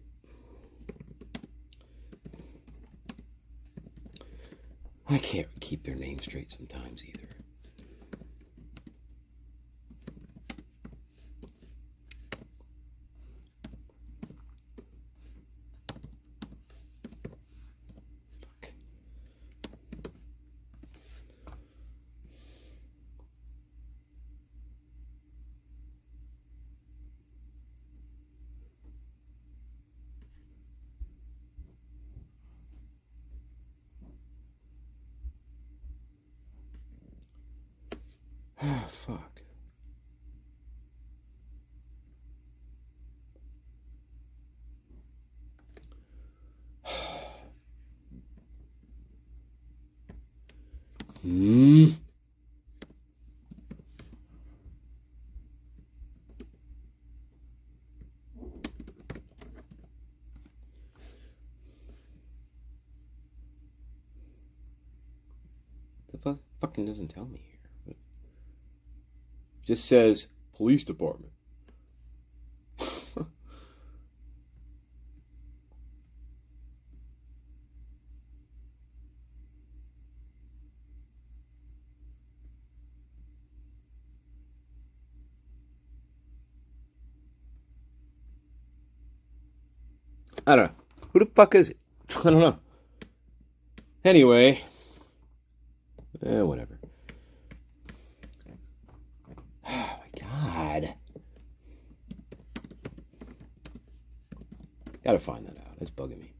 I can't keep their names straight sometimes either. Ah, fuck. The fucking doesn't tell me here. Just says police department. I don't know. Who the fuck is it? I don't know. Anyway. Whatever. Oh my god. Gotta find that out. It's bugging me.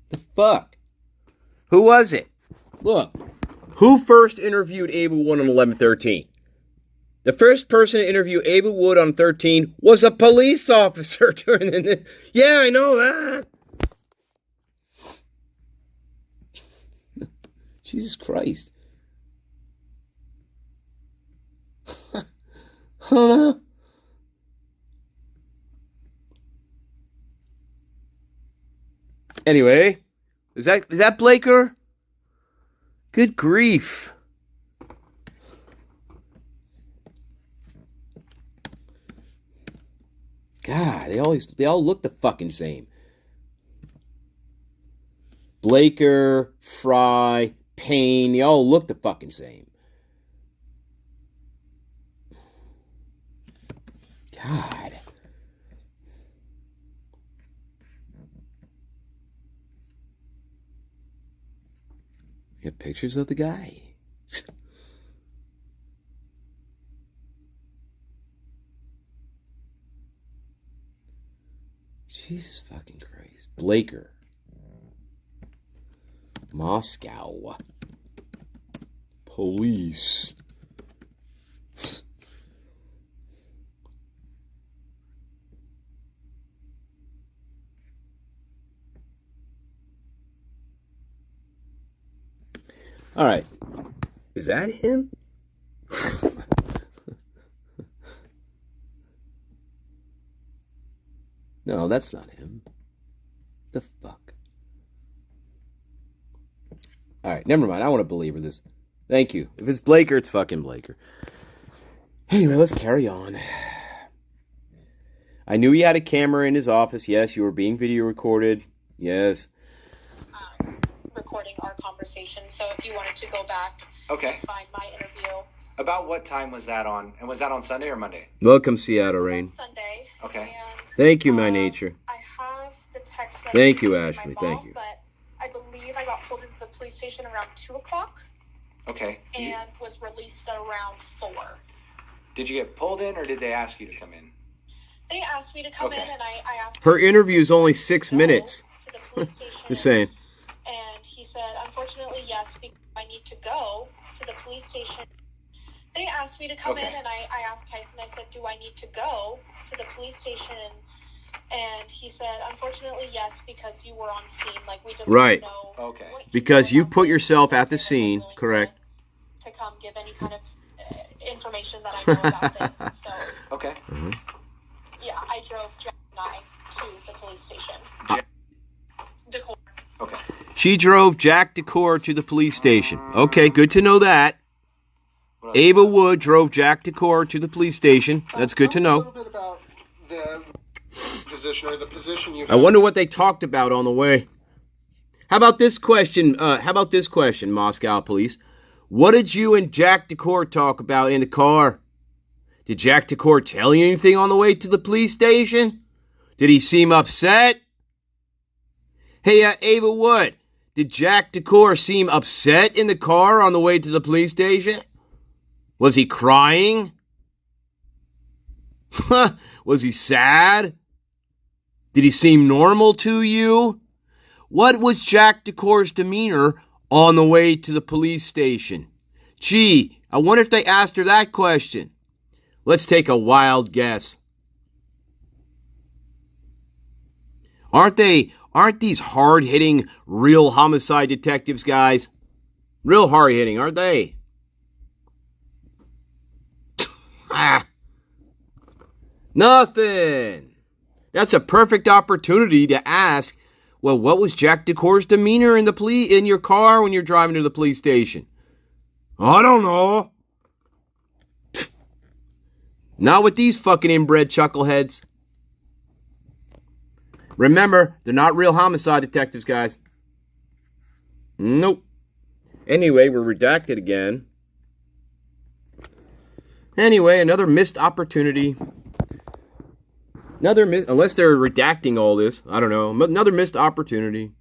The fuck? Who was it? Look. Who first interviewed Ava 1 on 11/13? The first person to interview Ava Wood on 13 was a police officer during the... Yeah, I know that. Jesus Christ. I don't know. Anyway, is that Blaker? Good grief. God, they all look the fucking same. Blaker, Fry, Payne, they all look the fucking same. God. You got pictures of the guy. Jesus fucking Christ. Blaker. Moscow. Police. All right. Is that him? No, that's not him. The fuck? All right, never mind. I want to belabor this. Thank you. If it's Blaker, it's fucking Blaker. Anyway, let's carry on. I knew he had a camera in his office. Yes, you were being video recorded. Yes. Recording our conversation. So if you wanted to go back Okay. and find my interview. About what time was that on? And was that on Sunday or Monday? Welcome, Seattle This was Rain. on Sunday. Okay. And, Thank you, my nature. I have the text message. Thank you, from my Ashley. mom, Thank you. But I believe I got pulled into the police station around 2 o'clock Okay. and was released at around 4. Did you get pulled in or did they ask you to come in? They asked me to come Okay. in, and I asked Her him interview is only to 6 go minutes. to the police station. Just saying. And he said, unfortunately, yes, because I need to go to the police station. They asked me to come Okay. in, and I asked Tyson, I said, do I need to go to the police station? And he said, unfortunately, yes, because you were on scene. Like, we just Right. don't know. Okay. what Because know you about put this. yourself So at the he was scene, willing correct. To come give any kind of information that I know about this. And so, Okay. yeah, I drove Jack and I to the police station. Decor. Okay. She drove Jack Decor to the police station. Okay, good to know that. What else? Ava Wood drove Jack Decor to the police station. That's good to Tell me a know. little bit about the position or the position you I have. wonder what they talked about on the way. How about this question? Moscow police? What did you and Jack Decor talk about in the car? Did Jack Decor tell you anything on the way to the police station? Did he seem upset? Hey, Ava Wood, did Jack Decor seem upset in the car on the way to the police station? Was he crying? Was he sad? Did he seem normal to you? What was Jack Decor's demeanor on the way to the police station? Gee, I wonder if they asked her that question. Let's take a wild guess. Aren't these hard-hitting, real homicide detectives, guys? Real hard-hitting, aren't they? Nothing. That's a perfect opportunity to ask, well, what was Jack Decor's demeanor in your car when you're driving to the police station? I don't know. Not with these fucking inbred chuckleheads. Remember, they're not real homicide detectives, guys. Nope. Anyway, we're redacted again. Anyway, another missed opportunity. Unless they're redacting all this. I don't know. Another missed opportunity.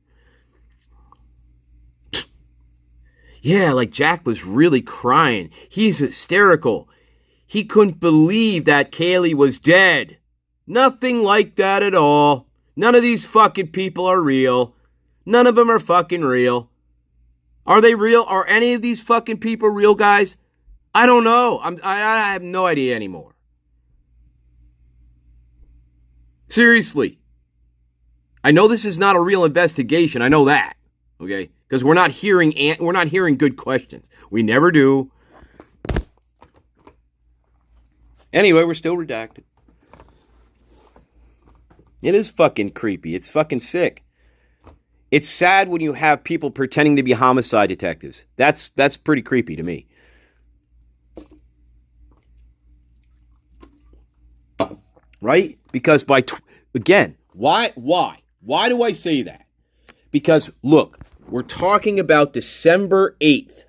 Yeah, like Jack was really crying. He's hysterical. He couldn't believe that Kaylee was dead. Nothing like that at all. None of these fucking people are real. None of them are fucking real. Are they real? Are any of these fucking people real, guys? I don't know. I have no idea anymore. Seriously. I know this is not a real investigation. I know that. Okay? Because we're not hearing good questions. We never do. Anyway, we're still redacted. It is fucking creepy. It's fucking sick. It's sad when you have people pretending to be homicide detectives. That's pretty creepy to me. Right? Because again, why do I say that? Because look, we're talking about December 8th.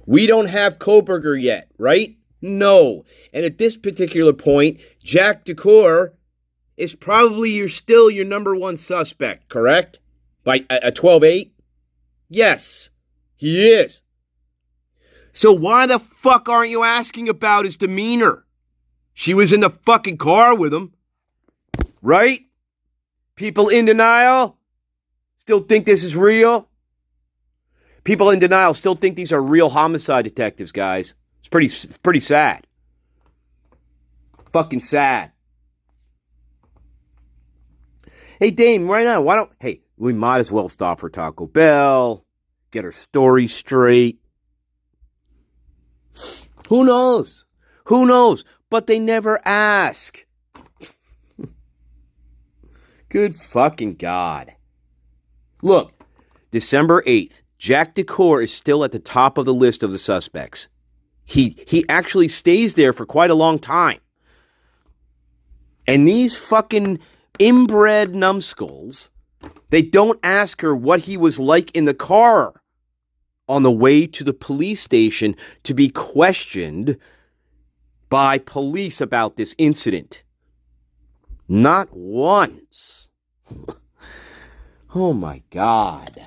We don't have Koberger yet, right? No. And at this particular point, Jack DeCour is probably still your number one suspect, correct? By a 12-8? Yes, he is. So why the fuck aren't you asking about his demeanor? She was in the fucking car with him, right? People in denial still think this is real. People in denial still think these are real homicide detectives, guys. It's pretty sad. Fucking sad. Hey, Dame, right now, we might as well stop for Taco Bell, get her story straight. Who knows? Who knows? But they never ask. Good fucking God. Look, December 8th, Jack DeCour is still at the top of the list of the suspects. He actually stays there for quite a long time. And these fucking inbred numbskulls, they don't ask her what he was like in the car on the way to the police station to be questioned by police about this incident. Not once. Oh my God.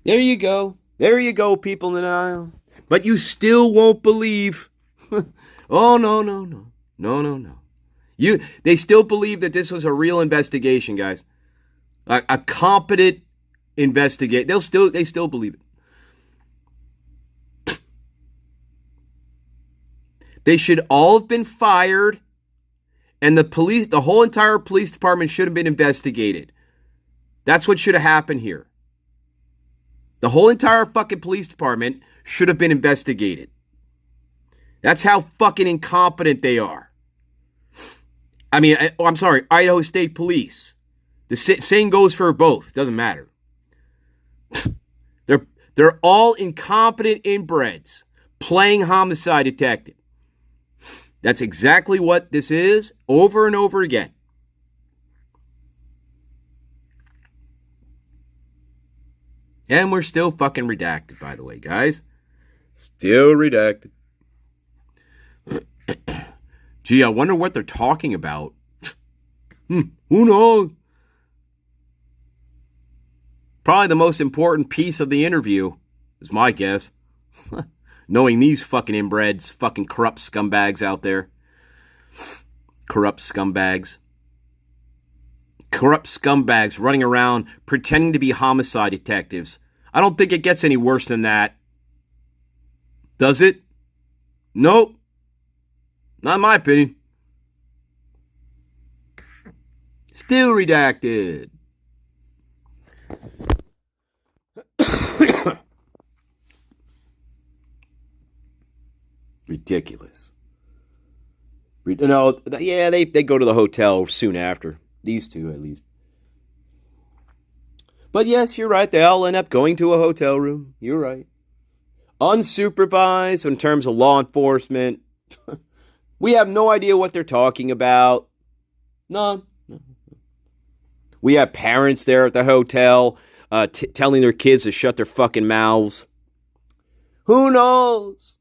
There you go. There you go, people in the aisle. But you still won't believe. Oh, no. No. They still believe that this was a real investigation, guys. A competent investigate. They still believe it. They should all have been fired, and the whole entire police department should have been investigated. That's what should have happened here. The whole entire fucking police department should have been investigated. That's how fucking incompetent they are. I mean, I'm sorry, Idaho State Police. The same goes for both. Doesn't matter. They're all incompetent inbreds playing homicide detective. That's exactly what this is, over and over again. And we're still fucking redacted, by the way, guys. Still redacted. Gee, I wonder what they're talking about. Who knows? Probably the most important piece of the interview, is my guess. Knowing these fucking inbreds, fucking corrupt scumbags out there. Corrupt scumbags. Corrupt scumbags running around pretending to be homicide detectives. I don't think it gets any worse than that. Does it? Nope. Not in my opinion. Still redacted. Ridiculous. No, yeah, they go to the hotel soon after. These two, at least. But yes, you're right. They all end up going to a hotel room. You're right. Unsupervised in terms of law enforcement. We have no idea what they're talking about. No. We have parents there at the hotel telling their kids to shut their fucking mouths. Who knows?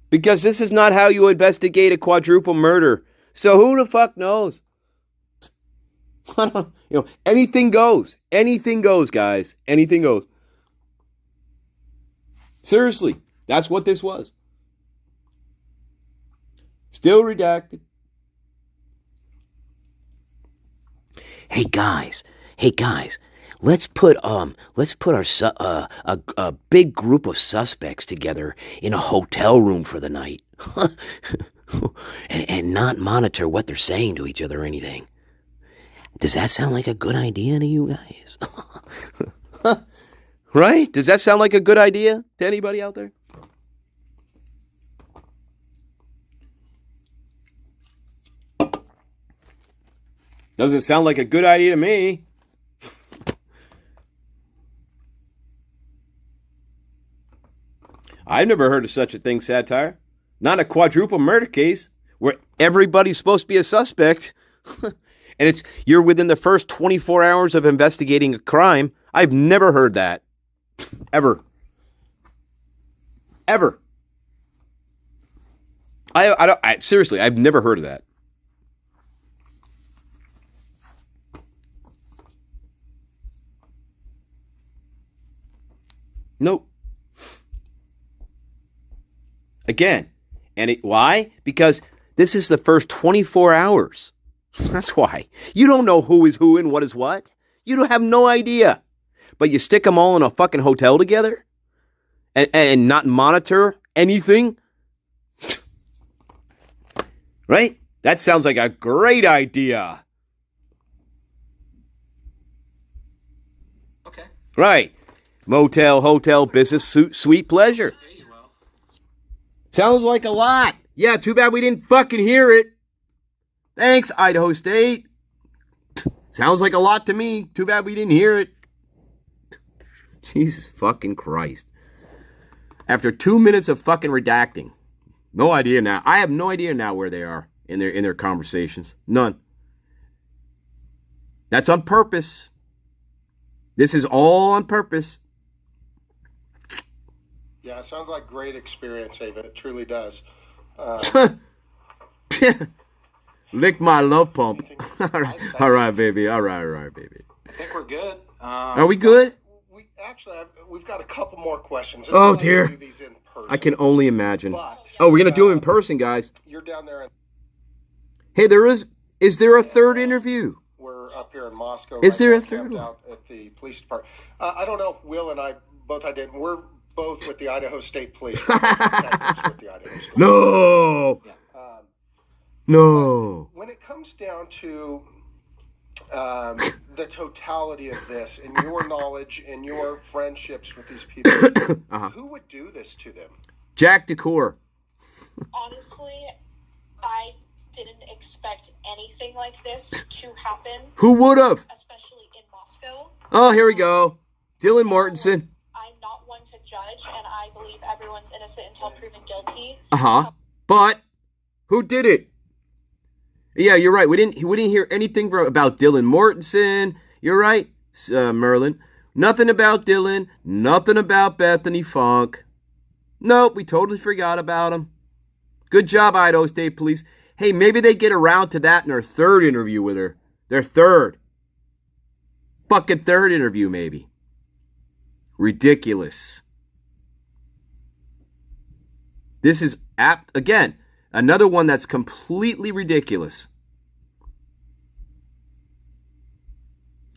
Because this is not how you investigate a quadruple murder. So who the fuck knows? Anything goes. Anything goes, guys. Anything goes. Seriously, that's what this was. Still redacted. Hey guys, let's put a big group of suspects together in a hotel room for the night, and not monitor what they're saying to each other or anything. Does that sound like a good idea to you guys? Right? Does that sound like a good idea to anybody out there? Doesn't sound like a good idea to me. I've never heard of such a thing, Satire. Not a quadruple murder case where everybody's supposed to be a suspect. And you're within the first 24 hours of investigating a crime. I've never heard that. Ever. Seriously, I've never heard of that. Nope. Again, why? Because this is the first 24 hours. That's why. You don't know who is who and what is what. You don't have no idea. But you stick them all in a fucking hotel together and not monitor anything? Right? That sounds like a great idea. Okay. Right. Motel, hotel, business, sweet pleasure. Sounds like a lot. Yeah, too bad we didn't fucking hear it. Thanks, Idaho State. Sounds like a lot to me. Too bad we didn't hear it. Jesus fucking Christ. After 2 minutes of fucking redacting. No idea now. I have no idea now where they are in their conversations. None. That's on purpose. This is all on purpose. Yeah, it sounds like great experience, Ava. It truly does. Lick my love pump. All right, baby. All right, baby. I think we're good. Are we good? We've got a couple more questions. Oh, dear. Do these in person, I can only imagine. but, Oh, we're going to do them in person, guys. You're down there. Hey, is there a third interview? We're up here in Moscow. Is there a third camped one? out at the police department. I don't know if Will and I both identified. We're both with the Idaho State Police. With the Idaho State No. No. When it comes down to the totality of this and your knowledge and your friendships with these people, who would do this to them? Jack Decor. Honestly, I didn't expect anything like this to happen. Who would have? Especially in Moscow. Oh, here we go. Dylan Mortensen. I'm not one to judge, and I believe everyone's innocent until proven guilty. But who did it? Yeah, you're right. We didn't hear anything about Dylan Mortensen. You're right, Merlin. Nothing about Dylan. Nothing about Bethany Funk. Nope, we totally forgot about him. Good job, Idaho State Police. Hey, maybe they get around to that in their third interview with her. Their third. Fucking third interview, maybe. Ridiculous. This is, again, another one that's completely ridiculous.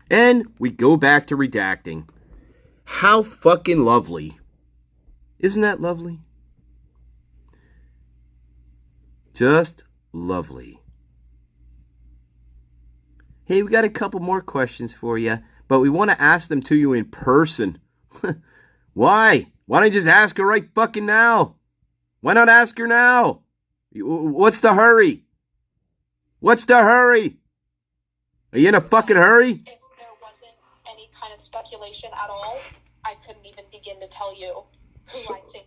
And we go back to redacting. How fucking lovely. Isn't that lovely? Just lovely. Hey, we got a couple more questions for you, but we want to ask them to you in person. Why? Why don't you just ask her right fucking now? Why not ask her now? What's the hurry? What's the hurry? Are you in a fucking hurry? If there wasn't any kind of speculation at all, I couldn't even begin to tell you who I think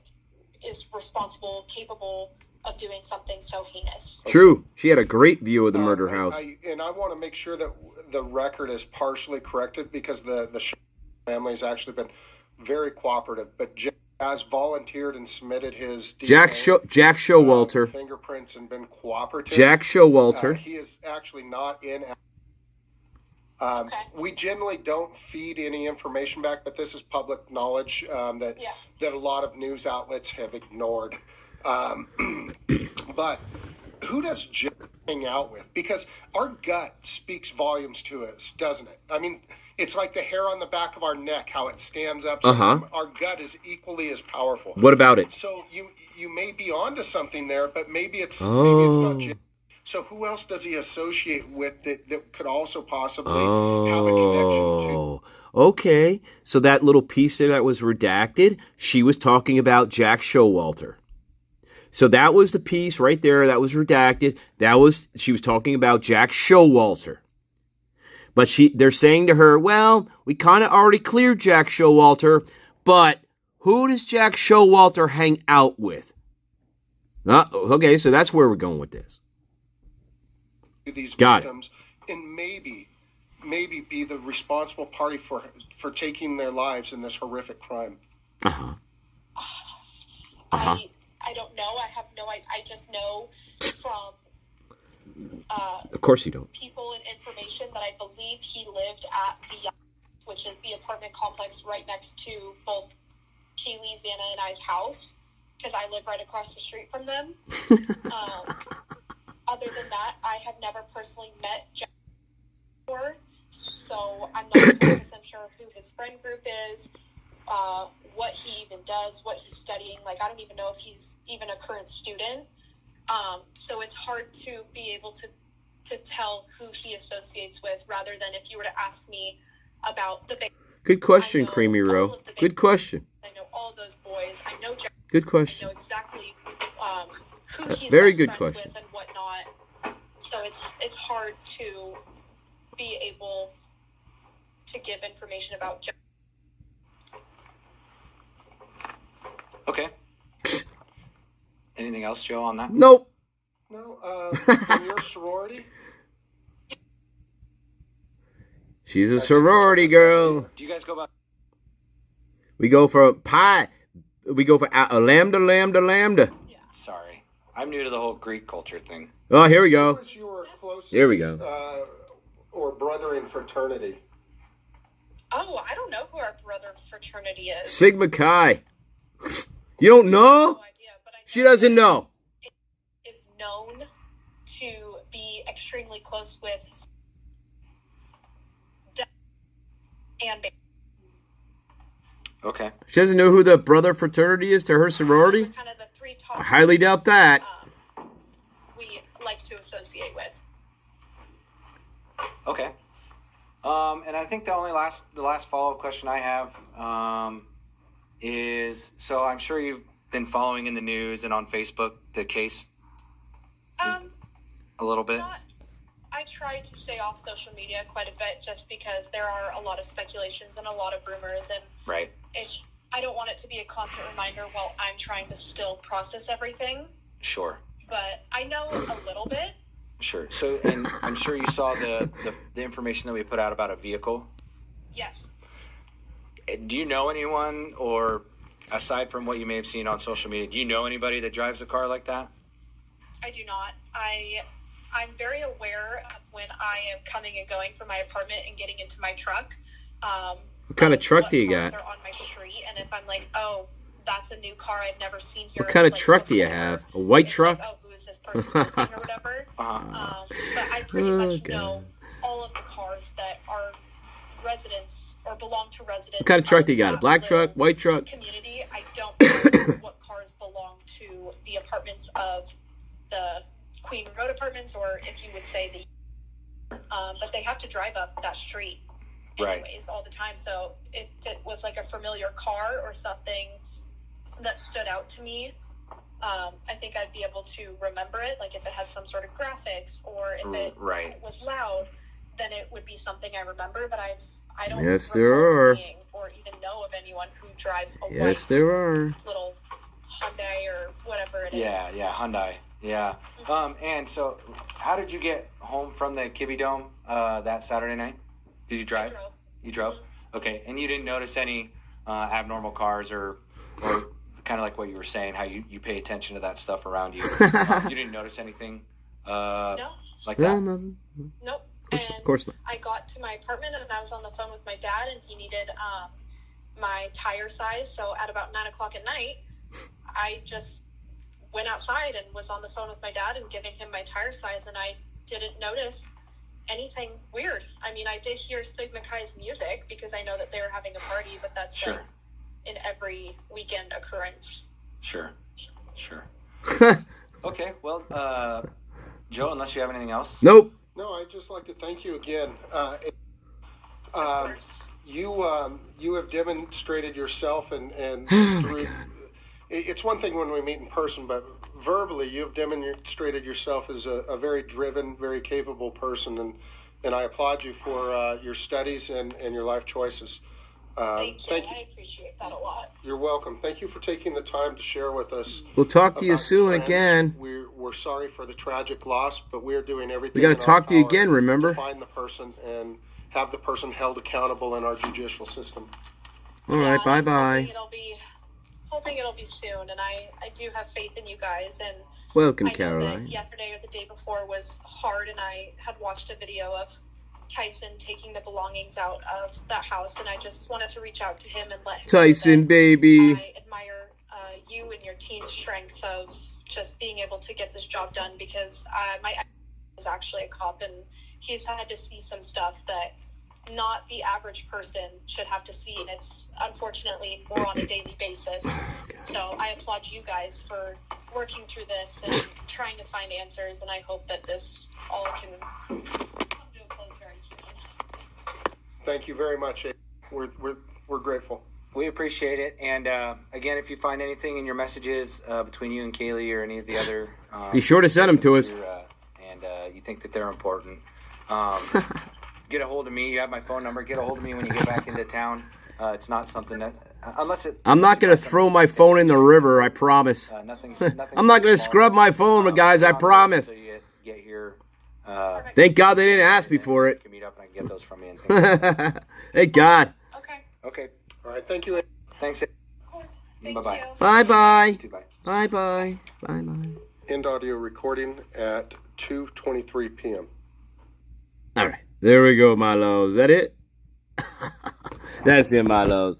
is responsible, capable of doing something so heinous. True. She had a great view of the murder house. I want to make sure that the record is partially corrected because the family has actually been very cooperative. But Jack has volunteered and submitted his DNA, Jack Showalter. Fingerprints and been cooperative. Jack Showalter. He is actually not in. Okay. We generally don't feed any information back, but this is public knowledge that a lot of news outlets have ignored. But who does Jack hang out with? Because our gut speaks volumes to us, doesn't it? I mean, It's like the hair on the back of our neck, how it stands up. So our gut is equally as powerful. What about it? So you may be onto something there, but maybe it's not. So who else does he associate with that could also possibly have a connection to? Okay. So that little piece there that was redacted, she was talking about Jack Showalter. So that was the piece right there that was redacted. She was talking about Jack Showalter. But they're saying to her, well, we kind of already cleared Jack Showalter, but who does Jack Showalter hang out with? Okay, so that's where we're going with this. These victims, and maybe be the responsible party for taking their lives in this horrific crime. I don't know. I have no idea. I just know from of course you don't. People and information that I believe he lived at which is the apartment complex right next to both Kaylee, Xana, and I's house, because I live right across the street from them. Other than that, I have never personally met Jack before, so I'm not 100% sure who his friend group is, what he even does, what he's studying. Like, I don't even know if he's even a current student. So it's hard to be able to tell who he associates with, rather than if you were to ask me about the big. Good question, Creamy Row. Good question. I know all of those boys. I know Jack. Good question. I know exactly who he's very best good friends question. with and whatnot. So it's hard to be able to give information about Jack. Okay. Anything else, Joe, on that? Nope. No. From your sorority? She's a sorority girl. Do you guys go by? We go for pi. We go for lambda, lambda, lambda. Yeah. Sorry, I'm new to the whole Greek culture thing. Oh, here we go. Who was your closest? Here we go. Or brother in fraternity? Oh, I don't know who our brother fraternity is. Sigma Chi. You don't know? No idea, but I know she doesn't know. Is known to be extremely close with and baby. Okay. She doesn't know who the brother fraternity is to her sorority? Kind of the three top I highly doubt that. We like to associate with. Okay. And I think the last follow-up question I have is, so I'm sure you've been following in the news and on Facebook the case a little bit. I try to stay off social media quite a bit, just because there are a lot of speculations and a lot of rumors, and right. I don't want it to be a constant reminder while I'm trying to still process everything. Sure. But I know a little bit. Sure. So, and I'm sure you saw the information that we put out about a vehicle. Yes. Do you know anyone, or aside from what you may have seen on social media, do you know anybody that drives a car like that? I do not. I'm very aware of when I am coming and going from my apartment and getting into my truck. What kind of truck do you got? Are on my street, and if I'm like, oh, that's a new car I've never seen here. What kind of like, truck before, do you have? A white truck? Like, oh, who is this person using or whatever? But I pretty much know all of the cars that are residents or belong to residents. What kind of truck do you got? A black truck? White truck? Community. I don't know what cars belong to the apartments of the Queen Road apartments, or if you would say the but they have to drive up that street anyways all the time. So if it was like a familiar car or something that stood out to me, I think I'd be able to remember it. Like if it had some sort of graphics, or if it was loud, then it would be something I remember. But I don't recall seeing or even know of anyone who drives a white little Hyundai or whatever it is. Yeah, Hyundai. Yeah. And so, how did you get home from the Kibbe Dome that Saturday night? Did you drive? I drove. You drove? Mm-hmm. Okay. And you didn't notice any abnormal cars or kind of like what you were saying, how you pay attention to that stuff around you. You didn't notice anything like that? No. Nope. Of course not. I got to my apartment and I was on the phone with my dad, and he needed my tire size. So at about 9 o'clock at night, I just went outside and was on the phone with my dad and giving him my tire size, and I didn't notice anything weird. I mean, I did hear Sigma Chi's music because I know that they were having a party, but that's Sure. like an every weekend occurrence. Sure. Okay, well, Joe, unless you have anything else. Nope. No, I'd just like to thank you again. Of course. You have demonstrated yourself, and through. It's one thing when we meet in person, but verbally, you've demonstrated yourself as a very driven, very capable person, and I applaud you for your studies and your life choices. Thank you. I appreciate that a lot. You're welcome. Thank you for taking the time to share with us. We'll talk to you about soon your friends. again. We're sorry for the tragic loss, but we're doing everything. We got to in our talk to you power again, remember? to find the person and have the person held accountable in our judicial system. All right, bye-bye. Hoping it'll be soon, and I do have faith in you guys. And Welcome, I know Caroline. that yesterday or the day before was hard, and I had watched a video of Tyson taking the belongings out of that house, and I just wanted to reach out to him and let him Tyson, know that baby. I admire you and your team's strength of just being able to get this job done, because my ex is actually a cop, and he's had to see some stuff that not the average person should have to see, and it's unfortunately more on a daily basis. So I applaud you guys for working through this and trying to find answers, and I hope that this all can come to a close very soon. Thank you very much. We're grateful. We appreciate it, and again, if you find anything in your messages between you and Kaylee or any of the other, Be sure to send them to us. and you think that they're important, get a hold of me. You have my phone number. Get a hold of me when you get back into town. It's not something that, unless it. I'm not going to throw my phone in the river, I promise. Nothing. I'm not going to scrub my phone, guys, I promise. So you get here. Thank God they didn't ask me for it. Can meet up and I can get those from you. And things like that. Thank God. Okay. All right. Thank you. Thanks. Of course. Thank Bye-bye. you. Bye-bye. Bye. Bye-bye. Bye-bye. End audio recording at 2:23 p.m. All right. There we go, my loves. Is that it? That's it, my loves.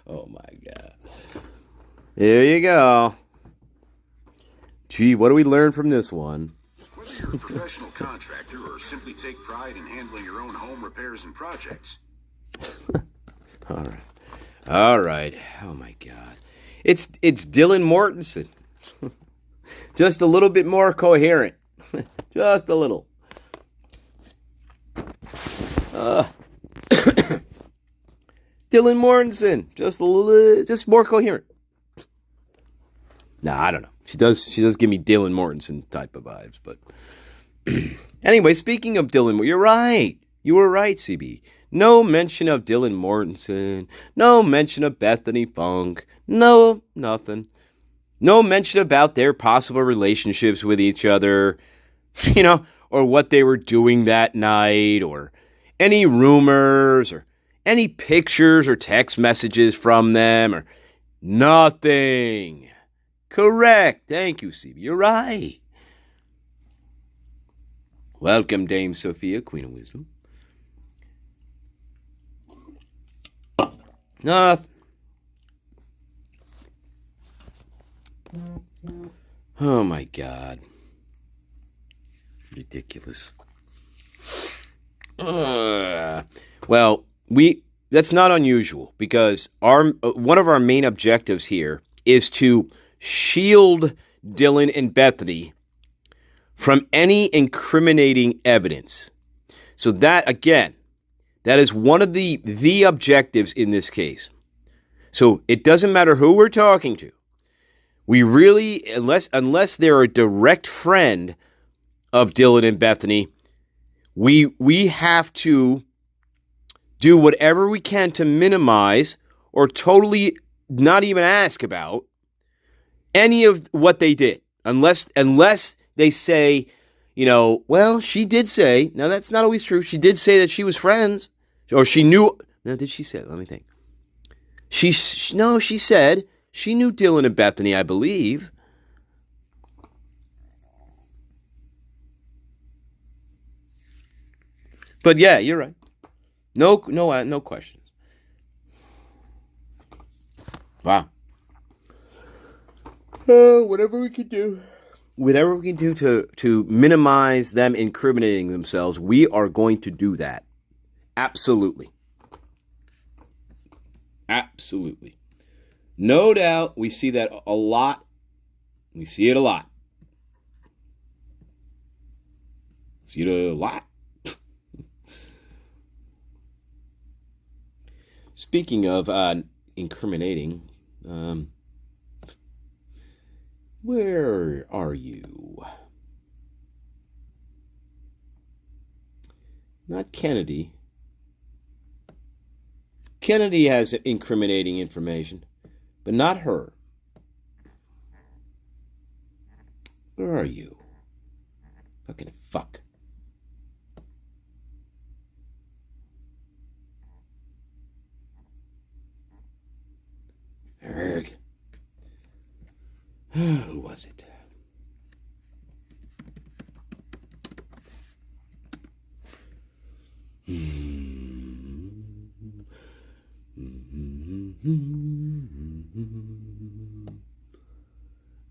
Oh, my God. There you go. Gee, what do we learn from this one? Whether you're a professional contractor or simply take pride in handling your own home repairs and projects. All right. Oh, my God. It's Dylan Mortensen. Just a little bit more coherent. Just a little. Dylan Mortensen, just more coherent. Nah, I don't know. She does give me Dylan Mortensen type of vibes, but anyway, speaking of Dylan, you're right. You were right, CB. No mention of Dylan Mortensen. No mention of Bethany Funk. No, nothing. No mention about their possible relationships with each other, or what they were doing that night, or any rumors, or any pictures or text messages from them, or nothing. Correct. Thank you, CB. You're right. Welcome, Dame Sophia, Queen of Wisdom. Nothing. Oh, my God. Ridiculous. Well, that's not unusual, because one of our main objectives here is to shield Dylan and Bethany from any incriminating evidence. So that, again, that is one of the objectives in this case. So it doesn't matter who we're talking to. We really, unless they're a direct friend of Dylan and Bethany, we have to do whatever we can to minimize or totally not even ask about any of what they did. Unless they say, well, she did say, now that's not always true. She did say that she was friends, or she knew. Now, did she say? Let me think. She said she knew Dylan and Bethany, I believe. But yeah, you're right. No questions. Wow. Whatever we can do. whatever we can do to minimize them incriminating themselves, we are going to do that. Absolutely. Absolutely. No doubt we see that a lot. We see it a lot. See it a lot. Speaking of incriminating, where are you? Not Kennedy. Kennedy has incriminating information, but not her. Where are you? Fucking fuck. Erg. Who was it?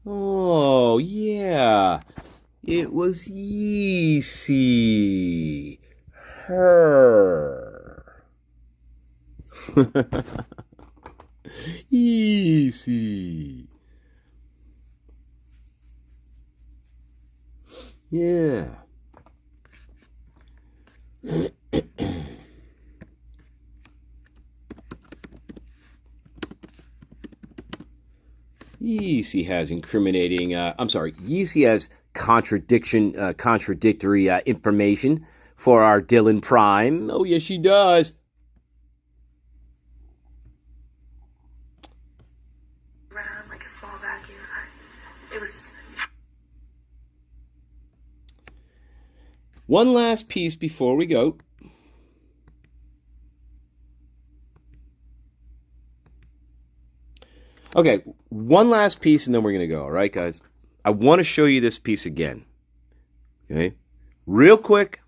Oh, yeah. It was Yeezy. Her. Easy. Yeah. Yeezy has incriminating, Yeezy has contradictory information for our Dylan Prime. Oh, yes, she does. Around like a small vacuum. It was. One last piece before we go. Okay, one last piece and then we're going to go, all right, guys? I want to show you this piece again. Okay? Real quick.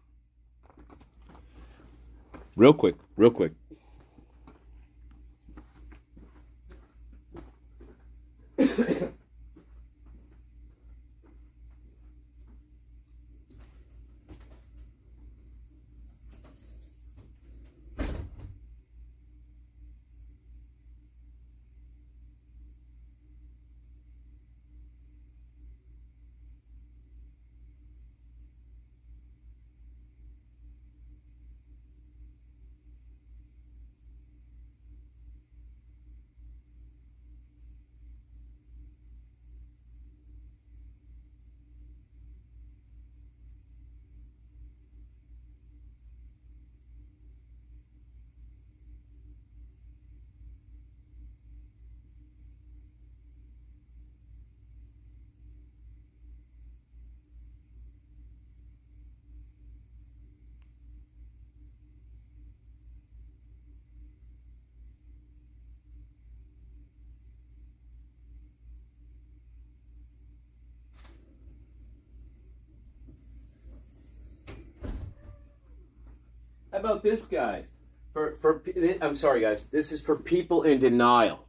How about this, guys? I'm sorry, guys. This is for people in denial.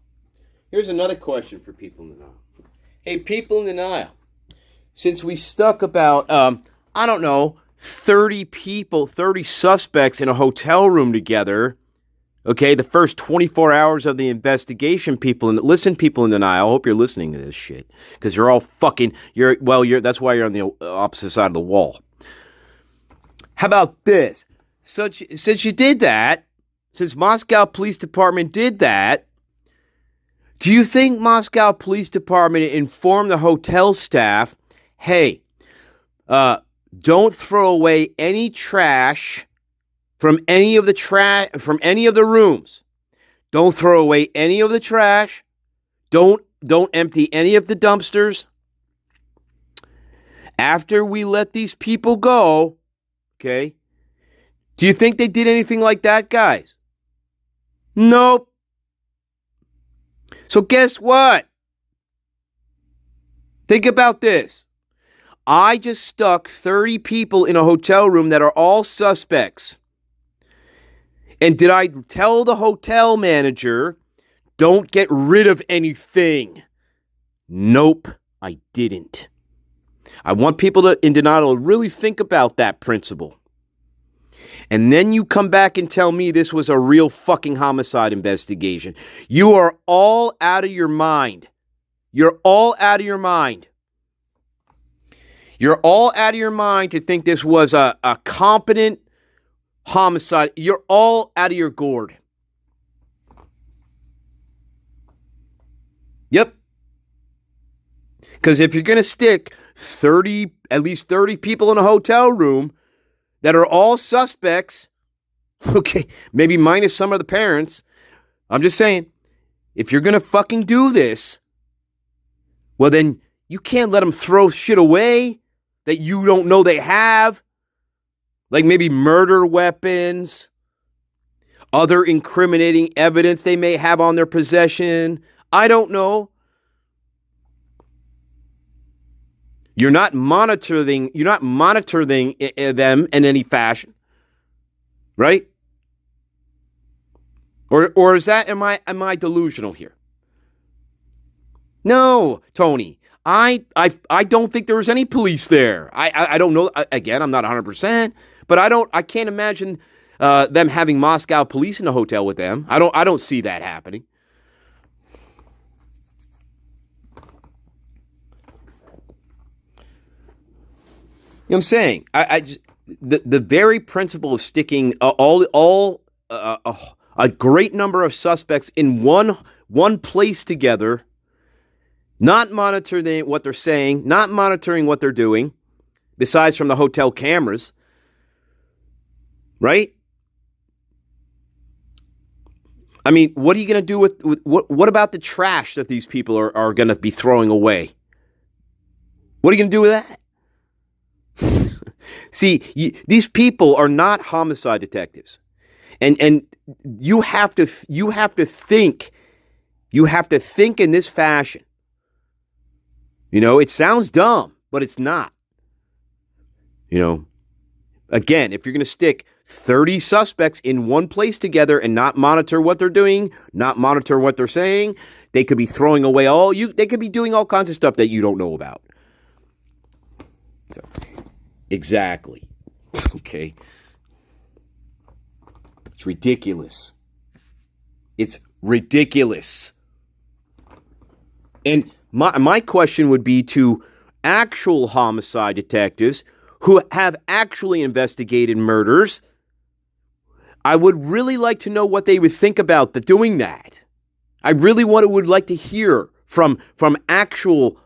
Here's another question for people in denial. Hey, people in denial. Since we stuck about, 30 people, 30 suspects in a hotel room together, okay, the first 24 hours of the investigation, people in denial, I hope you're listening to this shit, because you're all fucking, that's why you're on the opposite side of the wall. How about this? Since you did that, since Moscow Police Department did that, do you think Moscow Police Department informed the hotel staff, hey, don't throw away any trash from any of the rooms. Don't throw away any of the trash. Don't empty any of the dumpsters. After we let these people go, okay? Do you think they did anything like that, guys? Nope. So guess what? Think about this. I just stuck 30 people in a hotel room that are all suspects. And did I tell the hotel manager, don't get rid of anything? Nope, I didn't. I want people in denial to really think about that principle. And then you come back and tell me this was a real fucking homicide investigation. You are all out of your mind. You're all out of your mind. You're all out of your mind to think this was a competent homicide. You're all out of your gourd. Yep. Because if you're going to stick at least 30 people in a hotel room that are all suspects, okay, maybe minus some of the parents, I'm just saying, if you're going to fucking do this, well then you can't let them throw shit away that you don't know they have. Like maybe murder weapons, other incriminating evidence they may have on their possession. I don't know. You're not monitoring them in any fashion. Right? Or is that am I delusional here? No, Tony. I don't think there was any police there. I don't know. Again, I'm not 100%, but I can't imagine them having Moscow police in a hotel with them. I don't see that happening. You know what I'm saying? The very principle of sticking a great number of suspects in one place together, not monitoring what they're saying, not monitoring what they're doing, besides from the hotel cameras, right? I mean, what are you going to do with what about the trash that these people are going to be throwing away? What are you going to do with that? See, these people are not homicide detectives, and you have to think in this fashion. You know, it sounds dumb, but it's not. You know, again, if you're going to stick 30 suspects in one place together and not monitor what they're doing, not monitor what they're saying, they could be throwing away they could be doing all kinds of stuff that you don't know about. So, exactly. Okay. It's ridiculous. It's ridiculous. And my question would be to actual homicide detectives who have actually investigated murders. I would really like to know what they would think about doing that. I really would like to hear from actual,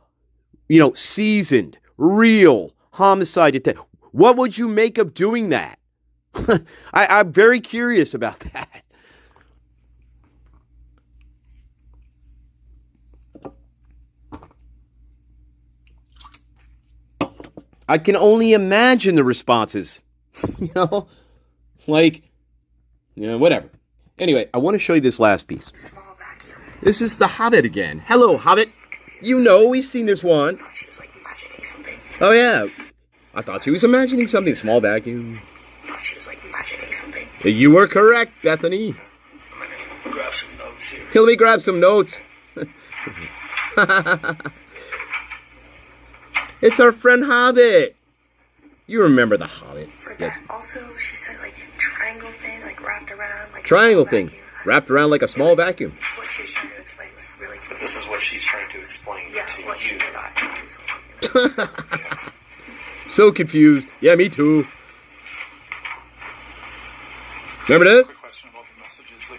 seasoned, real homicide detectives. What would you make of doing that? I'm very curious about that. I can only imagine the responses. Whatever. Anyway, I want to show you this last piece. This is the Hobbit again. Hello, Hobbit. We've seen this one. Oh, yeah. I thought she was imagining something. Small vacuum. I thought she was imagining something. You were correct, Bethany. I'm gonna grab some notes here. Let me grab some notes. It's our friend Hobbit. You remember the Hobbit. Yes. Also, she said triangle thing, wrapped around triangle thing, wrapped around like a small vacuum. What she was trying to explain was really confusing. But this is what she's trying to explain to what you. She thought. So confused. Yeah, me too. Remember this? The question about the messages,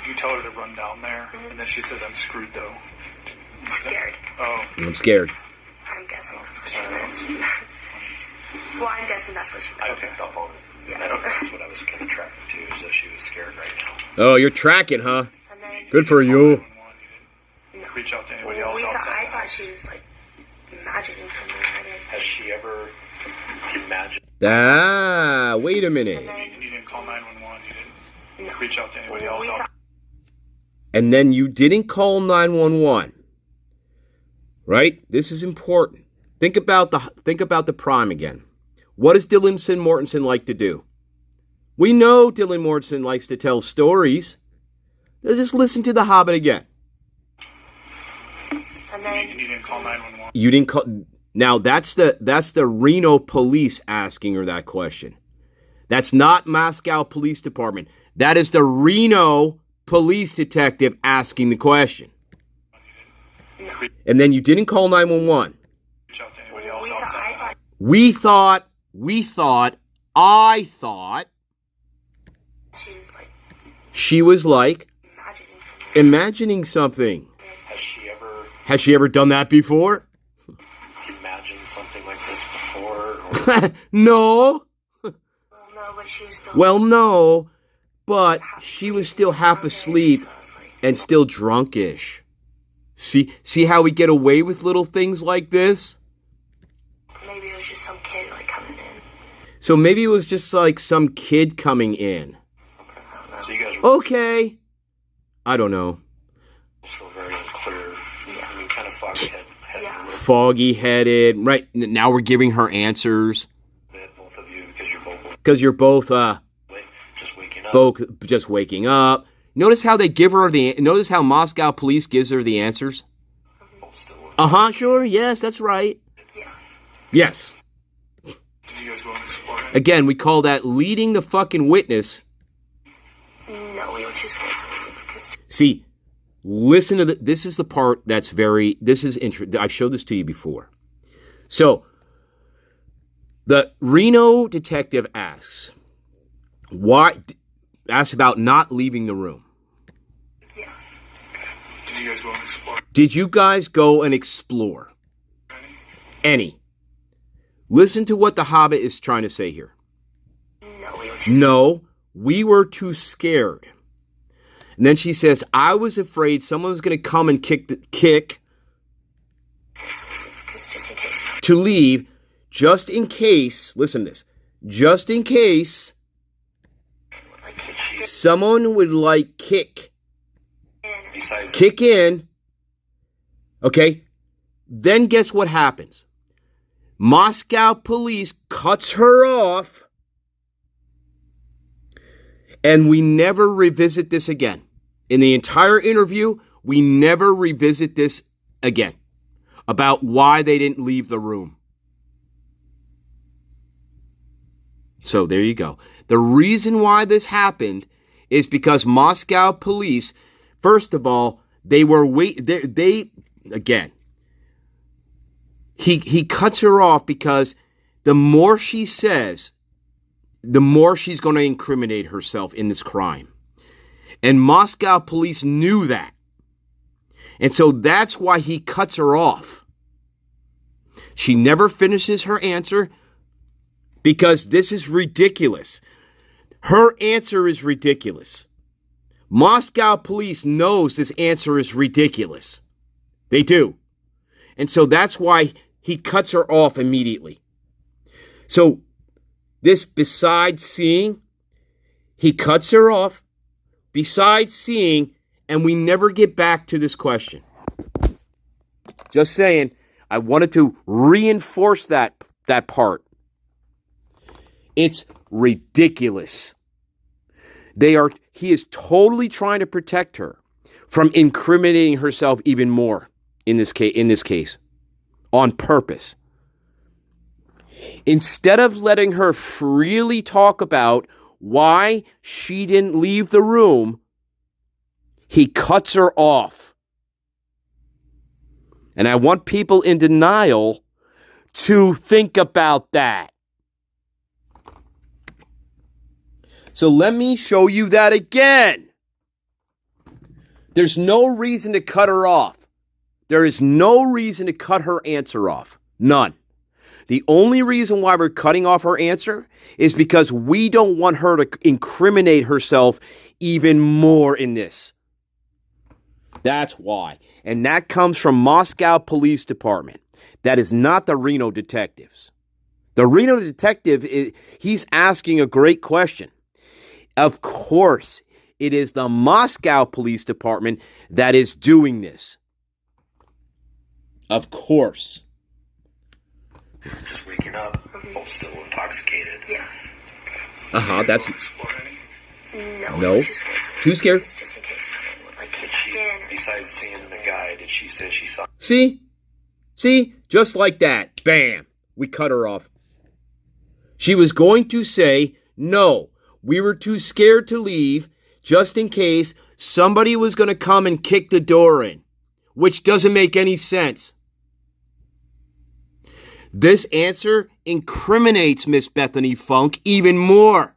you tell her to run down there, and then she says, "I'm screwed, though." I'm scared. Oh. I'm scared. I'm guessing that's what she meant. Well, I'm guessing that's what she meant. I picked up on it. Yeah. I think that's what I was kind of tracking too, is that she was scared right now. Oh, you're tracking, huh? Good for you. No. Reach out to anybody else outside. I thought she was imagining something. Has she ever imagined? Wait a minute. You didn't call 911. You didn't reach out to anybody else outside. And then you didn't call 911. Right? This is important. Think about the prime again. What does Dylan Mortensen like to do? We know Dylan Mortensen likes to tell stories. Just listen to the Hobbit again. And then you didn't call 911. You didn't call. Now, that's the Reno police asking her that question. That's not Moscow Police Department. That is the Reno police detective asking the question. And then you didn't call 911. I thought she was like imagining something. Has she ever done that before? Imagined something like this before? Or... No. Well, no, but she was still half asleep and still drunkish. See how we get away with little things like this? Maybe it was just some kid coming in. So maybe it was just like some kid coming in. So you guys okay. I don't know. Still very unclear. Yeah. I mean, kind of foggy-headed. Yeah. Foggy-headed. Right, now we're giving her answers. Both of you, because you're both just waking up. Notice how they give her notice how Moscow police gives her the answers? Sure, yes, that's right. Yeah. Yes. Again, we call that leading the fucking witness. No, we were just going to leave. See, listen to this is the part that's I've showed this to you before. So, the Reno detective asks about not leaving the room. Yeah. Did you guys go and explore? Any. Listen to what the Hobbit is trying to say here. No, we were too scared. And then she says, I was afraid someone was going to come and kick to leave, just in case, listen to this, just in case someone would kick in, okay? Then guess what happens? Moscow police cuts her off, and we never revisit this again. In the entire interview, we never revisit this again about why they didn't leave the room. So there you go. The reason why this happened is because Moscow police, first of all, they again, he cuts her off because the more she says, the more she's going to incriminate herself in this crime. And Moscow police knew that. And so that's why he cuts her off. She never finishes her answer because this is ridiculous. Her answer is ridiculous. Moscow police knows this answer is ridiculous. They do. And so that's why he cuts her off immediately. So this, besides seeing, he cuts her off, besides seeing, and we never get back to this question. Just saying, I wanted to reinforce that part. It's ridiculous. He is totally trying to protect her from incriminating herself even more in this case, on purpose. Instead of letting her freely talk about why she didn't leave the room, he cuts her off. And I want people in denial to think about that. So let me show you that again. There's no reason to cut her off. There is no reason to cut her answer off. None. The only reason why we're cutting off her answer is because we don't want her to incriminate herself even more in this. That's why. And that comes from Moscow Police Department. That is not the Reno detectives. The Reno detective, he's asking a great question. Of course, it is the Moscow Police Department that is doing this. Of course. Just waking up, both still intoxicated. Yeah. That's... No. Too scared. Just in case someone would Besides seeing the guy, did she say she saw... See? See? Just like that. Bam. We cut her off. She was going to say, no, we were too scared to leave just in case somebody was going to come and kick the door in, which doesn't make any sense. This answer incriminates Miss Bethany Funk even more.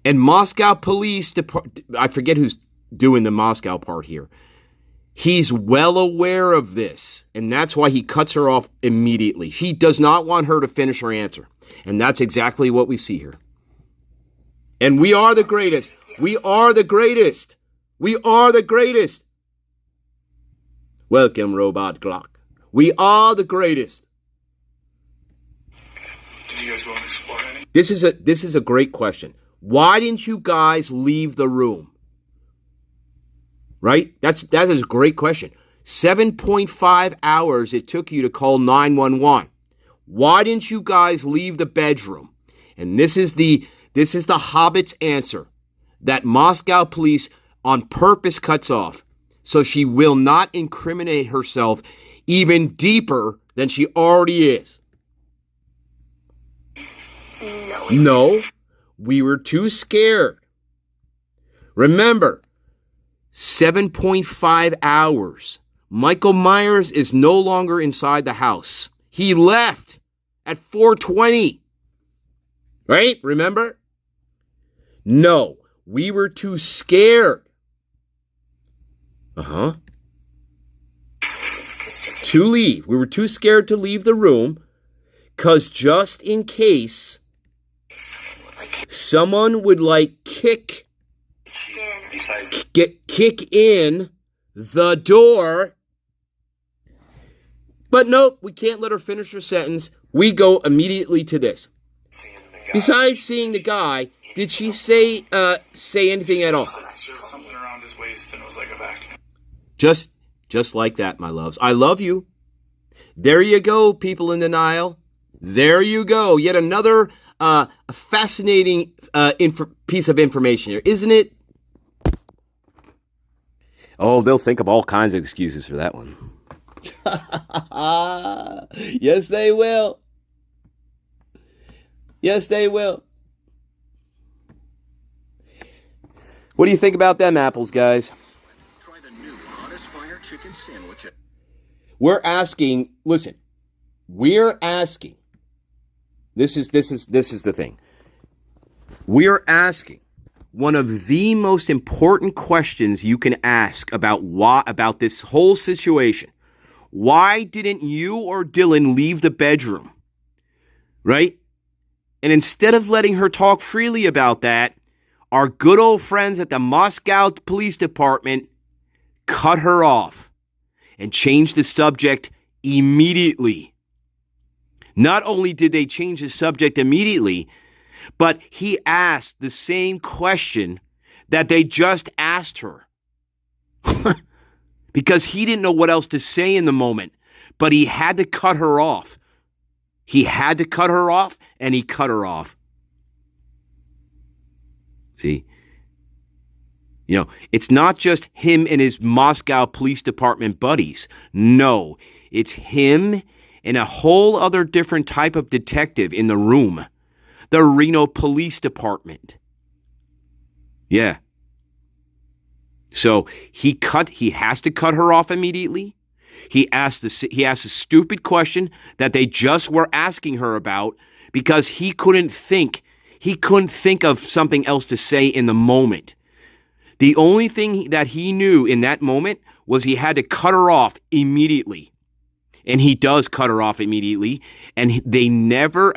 And Moscow Police Department, I forget who's doing the Moscow part here. He's well aware of this, and that's why he cuts her off immediately. He does not want her to finish her answer, and that's exactly what we see here. And we are the greatest. We are the greatest. We are the greatest. Welcome, Robot Glock. We are the greatest. Did you guys want to explore any? This is a great question. Why didn't you guys leave the room? Right? That is a great question. 7.5 hours it took you to call 911. Why didn't you guys leave the bedroom? And this is the Hobbit's answer that Moscow police on purpose cuts off, so she will not incriminate herself even deeper than she already is. No, we were too scared. Remember, 7.5 hours. Michael Myers is no longer inside the house. He left at 4:20. Right? Remember? No, we were too scared. To leave. We were too scared to leave the room because just in case someone would kick in the door. But nope, we can't let her finish her sentence. We go immediately to this. Besides seeing the guy, did she say anything at all? Something around his waist and it was like a vacuum. Just like that, my loves. I love you. There you go, people in denial. There you go. Yet another fascinating piece of information here, isn't it? Oh, they'll think of all kinds of excuses for that one. Yes, they will. Yes, they will. What do you think about them apples, guys? Try the new hottest fire chicken sandwich. We're asking, listen, we're asking, this is the thing. We're asking one of the most important questions you can ask about this whole situation. Why didn't you or Dylan leave the bedroom? Right? And instead of letting her talk freely about that, our good old friends at the Moscow Police Department cut her off and changed the subject immediately. Not only did they change the subject immediately, but he asked the same question that they just asked her. Because he didn't know what else to say in the moment, but he had to cut her off. He had to cut her off, and he cut her off. See? You know, it's not just him and his Moscow Police Department buddies. No, it's him and a whole other different type of detective in the room. The Reno Police Department. Yeah. So he has to cut her off immediately. He asked a stupid question that they just were asking her about because he couldn't think of something else to say in the moment. The only thing that he knew in that moment was he had to cut her off immediately. And he does cut her off immediately. And they never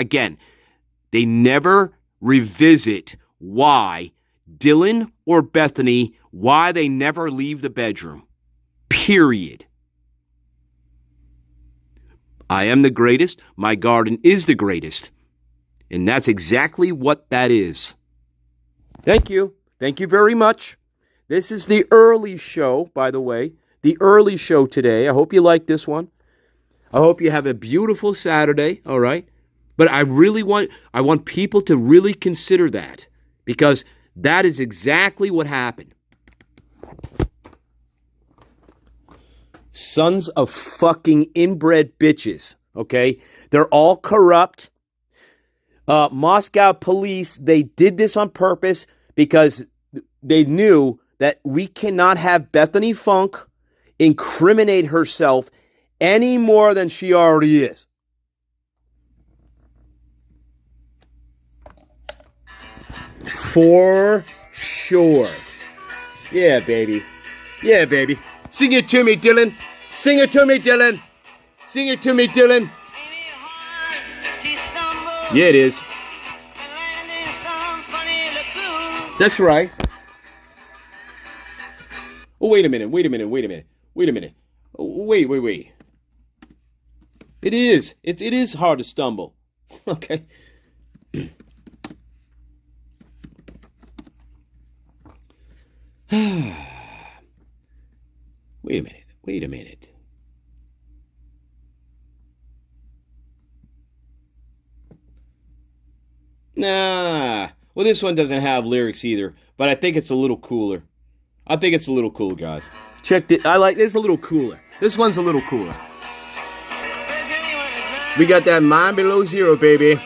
revisit why Dylan or Bethany, why they never leave the bedroom. Period. I am the greatest. My garden is the greatest. And that's exactly what that is. Thank you. Thank you very much. This is the early show, by the way. The early show today. I hope you like this one. I hope you have a beautiful Saturday, all right? But I want people to really consider that, because that is exactly what happened. Sons of fucking inbred bitches, okay? They're all corrupt. Moscow police, they did this on purpose because they knew that we cannot have Bethany Funk incriminate herself any more than she already is. For sure. Yeah, baby. Yeah, baby. Sing it to me, Dylan. Sing it to me, Dylan. Sing it to me, Dylan. Yeah, it is. That's right. Oh, wait a minute. Oh, wait. It is. It is hard to stumble. Okay. Wait a minute. Nah. Well, this one doesn't have lyrics either, but I think it's a little cooler. I think it's a little cool, guys. Check it. I like this a little cooler. This one's a little cooler. We got that Mind Below Zero, baby.